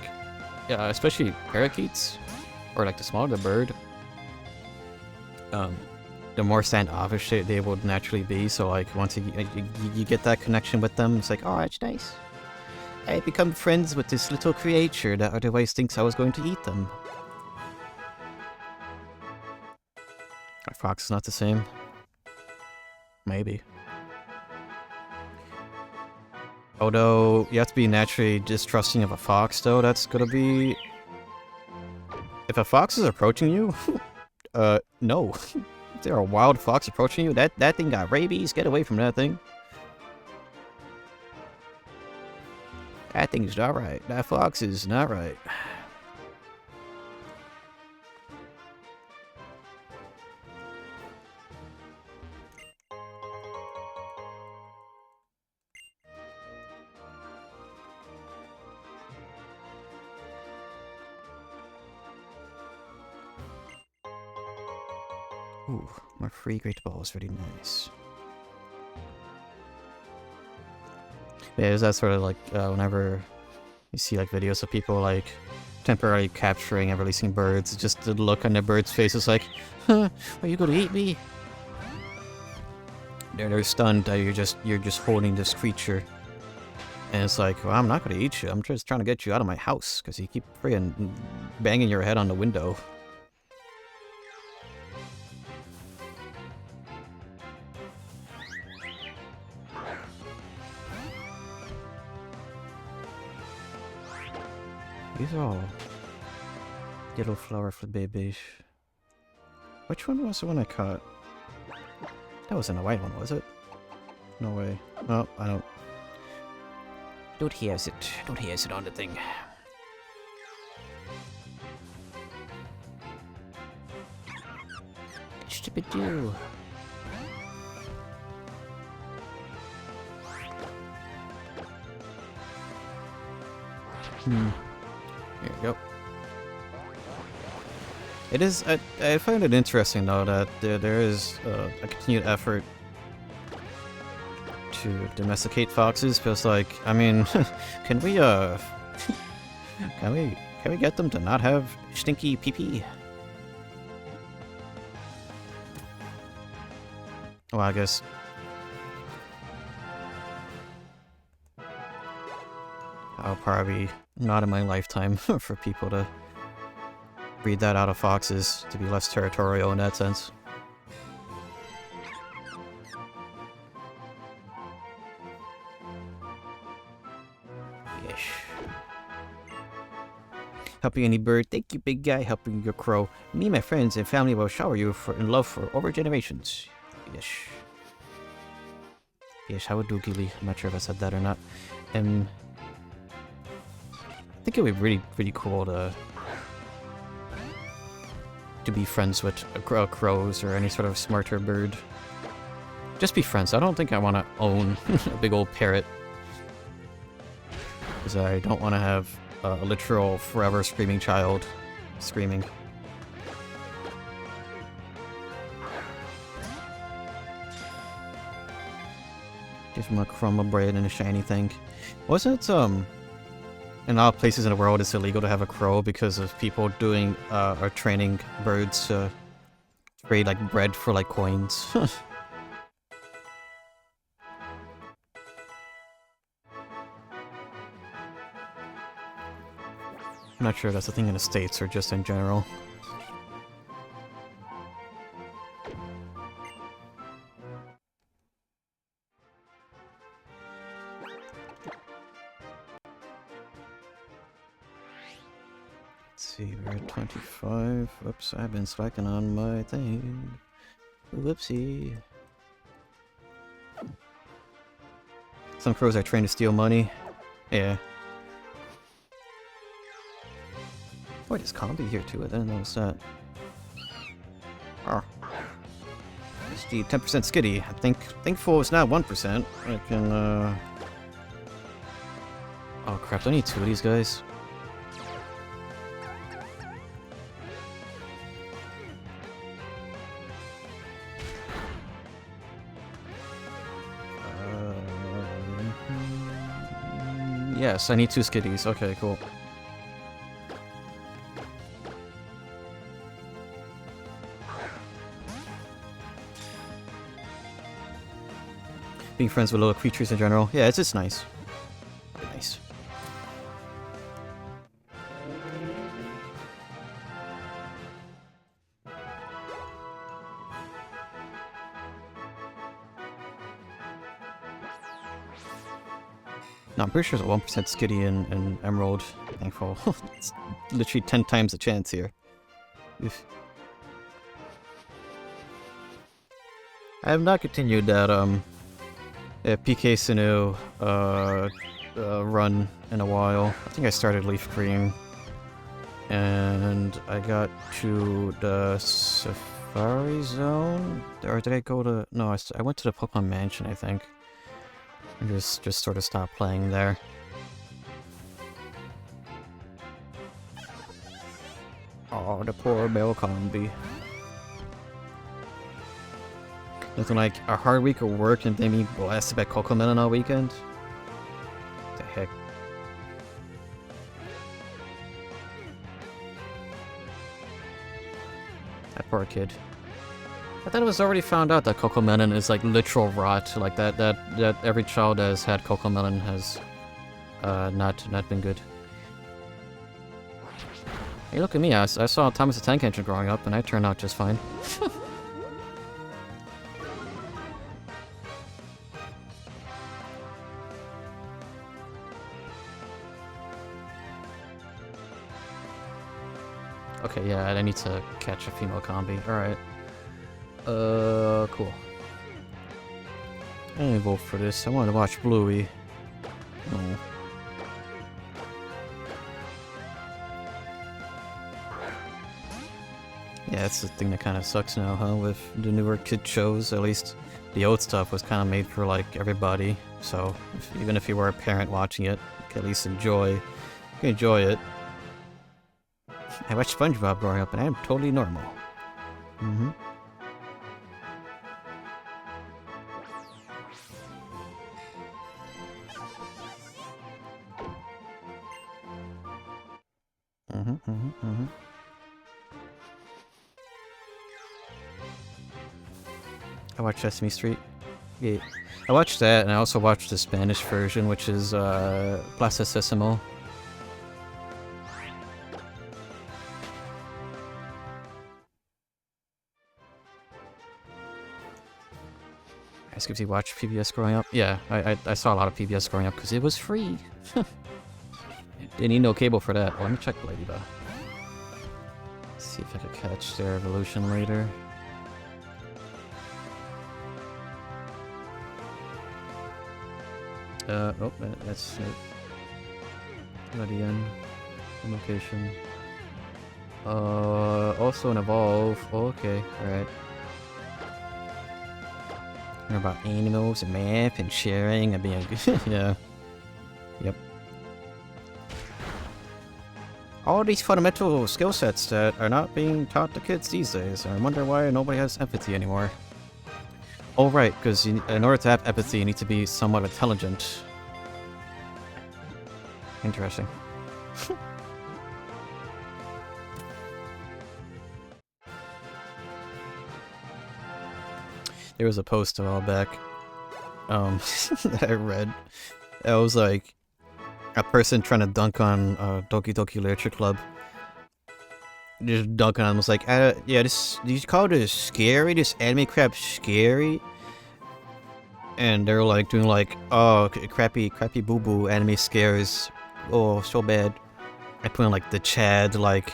yeah, especially parakeets, or, like, the smaller the bird, the more standoffish they would naturally be. So, like, once you get that connection with them, it's like, oh, that's nice. I become friends with this little creature that otherwise thinks I was going to eat them. Our fox is not the same. Maybe. Although, you have to be naturally distrusting of a fox, though. That's gonna be... If a fox is approaching you, no. If there are a wild fox approaching you, that thing got rabies. Get away from that thing. That thing's not right. That fox is not right. Ooh, my free great ball is really nice. Yeah, is that sort of like whenever you see like videos of people like temporarily capturing and releasing birds, just the look on the bird's face is like, huh, are you gonna eat me? They're stunned that you're just holding this creature. And it's like, well, I'm not gonna eat you. I'm just trying to get you out of my house because you keep freaking banging your head on the window. These are all yellow flower for babies. Which one was the one I caught? That wasn't a white one, was it? No way. No, I don't. Don't hears it. Don't hears it on the thing. Stupid you. Here we go. It is. I find it interesting though that there is a continued effort to domesticate foxes, because like, I mean, can we get them to not have stinky pee-pee? Well, I guess I'll probably not in my lifetime for people to breed that out of foxes to be less territorial in that sense. Helping any bird, thank you, big guy. Helping your crow. Me and my friends and family will shower you in love for over generations. Yes. Yes, how would do, Gilly? I'm not sure if I said that or not. I think it would be really, really cool to be friends with crows or any sort of smarter bird. Just be friends. I don't think I want to own a big old parrot, because I don't want to have a literal forever screaming child screaming. Give him a crumb of bread and a shiny thing. Wasn't in all places in the world it's illegal to have a crow because of people doing or training birds to trade like bread for like coins? I'm not sure if that's a thing in the States or just in general. Let's see, we're at 25. Whoops, I've been slacking on my thing. Whoopsie. Some crows are trained to steal money. Yeah. Boy, there's combi here too, I didn't notice that. Oh. It's the 10% skitty. I think thankful it's not 1%. I can oh crap, do I need two of these guys? Yes, I need two skitties. Okay, cool. Being friends with little creatures in general. Yeah, it's just nice. Nice. No, I'm pretty sure there's a 1% skitty in Emerald. Thankful. It's literally 10 times the chance here. Oof. I have not continued that PK Sinu run in a while. I think I started Leaf Green, and I got to the Safari Zone, or did I go to? No, I went to the Pokemon Mansion, I think. And just sort of stopped playing there. Oh, the poor Belcombi. Nothing like a hard week of work and then me blasted by Cocomelon all weekend. That poor kid. I thought it was already found out that Cocomelon is like literal rot. Like that every child that has had Cocomelon has not been good. Hey, look at me! I saw Thomas the Tank Engine growing up, and I turned out just fine. Okay, yeah, I need to catch a female combi. Alright. Cool. I didn't vote for this. I wanted to watch Bluey. Oh. Yeah, that's the thing that kind of sucks now, huh? With the newer kid shows, at least the old stuff was kind of made for, like, everybody. So, even if you were a parent watching it, you could at least enjoy it. I watched SpongeBob growing up, and I am totally normal. Mm-hmm. I watched Sesame Street. Yeah. I watched that, and I also watched the Spanish version, which is, Plaza Sésamo. Ask if you watched PBS growing up. Yeah, I saw a lot of PBS growing up because it was free. Didn't need no cable for that. Well, let me check Ladybug. See if I could catch their evolution later. Oh, that's Snape. Guardian. Location. Also an evolve. Oh, okay, alright. Learn about animals and math and sharing and being good. Yeah. Yep. All these fundamental skill sets that are not being taught to kids these days. I wonder why nobody has empathy anymore. Oh, right, because in order to have empathy, you need to be somewhat intelligent. Interesting. There was a post a while back, that I read. It was like a person trying to dunk on Doki Doki Literature Club. Just dunking on him was like, yeah, this, do you call this scary? This anime crap scary? And they're like doing like, oh, crappy boo-boo anime scares. Oh, so bad. I put in like the Chad, like,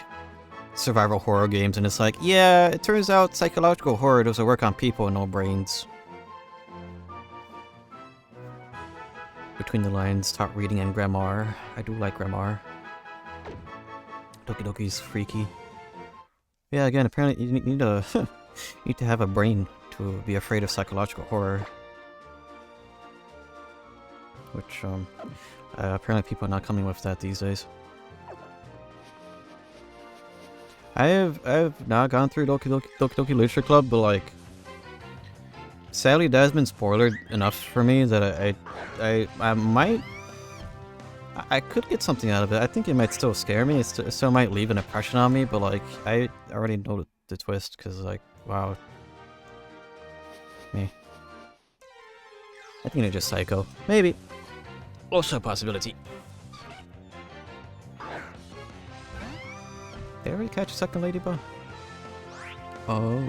survival horror games, and it's like, yeah, it turns out psychological horror doesn't work on people and no brains. Between the lines, taught reading and grammar. I do like grammar. Doki Doki's freaky. Yeah, again, apparently you need to need to have a brain to be afraid of psychological horror. Which, apparently people are not coming with that these days. I have not gone through Doki Doki Literature Club, but like, sadly that has been spoiled enough for me that I could get something out of it. I think it might still scare me. It still might leave an impression on me, but like, I already know the twist, because like, wow. Me. I think they're just psycho. Maybe. Also a possibility. Did I already catch a second ladybug? Oh.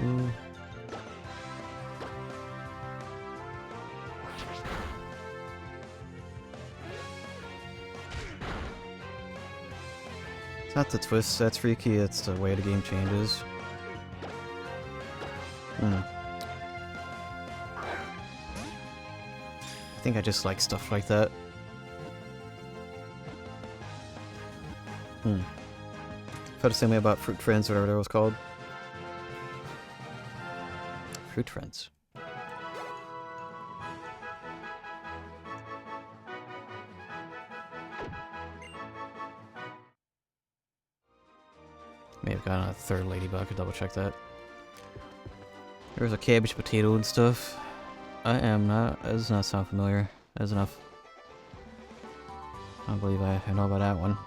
It's not the twist that's freaky, it's the way the game changes. I think I just like stuff like that. Felt the same way about Fruit Friends, whatever that was called. Fruit Friends. May have gotten a third ladybug, I could double check that. There's a cabbage, potato, and stuff. I am not, that does not sound familiar. That's enough. I don't believe I know about that one.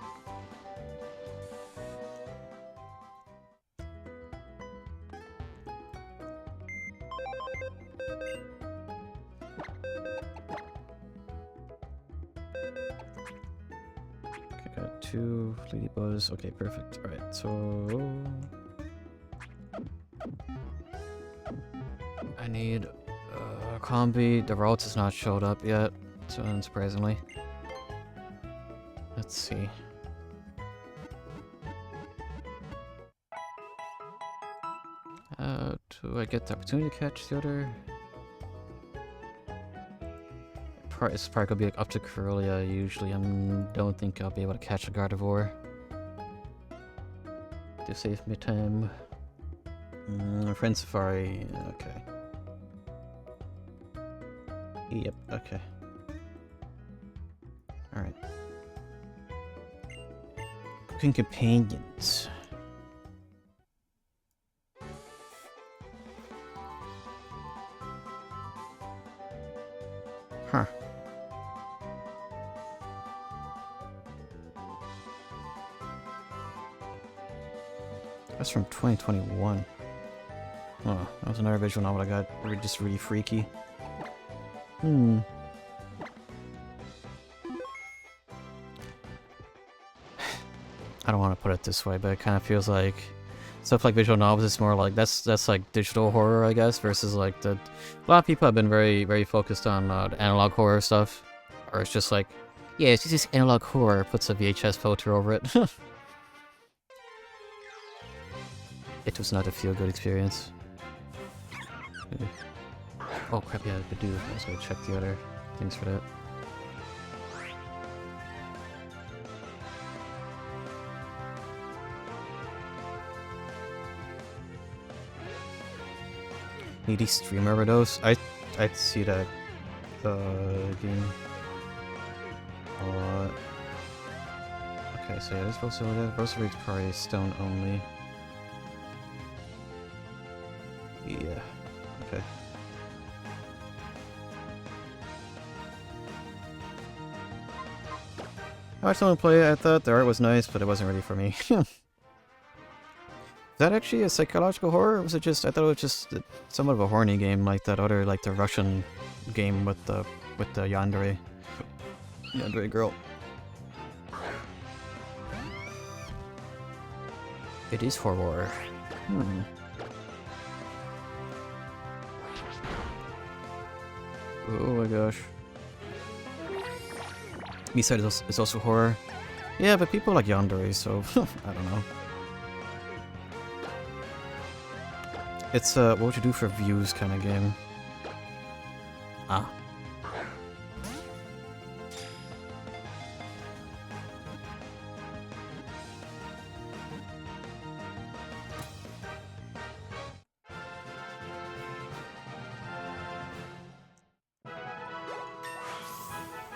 Okay, got 2 ladybuzz. Okay, perfect. Alright, so I need Combi. The routes has not showed up yet, so unsurprisingly. Let's see. Do I get the opportunity to catch the other? It's probably gonna be like up to Corellia usually. I don't think I'll be able to catch a Gardevoir. To save me time. Friend Safari, okay. Yep, okay. Alright. Cooking companions. Huh. That's from 2021. Oh, that was another visual novel I got. Just really freaky. I don't want to put it this way, but it kind of feels like stuff like visual novels is more like that's like digital horror, I guess, versus like a lot of people have been very focused on the analog horror stuff, or it's just like, yeah, it's just analog horror, puts a VHS filter over it. It was not a feel-good experience. Oh crap, yeah, I do. I was gonna check the other things for that. Needy streamer overdose? I'd see that game a lot. Okay, so yeah, there's also that. Rosary probably stone only. Yeah. Okay. I watched someone play it. I thought the art was nice, but it wasn't really for me. Is that actually a psychological horror, or was it just? I thought it was just somewhat of a horny game, like that other, like the Russian game with the yandere girl. It is horror. Oh my gosh. B-side is also horror. Yeah, but people like yandere, so I don't know. It's what would you do for views kind of game. Ah.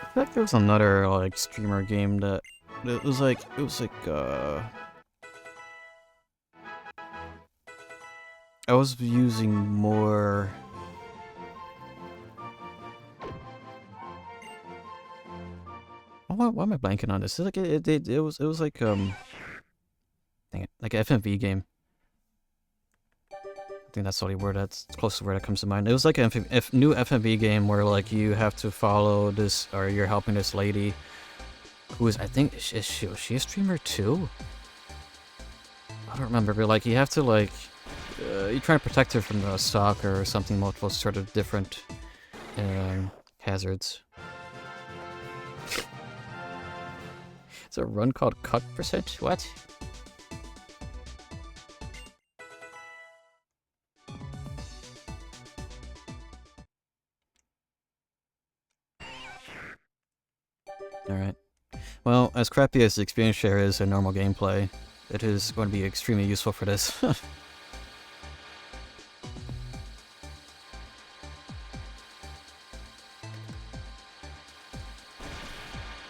I feel like there was another like streamer game that it was like I was using more. Why am I blanking on this? It's like it was like dang it, like an FMV game. I think that's the only word that's close to word that comes to mind. It was like a new FMV game where like you have to follow this, or you're helping this lady, who is, I think, is she a streamer too? I don't remember, but like you have to like you try to protect her from the stalker or something, multiple sort of different hazards. It's a run called Cut Percent? What? Alright. Well, as crappy as the experience share is in normal gameplay, it is going to be extremely useful for this.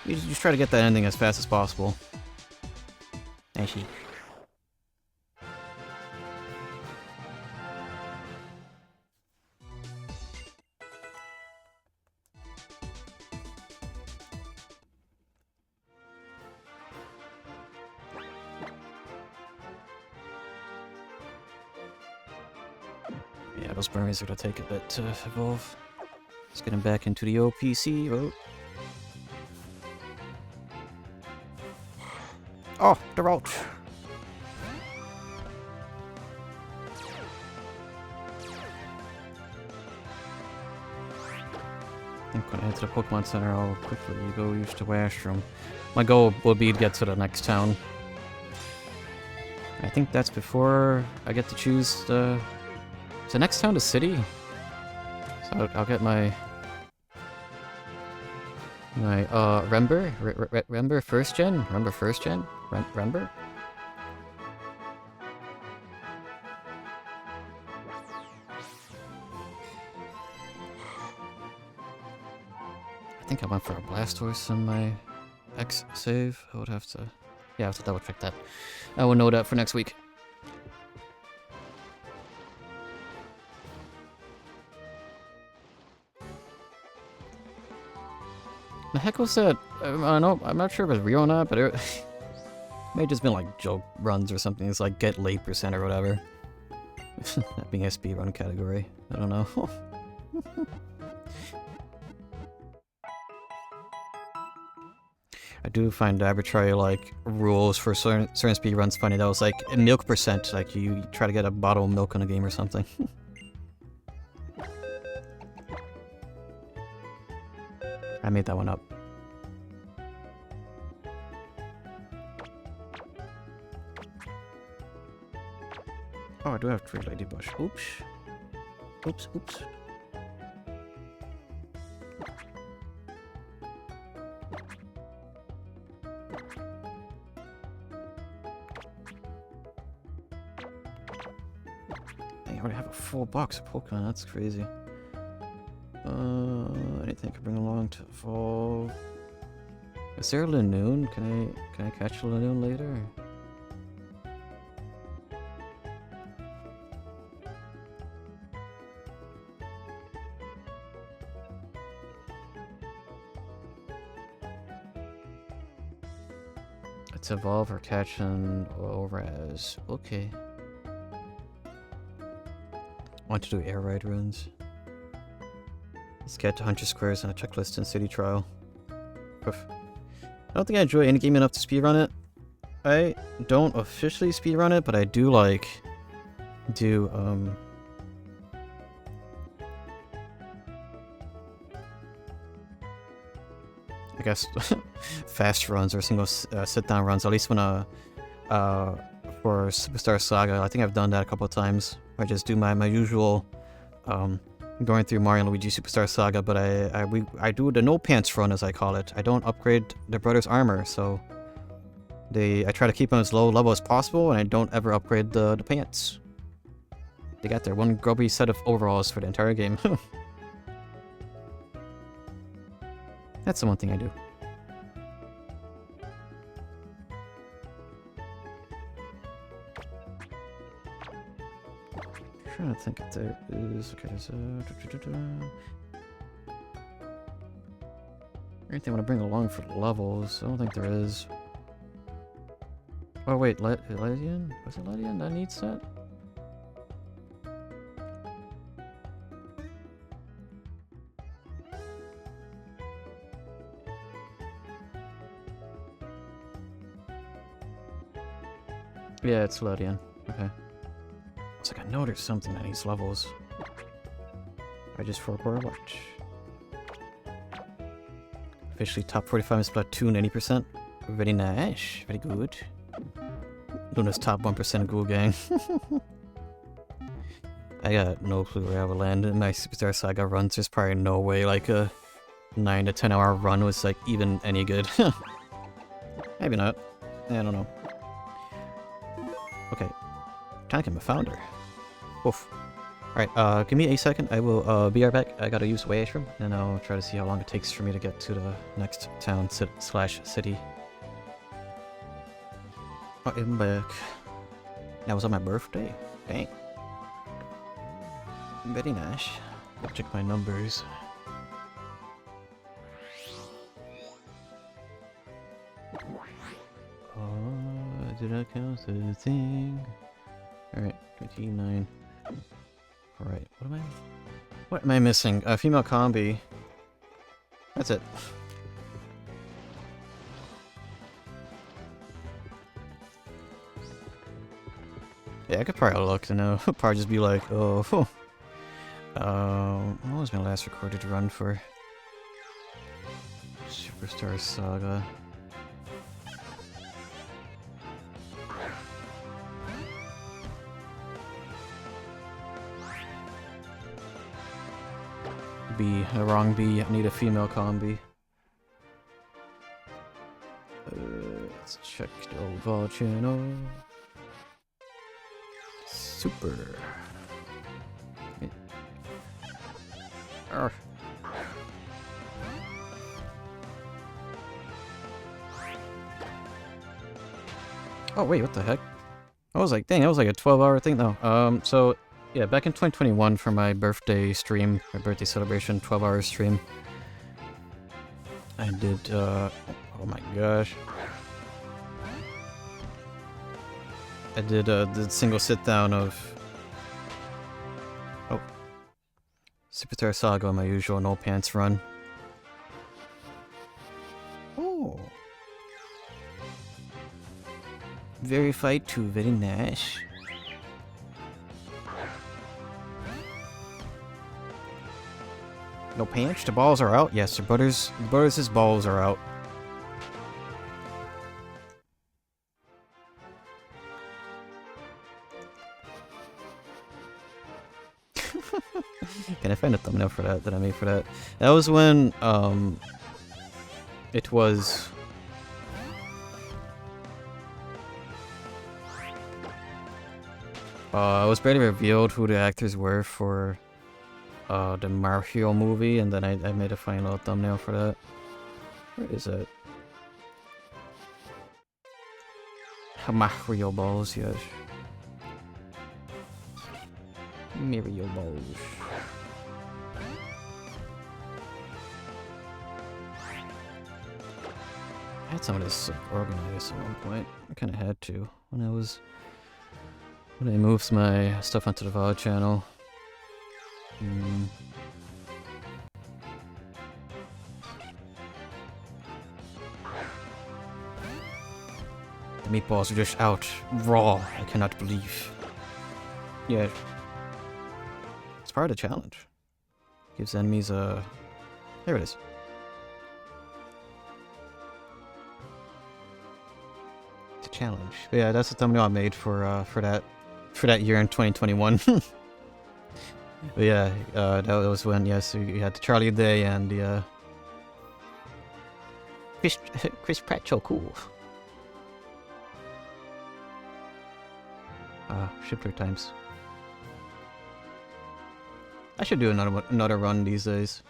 You just try to get that ending as fast as possible. Actually. Yeah, those berries are gonna take a bit to evolve. Let's get him back into the OPC vote. Oh, the roach! I think when I head to the Pokemon Center, I'll quickly go use the Washroom. My goal will be to get to the next town. I think that's before I get to choose the... Is the next town the city? So I'll get my... Rember? Rember first gen? Rember first gen? Rember? I think I went for a Blastoise in my X save. I would have to... Yeah, I have to double check that. I will know that for next week. The heck was that? I don't know, I'm not sure if it's real or not, but it may have just been like joke runs or something. It's like get late % or whatever. That being a speedrun category. I don't know. I do find arbitrary like rules for certain speedruns funny. That was like a milk %, like you try to get a bottle of milk in a game or something. I made that one up. Oh, I do have 3 Ladybush. Oops. Oops, oops. I already have a full box of Pokemon, that's crazy. Anything I can bring along to evolve? Is there a Linoon? Can I catch a Linoon later? Let's evolve or catch an Oraz. Okay. Want to do air ride runs. Let's get to 100 squares and a checklist in City Trial. Oof. I don't think I enjoy any game enough to speedrun it. I don't officially speedrun it, but I do like do I guess fast runs or single sit down runs. At least when for Superstar Saga, I think I've done that a couple of times. I just do my usual going through Mario and Luigi Superstar Saga, but I do the no pants run, as I call it. I don't upgrade the brothers' armor, so I try to keep them as low level as possible, and I don't ever upgrade the pants. They got their one grubby set of overalls for the entire game. That's the one thing I do. Trying to think if there is. Okay, there's anything I want to bring along for levels? I don't think there is. Oh wait, Ledian? Was it Ledian that needs that? Yeah, it's Ledian. Okay. It's like I know there's something that needs levels. I just forgot what. Officially top 45 in Splatoon 80%. Very nice. Very good. Luna's top 1% of Ghoul Gang. I got no clue where I would land in my Superstar Saga runs. There's probably no way like a 9 to 10 hour run was like even any good. Maybe not. I don't know. Okay. Trying to get my founder. Oof. Alright, give me a second. I will be right back. I gotta use the washroom, and I'll try to see how long it takes for me to get to the next town slash city. I'm back. That was on my birthday. Dang. Very nice. Gotta check my numbers. Oh, did I count the thing? Alright, 29. Right, what am I missing? A female combi. That's it. Yeah, I could probably look to know. Probably just be like, oh, what was my last recorded run for Superstar Saga? B, the wrong B. I need a female combi. Let's check the old VOD channel. Super. Arr. Oh wait, what the heck? I was like, dang, that was like a 12-hour thing. No, so yeah, back in 2021 for my birthday stream, my birthday celebration, 12-hour stream, I did. Oh my gosh, I did the single sit down of Superstar Saga on my usual no pants run. Oh. Verified too, very nice. No pants? The balls are out? Yes, the brothers' balls are out. Can I find a thumbnail for that I made for that? That was when, it was... it was barely revealed who the actors were for the Mario movie, and then I made a final thumbnail for that. Where is it? Mario balls, yes. Mario balls. I had some of this organized at one point. I kind of had to when I moved my stuff onto the VOD channel. The meatballs are just out, raw. I cannot believe. Yeah, it's part of the challenge. Gives enemies a. There it is. It's a challenge. But yeah, that's the thumbnail I made for that year in 2021. But yeah, that was when, yes, you had the Charlie Day and the Chris Pratt so cool. Shipper times. I should do another run these days.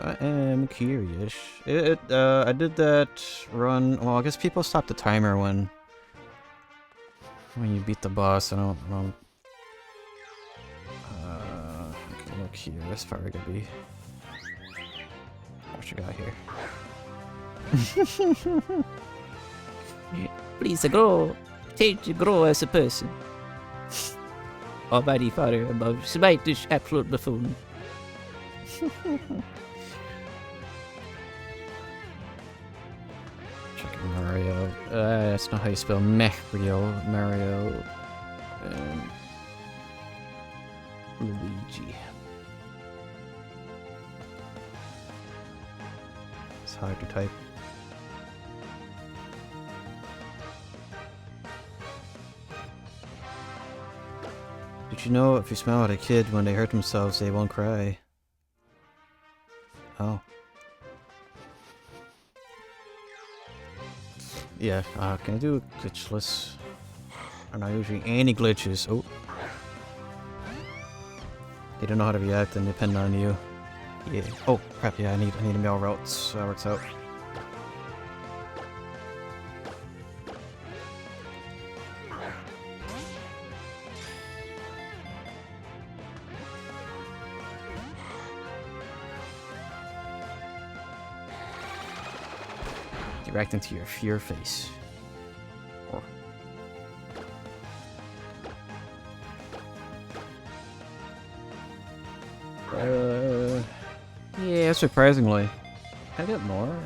I am curious. I did that run. Well, I guess people stopped the timer when you beat the boss. I can look here. This probably gonna be. What you got here? Please grow. Change to grow as a person. Almighty Father above, smite this absolute buffoon. Checking Mario. That's not how you spell Mario. Mario. And Luigi. It's hard to type. Did you know if you smile at a kid when they hurt themselves, they won't cry? Oh. Yeah, can I do glitchless? I'm not usually any glitches. Oh. They don't know how to react and depend on you. Yeah. Oh, crap, yeah, I need a mail route, so that works out. Direct into your fear face. Or Yeah, surprisingly. Can I get more?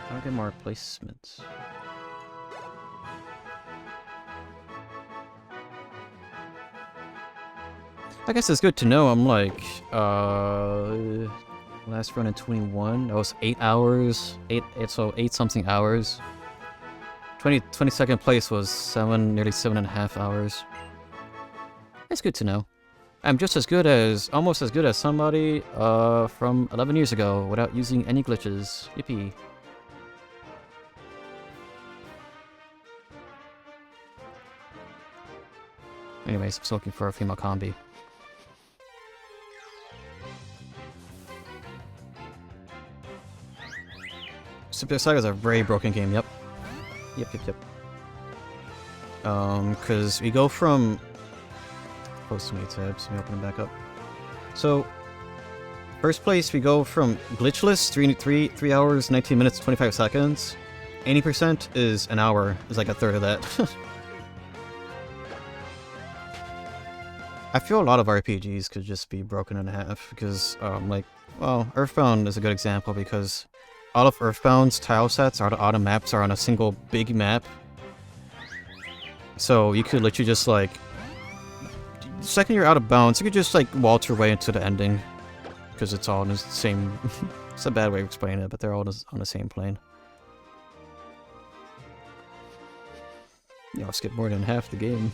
I'll get more placements. I guess it's good to know. I'm like, last run in 21. That was 8 hours. So 8 something hours. 22nd place was nearly 7.5 hours. It's good to know. I'm just as good as, almost as good as somebody from 11 years ago without using any glitches. Yippee. Anyways, I'm still looking for a female combi. Super Saga is a very broken game, yep. Yep. Because we go from... Post to me tabs, let me open them back up. So, first place, we go from glitchless, 3 hours, 19 minutes, 25 seconds. 80% is an hour, is like a third of that. I feel a lot of RPGs could just be broken in half, because, like, well, Earthbound is a good example, because all of Earthbound's tile sets, all the maps are on a single big map. So you could literally just, like, the second you're out of bounds, you could just, like, waltz your way into the ending. Because it's all in the same... It's a bad way of explaining it, but they're all on the same plane. I'll skip more than half the game.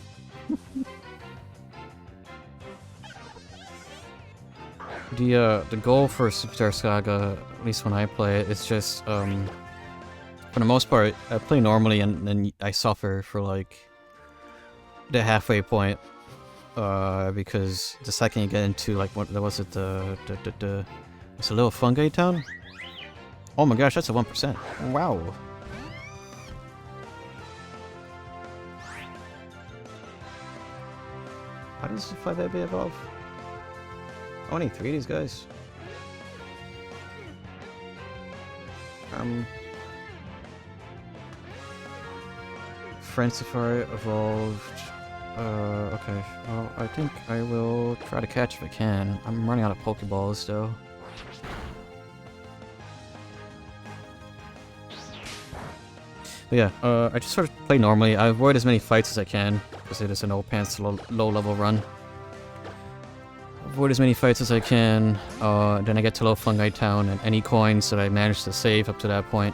The goal for Superstar Saga, at least when I play it, is just, for the most part, I play normally and then I suffer for, like, the halfway point. Because the second you get into, like, what was it, it's a little fungi town? Oh my gosh, that's a 1%. Wow. How does the 5AB evolve? Only 3 of these guys. Friend Safari evolved. Okay. Well, I think I will try to catch if I can. I'm running out of Pokeballs, though. But yeah, I just sort of play normally. I avoid as many fights as I can, because it is an no-pants low-level run. Avoid as many fights as I can, then I get to Low Fungi Town, and any coins that I manage to save up to that point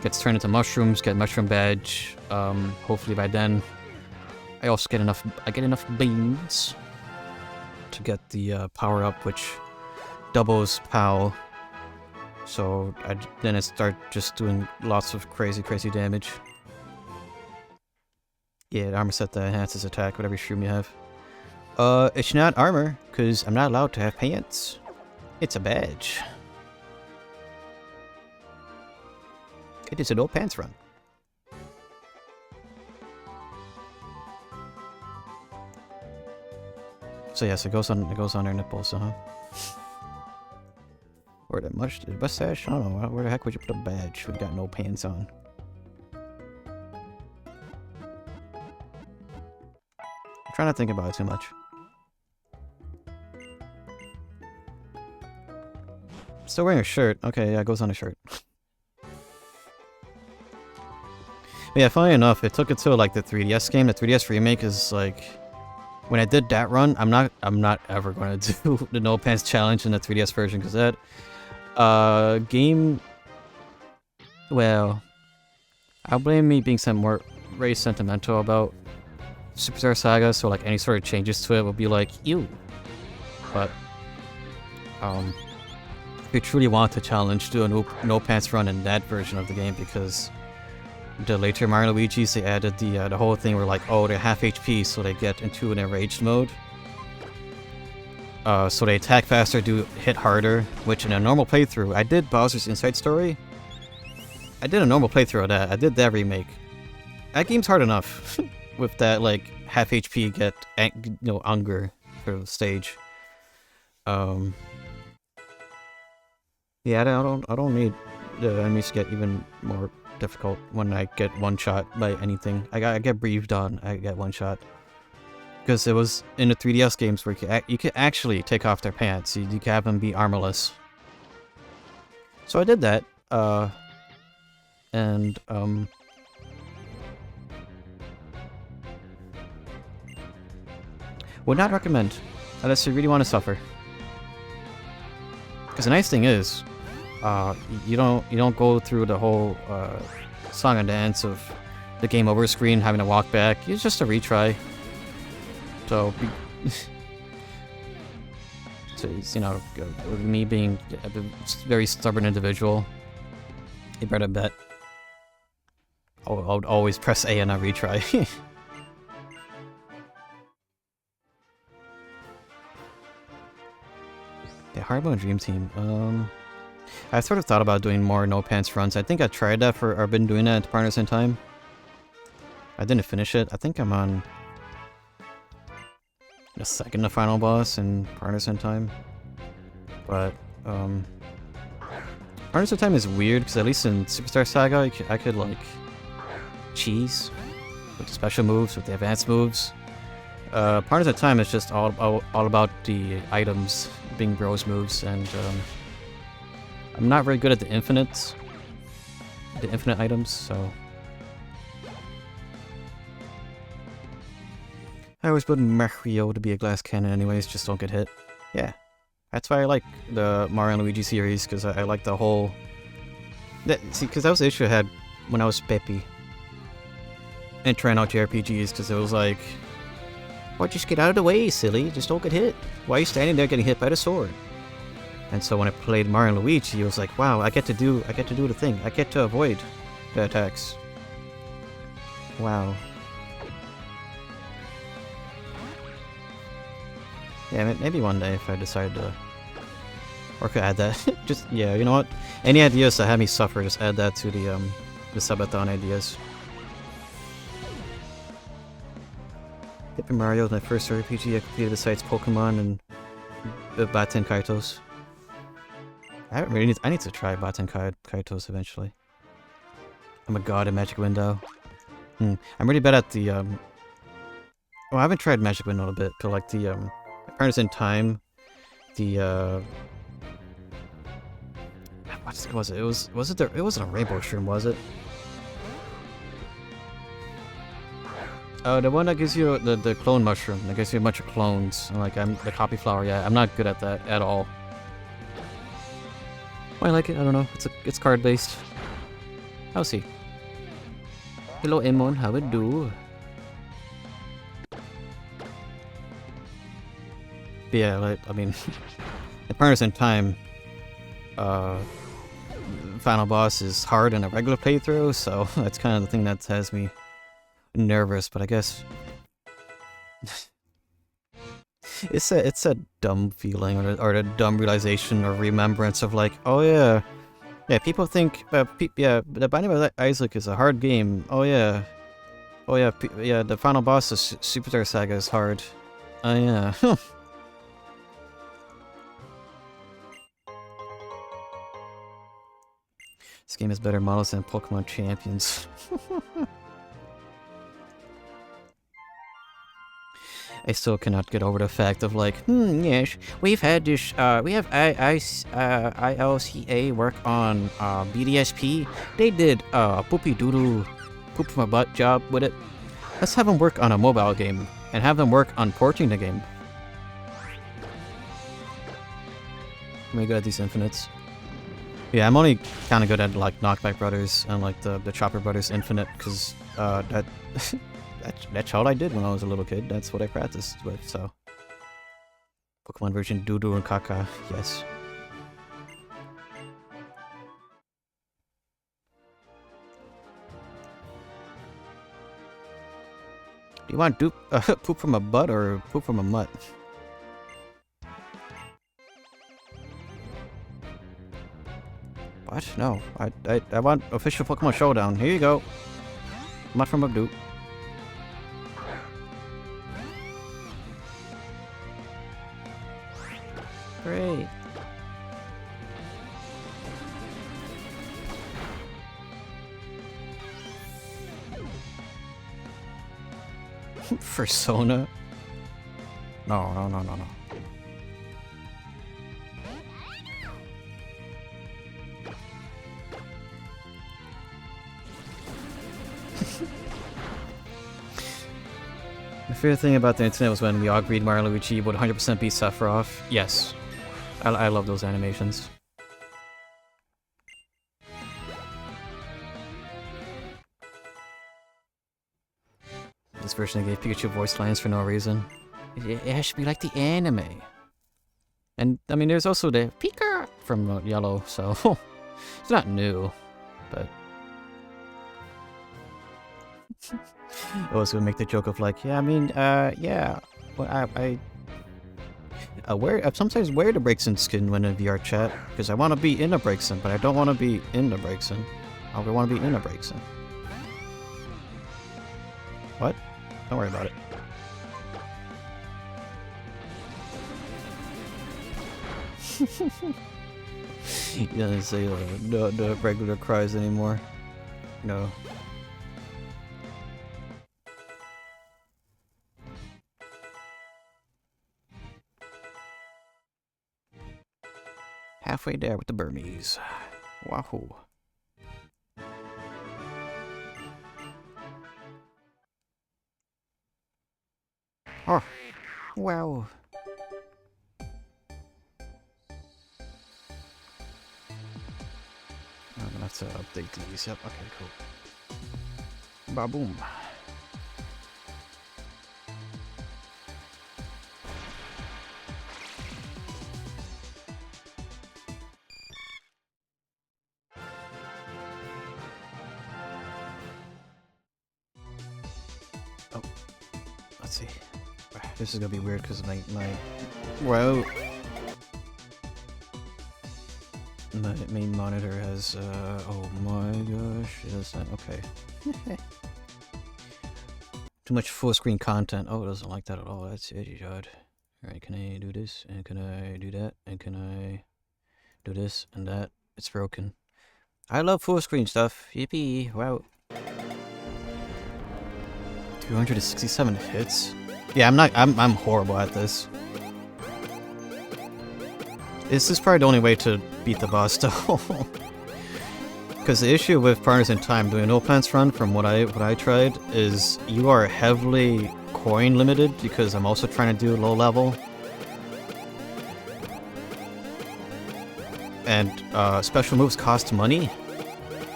gets turned into mushrooms, get Mushroom Badge. Hopefully by then, I also get enough beans to get the power up, which doubles POW. So then I start just doing lots of crazy damage. Yeah, the armor set that enhances attack with every shroom you have. It's not armor, because I'm not allowed to have pants. It's a badge. It is a no pants run. So yes, it goes on their nipples, huh? Or the mustache? I don't know. Where the heck would you put a badge when you got no pants on? I'm trying to think about it too much. Still wearing a shirt. Okay, yeah, it goes on a shirt. But yeah, funny enough, it took until like the 3DS game. The 3DS remake is like, when I did that run, I'm not ever gonna do the no pants challenge in the 3DS version, because that game, well, I'll blame me being very sentimental about Superstar Saga, so like any sort of changes to it will be like, ew. But if you truly want to challenge, do a no pants run in that version of the game, because the later Mario Luigi's, they added the whole thing where like, oh, they're half HP, so they get into an enraged mode. So they attack faster, hit harder, which in a normal playthrough, I did Bowser's Inside Story. I did a normal playthrough of that. I did that remake. That game's hard enough with that like half HP get anger for the stage. Yeah, I don't need the enemies get even more difficult when I get one shot by anything. I get breathed on. I get one shot because it was in the 3DS games where you could actually take off their pants. You could have them be armorless. So I did that. And would not recommend unless you really want to suffer. Because the nice thing is, you don't go through the whole song and dance of the game over screen having to walk back. It's just a retry. So, so it's, you know, me being a very stubborn individual, you better bet I would always press A and not retry. The Hard Mode Dream Team. I sort of thought about doing more no pants runs. I think I tried that I've been doing that at Partners in Time. I didn't finish it. I think I'm on the second to final boss in Partners in Time. But Partners in Time is weird because at least in Superstar Saga I could like cheese with the special moves, with the advanced moves. Partners in Time is just all about the items being bros moves, and I'm not very good at the infinite items, so I always build Mario to be a glass cannon anyways, just don't get hit. Yeah, that's why I like the Mario and Luigi series, because I like the whole... because that was the issue I had when I was Peppy and trying out JRPGs, because it was like, well, just get out of the way, silly, just don't get hit. Why are you standing there getting hit by the sword? And so when I played Mario and Luigi, it was like, wow, I get to do the thing. I get to avoid the attacks. Wow. Yeah, maybe one day if I decide to... Or could add that. Just, yeah, you know what? Any ideas that have me suffer, just add that to the subathon ideas. Paper Mario was my first RPG. I completed besides Pokemon and Baten Kaitos. I need to try Baten Kaitos eventually. I'm a god at Magic Window. I'm really bad at the well, I haven't tried Magic Window in a bit, but like the Partners in Time, the what was it? It wasn't a Rainbow Shroom, was it? Oh, the one that gives you the clone mushroom, that gives you a bunch of clones. Like the copy flower, yeah, I'm not good at that at all. Why I like it, I don't know. It's card based. I'll see. Hello Emon, how it do? But yeah, like, I mean, at Partners in Time, final boss is hard in a regular playthrough, so that's kind of the thing that has me nervous. But I guess it's a dumb feeling, or a dumb realization or remembrance of like, oh yeah, people think the Binding of Isaac is a hard game. Oh yeah, the final boss of Superstar Saga is hard. Oh yeah. This game has better models than Pokemon Champions. I still cannot get over the fact of like, yes, we've had this, we have ILCA work on BDSP. They did poopy doodle, poop from a butt job with it. Let's have them work on a mobile game and have them work on porting the game. I'm really good at these infinites. Yeah, I'm only kind of good at like Knockback Brothers and like the Chopper Brothers Infinite, because that's all I did when I was a little kid. That's what I practiced with, so. Pokemon version Doodoo and Kaka, yes. Do you want poop from a butt or poop from a mutt? What? No. I want official Pokemon Showdown. Here you go. Mutt from a dupe. Great. Persona? No, no, no, no, no. My favorite thing about the internet was when we all agreed Mario and Luigi would 100% beat Sephiroth. Yes. I love those animations. This version gave Pikachu voice lines for no reason. It should be like the anime. And, I mean, there's also the Pika from Yellow, so it's not new, but... I was gonna make the joke of like, yeah, I mean, yeah, well, I sometimes wear the Braixen skin when in VR chat, because I want to be in a Braixen, but I don't want to be in the Braixen. I want to be in a Braixen. What? Don't worry about it. He doesn't say no regular cries anymore. No. Halfway there with the Burmese. Wahoo. Oh, wow. I'm gonna have to update these. Yep, okay, cool. Ba-boom. Oh, let's see. This is gonna be weird because my well, my main monitor has oh my gosh, it is not okay. Too much full screen content. Oh, it doesn't like that at all. That's edgy, odd. Alright, can I do this? And can I do that? And can I do this and that? It's broken. I love full screen stuff. Yippee! Wow. 267 hits. Yeah, I'm horrible at this. This is probably the only way to beat the boss though. Because the issue with Partners in Time doing No Plants Run, from what I tried, is you are heavily coin limited because I'm also trying to do low level. And special moves cost money,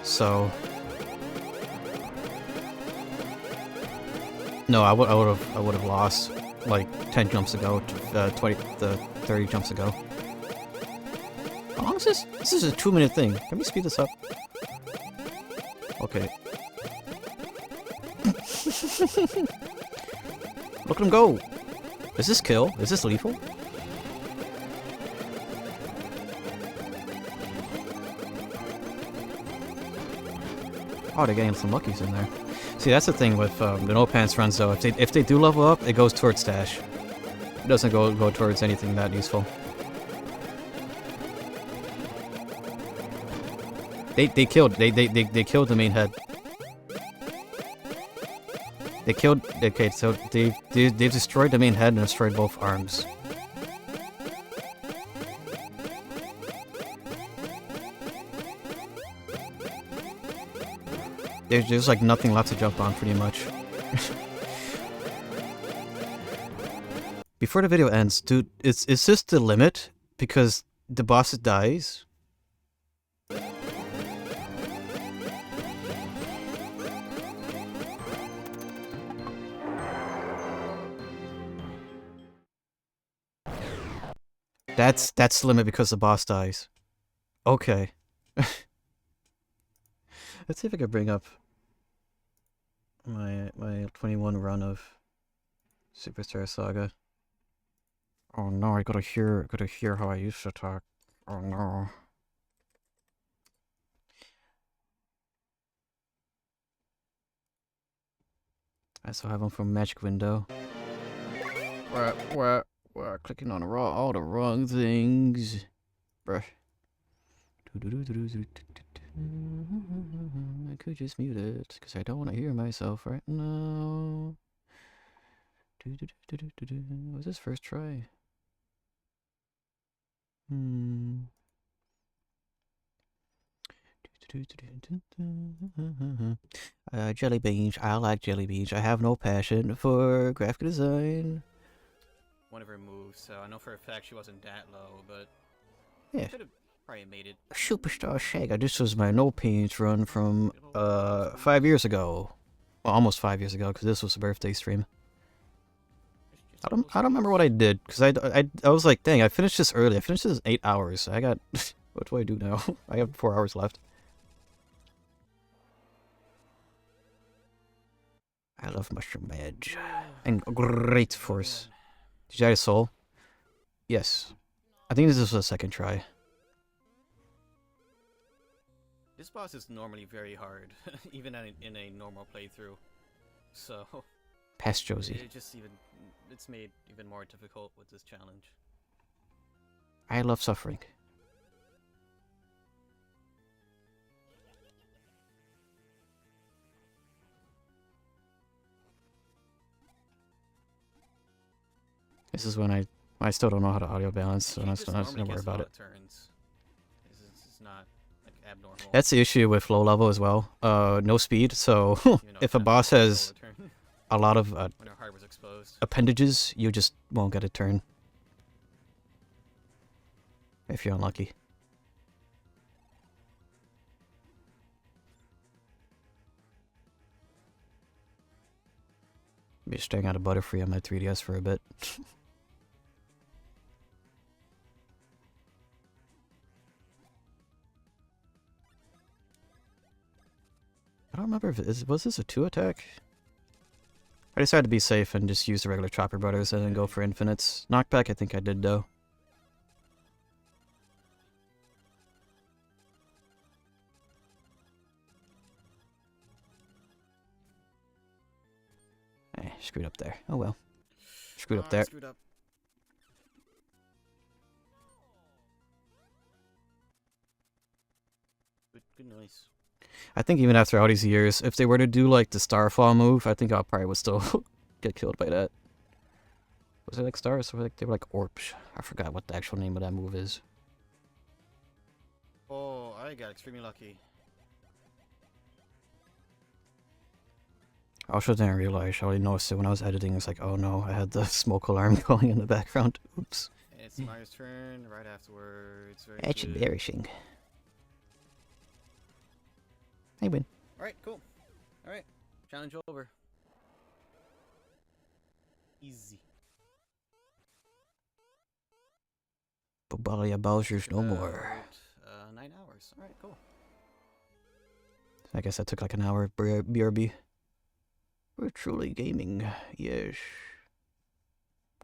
so no, I would have lost like 10 jumps ago, 30 jumps ago. How long is this? This is a 2-minute thing. Can we speed this up? Okay. Look at him go! Is this kill? Is this lethal? Oh, they're getting some luckies in there. See, that's the thing with the No Pants runs though. If they do level up, it goes towards stash. It doesn't go towards anything that useful. They killed the main head. They killed. Okay, so they've destroyed the main head and destroyed both arms. There's like nothing left to jump on, pretty much. Before the video ends, dude, is this the limit? Because the boss dies. That's the limit because the boss dies. Okay. Let's see if I can bring up my 21 run of Superstar Saga. Oh no, I gotta hear how I used to talk. Oh no. I still have them from Magic Window. What? Clicking on all the wrong things. Bruh. I could just mute it, because I don't want to hear myself right now. Was this first try? Jelly beans. I like jelly beans. I have no passion for graphic design. One of her moves, so I know for a fact she wasn't that low, but yeah, could have probably made it. Superstar Shaga. This was my no pains run from 5 years ago. Well, almost 5 years ago, because this was a birthday stream. I don't remember what I did, because I was like, dang, I finished this early. I finished this in 8 hours. I got what do I do now? I have 4 hours left. I love Mushroom Edge. And great force. Did you add a soul? Yes. I think this was a second try. This boss is normally very hard, even in a normal playthrough. So Past Josie. It's made even more difficult with this challenge. I love suffering. This is when I still don't know how to audio balance, so I'm not gonna worry about it. It's not like abnormal. That's the issue with low level as well. No speed, so if a boss has a lot of when her heart was exposed. appendages, you just won't get a turn. If you're unlucky. Be staring at a Butterfree on my 3DS for a bit. I don't remember if was this a 2 attack? I decided to be safe and just use the regular Chopper Brothers and then go for infinites. Knockback I think I did though. Screwed up there. Oh well. Screwed up there. Screwed up. Good noise. I think even after all these years, if they were to do like the Starfall move, I think I probably would still get killed by that. Was it like stars? Or like they were like orbs. I forgot what the actual name of that move is. Oh, I got extremely lucky. I also didn't realize, I only noticed it when I was editing. It's like, oh no, I had the smoke alarm going in the background. Oops. And it's Mario's turn right afterwards. Very That's good. embarrassing. I win. Alright, cool. Alright, challenge over. Easy. Bobalia Bowser's no more. 9 hours. Alright, cool. I guess that took like an hour, BRB. We're truly gaming. Yes.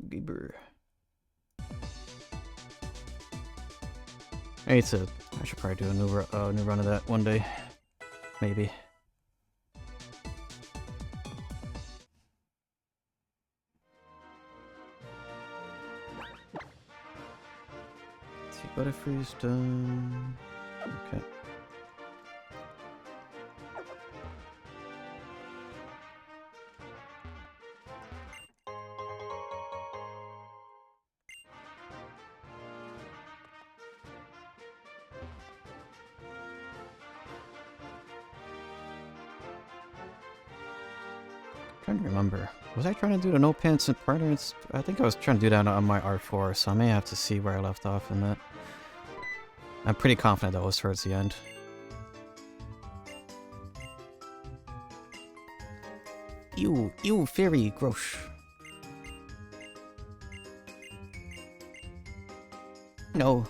Gaber. I should probably do a new run of that one day. Maybe. Let's see, Butterfree's done. Okay. Trying to remember. Was I trying to do the no pants and partners? I think I was trying to do that on my R4, so I may have to see where I left off in that. I'm pretty confident that was towards the end. You fairy gross. No.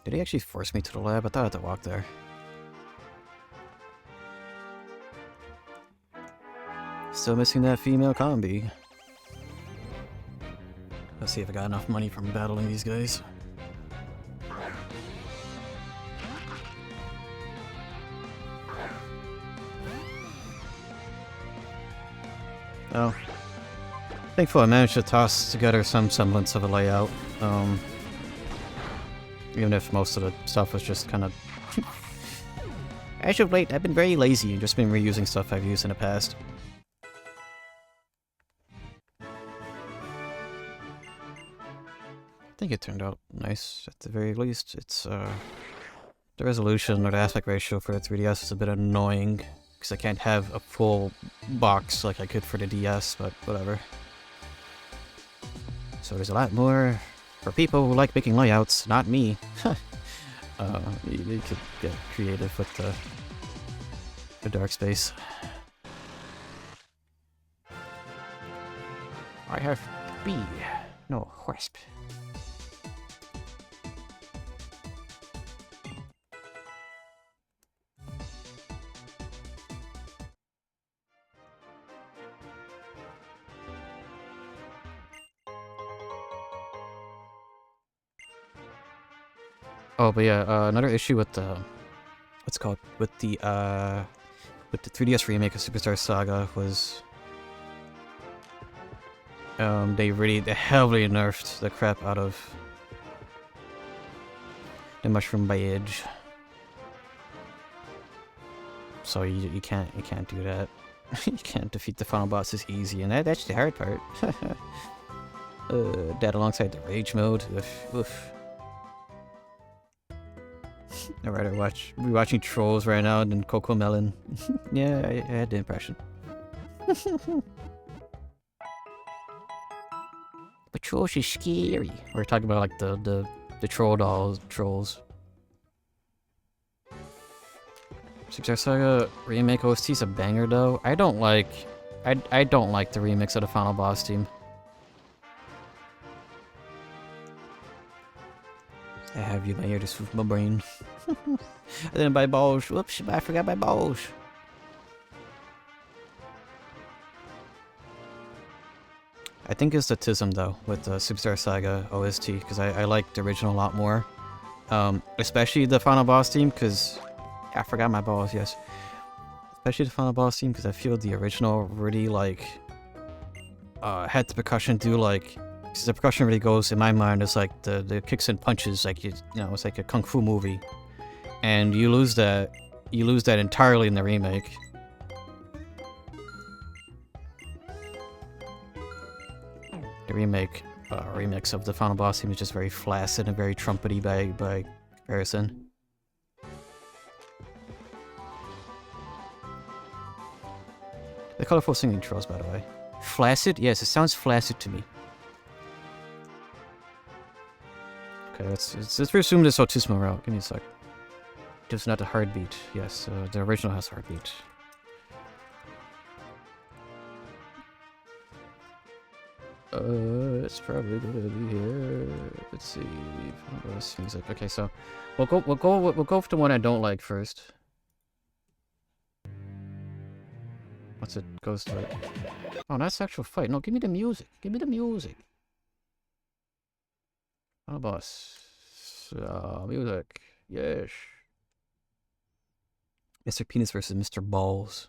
Did he actually force me to the lab? I thought I had to walk there. Still missing that female combi. Let's see if I got enough money from battling these guys. Oh. Thankfully I managed to toss together some semblance of a layout. Even if most of the stuff was just kind of... As of late, I've been very lazy and just been reusing stuff I've used in the past. think it turned out nice at the very least. It's the resolution or the aspect ratio for the 3DS is a bit annoying because I can't have a full box like I could for the DS, but whatever. So there's a lot more for people who like making layouts, not me. You could get creative with the dark space. I have B, no wasp. Oh, but yeah, another issue with the what's it called with the 3DS remake of Superstar Saga was they heavily nerfed the crap out of the mushroom badge. So you can't do that. You can't defeat the final boss as easy, and that's the hard part. That alongside the rage mode. Oof. I'd rather be watching Trolls right now than Coco Melon. Yeah, I had the impression. But Trolls is scary. We're talking about like the troll dolls, Trolls. Superstar Saga remake OST's a banger though. I don't like the remix of the final boss theme. I have you by here to swoop my brain. I didn't buy balls. Whoops, I forgot my balls. I think it's the TISM though, with the Superstar Saga OST, because I like the original a lot more. Especially the final boss theme, because I forgot my balls, yes. Especially the final boss theme, because I feel the original really, like, had the percussion do, like, because the percussion really goes, in my mind, it's like the kicks and punches, like, you know, it's like a kung fu movie. And you lose that entirely in the remake. The remix of the final boss theme is just very flaccid and very trumpety by comparison. The colorful singing trolls, by the way. Flaccid? Yes, it sounds flaccid to me. Okay, let's resume this autismo route. Give me a sec. Just not a heartbeat. Yes, the original has heartbeat. It's probably gonna be here. Let's see. Music. Okay, so we'll go with the one I don't like first. Once it goes to it. Oh, that's actual fight. No, give me the music. Give me the music. Oh, boss. Music. Yes. Mr. Penis versus Mr. Balls.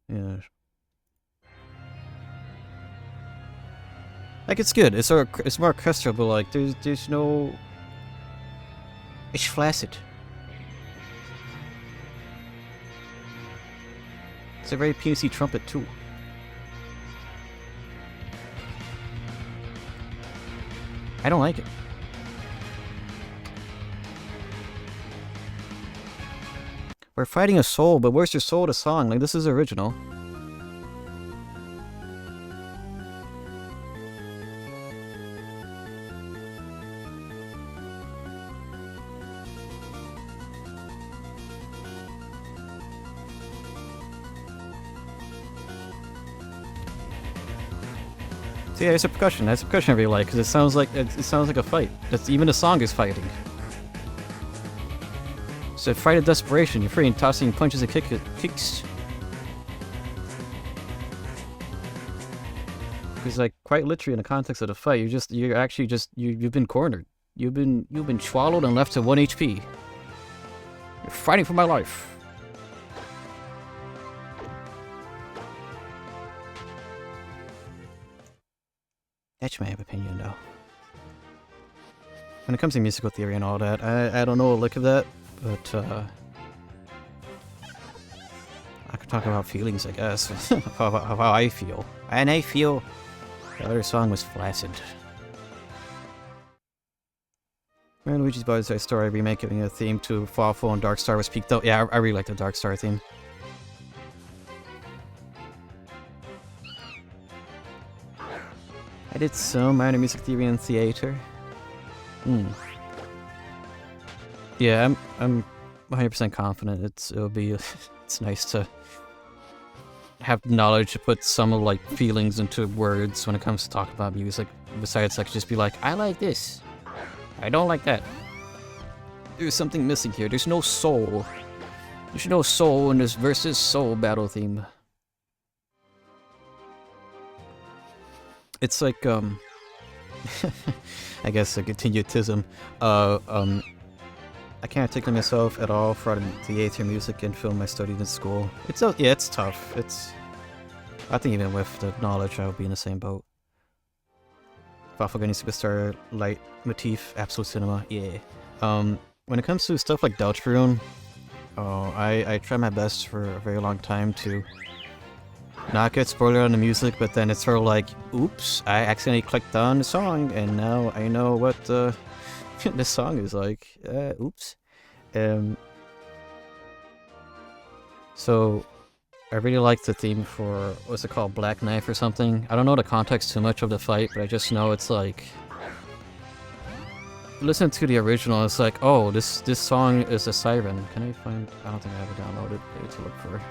Yeah. Like, it's good. It's more orchestral, but like there's no. It's flaccid. It's a very penisy trumpet too. I don't like it. We're fighting a soul, but where's your soul to song? Like, this is original. So yeah, it's a percussion. That's a percussion I really like because it sounds like a fight. Even the song is fighting. It's a fight of desperation. You're freaking tossing punches and kicks. Because like quite literally in the context of the fight, you've been cornered. You've been swallowed and left to 1 HP. You're fighting for my life. That's my opinion, though. When it comes to musical theory and all that, I don't know a lick of that, but I could talk about feelings, I guess, of how I feel. And I feel the other song was flaccid. Man, Luigi's Bowser's Side Story remake giving a theme to Fawful and Dark Star was peaked out. Yeah, I really like the Dark Star theme. I did some minor music theory in theater. Yeah, I'm 100% confident it'll be it's nice to have knowledge to put some of like feelings into words when it comes to talk about music. Besides like just be like, I like this. I don't like that. There's something missing here. There's no soul. There's no soul in this versus soul battle theme. It's like I guess a continuatism. I can't articulate myself at all for theater, music, and film I studied in school. It's yeah, it's tough. I think even with the knowledge, I would be in the same boat. Waffle Superstar light motif, absolute cinema, yeah. When it comes to stuff like Deltarune, I try my best for a very long time to not get spoiled on the music, but then it's sort of like, oops, I accidentally clicked on the song, and now I know what the song is like. Oops. So, I really like the theme for, what's it called, Black Knife or something? I don't know the context too much of the fight, but I just know it's like... Listen to the original, it's like, oh, this song is a siren. Can I find... I don't think I have it downloaded. Maybe to look for...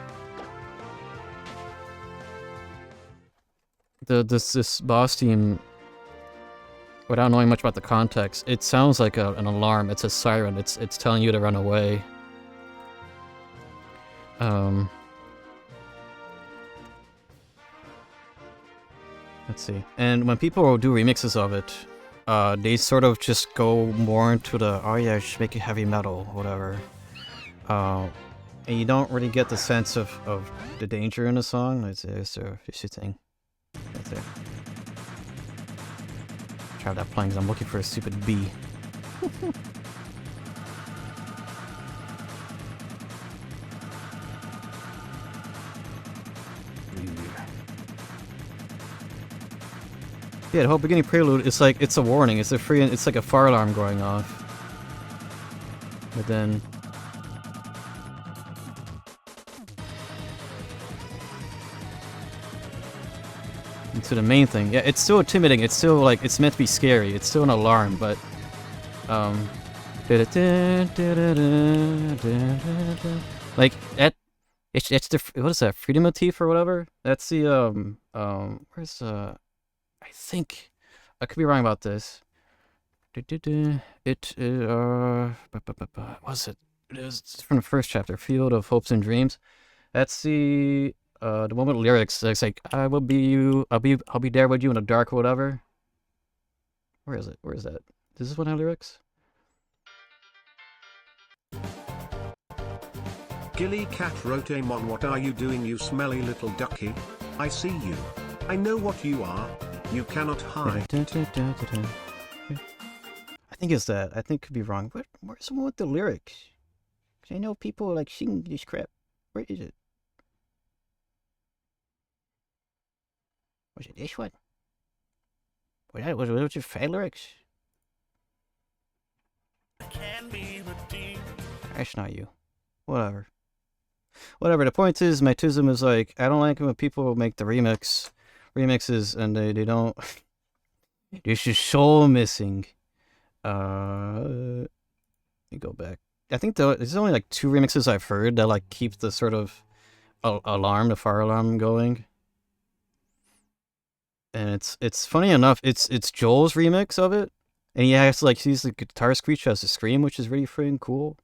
This boss theme, without knowing much about the context, it sounds like an alarm. It's a siren. It's telling you to run away. Let's see. And when people do remixes of it, they sort of just go more into the, oh yeah, just make it heavy metal, whatever. And you don't really get the sense of the danger in the song. It's a thing. That's it. Try that playing because I'm looking for a stupid bee. Yeah, the whole beginning prelude, it's like, it's a warning, it's like a fire alarm going off. But then... into the main thing. Yeah, it's still intimidating, it's still like, it's meant to be scary, it's still an alarm, but... like, it's the, what is that, freedom motif or whatever? That's the, where's, I think, I could be wrong about this. What was it? It was from the first chapter, Field of Hopes and Dreams. That's the one with lyrics. It's like, I will be you, I'll be there with you in the dark or whatever. Where is it? Where is that? Does this one have lyrics? Gilly Cat wrote, Amon, what are you doing, you smelly little ducky? I see you. I know what you are. You cannot hide. I think it's that. I think it could be wrong. Where's the one with the lyrics? Cause I know people like sing this crap. Where is it? Was it this one? Was your fat lyrics? That's not you. Whatever. Whatever. The point is, my tism is like, I don't like when people make the remixes and they don't. There's just soul missing. Let me go back. I think there's only like 2 remixes I've heard that like keep the sort of alarm, the fire alarm going. And it's funny enough, it's Joel's remix of it, and he has to like use the guitar screech as a scream, which is really freaking cool.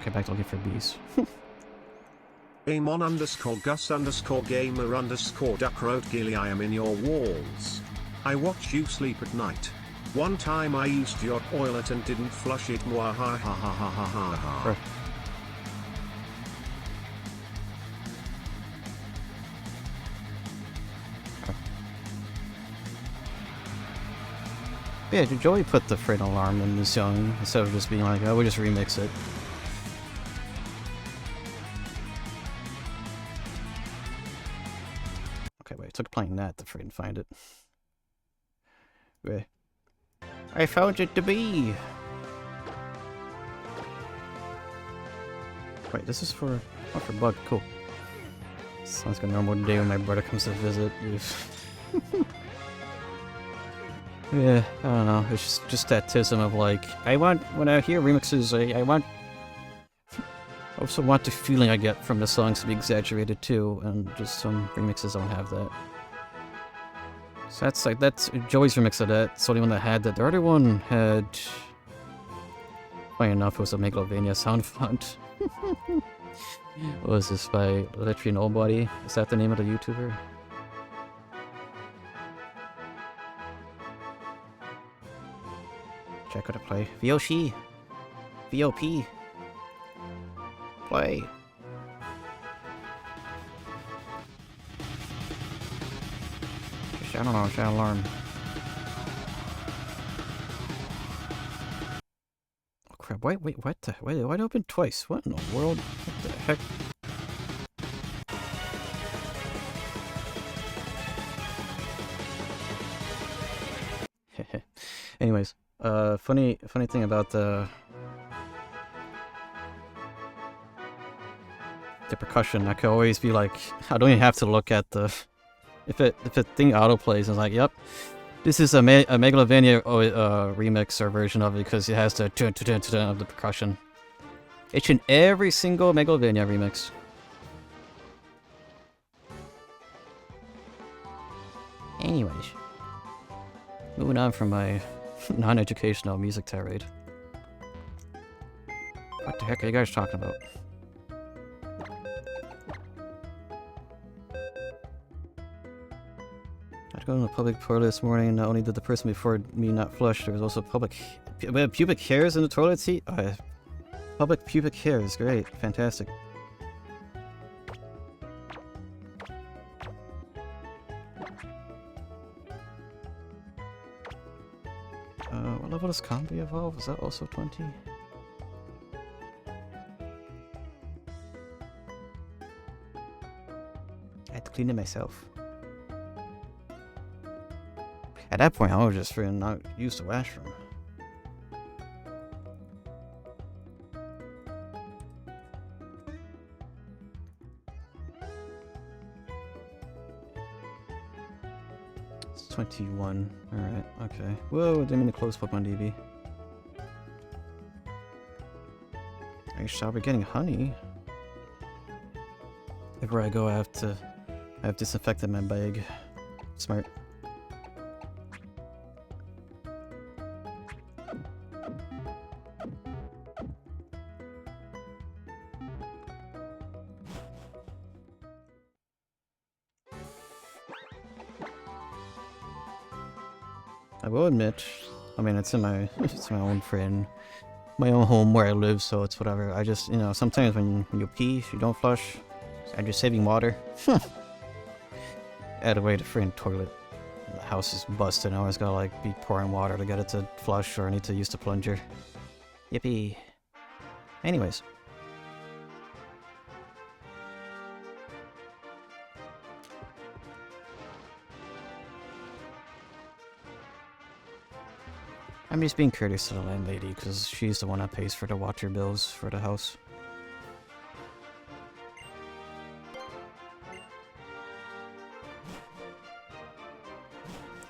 Okay, back to looking for bees. Amon _ Gus _ gamer _ duck wrote, Gilly, I am in your walls. I watch you sleep at night. One time I used your toilet and didn't flush it. Mwah ha ha ha ha ha ha ha. Yeah, Joey put the friggin' alarm in the song instead of just being like, oh, we'll just remix it. playing that to freaking find it. Wait. I found it to be! Wait, this is for... Oh, for Bug. Cool. Sounds like a normal day when my brother comes to visit. Yeah, I don't know. It's just that tism of like, I want, when I hear remixes, I want... I also want the feeling I get from the songs to be exaggerated too, and just some remixes don't have that. So that's Joey's remix of that. It's the only one that had that. The other one had... Funny enough, it was a Megalovania sound font. What was this, by Literally Nobody? Is that the name of the YouTuber? Check out a play. Vyoshi! VOP! Play! Just, I don't know, should alarm. Oh crap, wait, what the, wait, why'd it open twice? What in the world? What the heck? Anyways, funny thing about the percussion, I could always be like, I don't even have to look at the, if a thing auto plays, it's like, yep, this is a Megalovania remix or version of it because it has the of the percussion. It's in every single Megalovania remix. Anyways, moving on from my non-educational music tirade. What the heck are you guys talking about? I had to go to a public toilet this morning. Not only did the person before me not flush, there was also public pubic hairs in the toilet seat. Public pubic hairs, great, fantastic. What level does Combi evolve? Is that also 20? I had to clean it myself. At that point, I was just freaking not use the washroom. It's 21. Alright, okay. Whoa, didn't mean to close Pokemon DB. I shall be getting honey. Everywhere I go, I've disinfected my bag. Smart. I will admit, I mean, it's my own friend, my own home where I live, so it's whatever. I just, you know, sometimes when you pee, you don't flush, and you're saving water. Add away the friggin' toilet. The house is busted, and I always gotta, like, be pouring water to get it to flush, or I need to use the plunger. Yippee. Anyways. I'm just being courteous to the landlady, because she's the one that pays for the water bills for the house.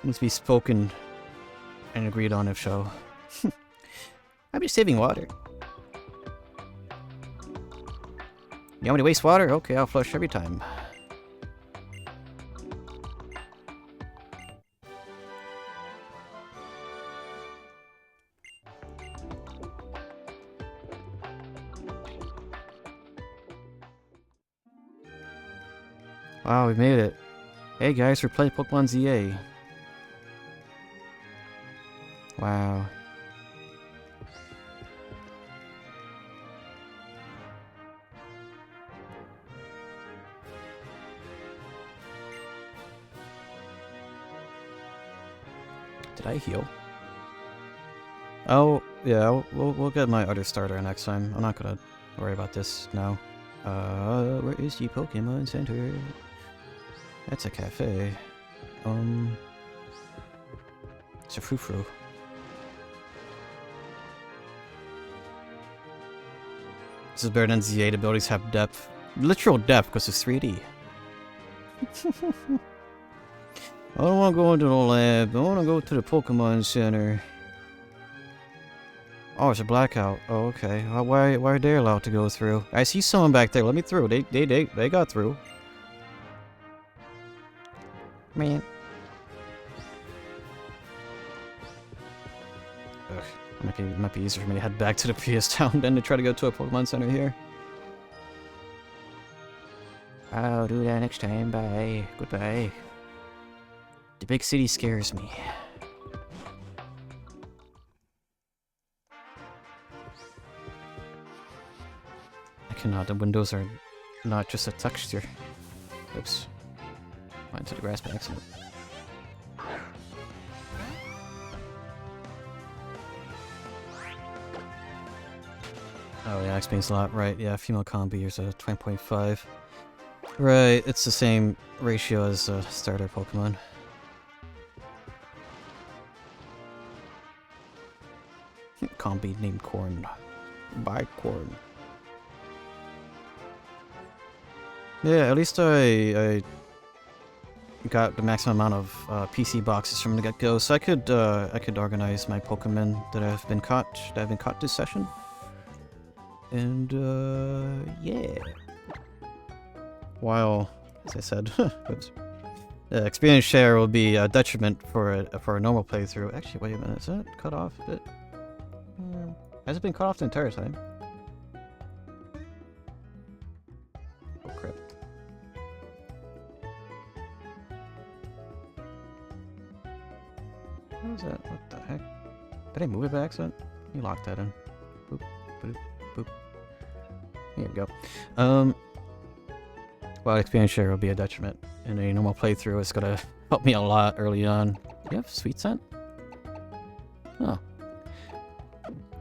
Needs to be spoken and agreed on if so. I'm just saving water. You want me to waste water? Okay, I'll flush every time. Wow, we made it. Hey guys, we're playing Pokemon ZA. Wow. Did I heal? Oh, yeah, we'll get my other starter next time. I'm not gonna worry about this now. Where is the Pokemon Center? That's a cafe. It's a frou-frou. This is better than Z8. Abilities have depth. Literal depth because it's 3D. I don't want to go into the lab. I want to go to the Pokemon Center. Oh, it's a blackout. Oh, okay. Why are they allowed to go through? I see someone back there. Let me through. They got through. Man. Ugh. Might be easier for me to head back to the PS Town than to try to go to a Pokemon Center here. I'll do that next time. Bye. Goodbye. The big city scares me. I cannot. The windows are not just a texture. Oops. Went into the grass by accident. Oh yeah, explains a lot. Right, yeah, female combi is a 20.5. Right, it's the same ratio as starter Pokemon. Combi named Corn. By Corn. Yeah, at least I got the maximum amount of PC boxes from the get-go, so I could organize my Pokemon that have been caught this session. And yeah. While, as I said, oops, experience share will be a detriment for a normal playthrough. Actually, wait a minute, is that cut off a bit? Has it been cut off the entire time? Oh crap. What was that? What the heck? Did I move it by accident? You locked that in. Boop, boop, boop. Here we go. Well, experience share will be a detriment. In a normal playthrough, it's gonna help me a lot early on. You have Sweet Scent? Oh.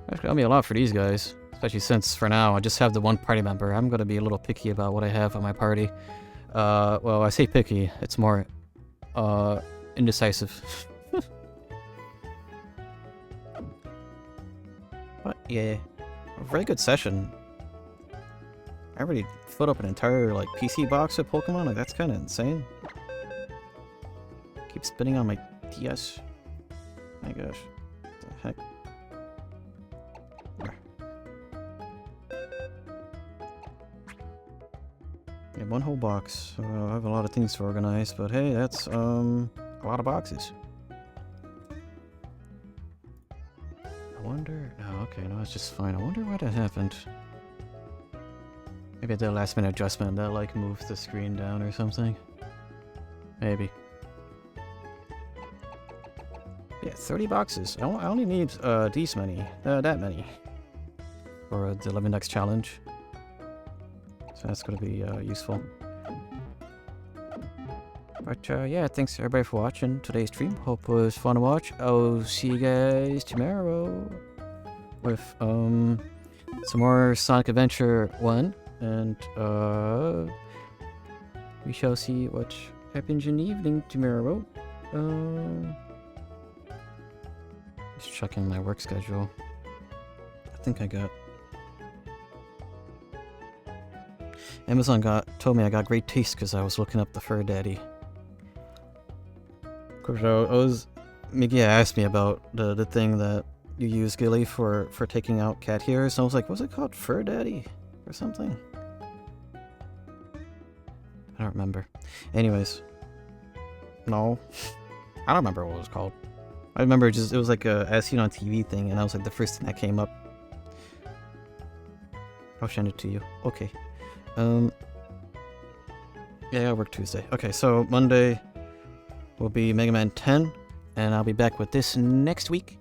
That's gonna help me a lot for these guys. Especially since, for now, I just have the one party member. I'm gonna be a little picky about what I have on my party. Well, I say picky. It's more, indecisive. But, yeah. A very good session. I already filled up an entire, like, PC box of Pokemon. Like, that's kind of insane. Keep spinning on my DS. My gosh. What the heck? Yeah, one whole box. I have a lot of things to organize, but hey, that's, a lot of boxes. I wonder... Oh, okay, no, it's just fine. I wonder why that happened. Maybe I did a last minute adjustment that like moved the screen down or something. Maybe. Yeah, 30 boxes. I only need these many. That many. For the 11 X challenge. So that's gonna be useful. But yeah, thanks everybody for watching today's stream. Hope it was fun to watch. I'll see you guys tomorrow with some more Sonic Adventure 1. And, we shall see what happens in the evening tomorrow. Just checking my work schedule. I think I got... Amazon told me I got great taste because I was looking up the Fur Daddy. Of course, Miggy asked me about the thing that you use, Gilly, for taking out cat hairs. And I was like, what's it called? Fur Daddy? Or something? I don't remember. Anyways. No. I don't remember what it was called. I remember it was like a as seen on TV thing, and that was like the first thing that came up. I'll send it to you. Okay. Yeah, I work Tuesday. Okay, so Monday will be Mega Man 10, and I'll be back with this next week.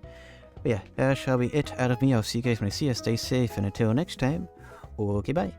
But yeah, that shall be it out of me. I'll see you guys when I see you. Stay safe, and until next time, okay, bye.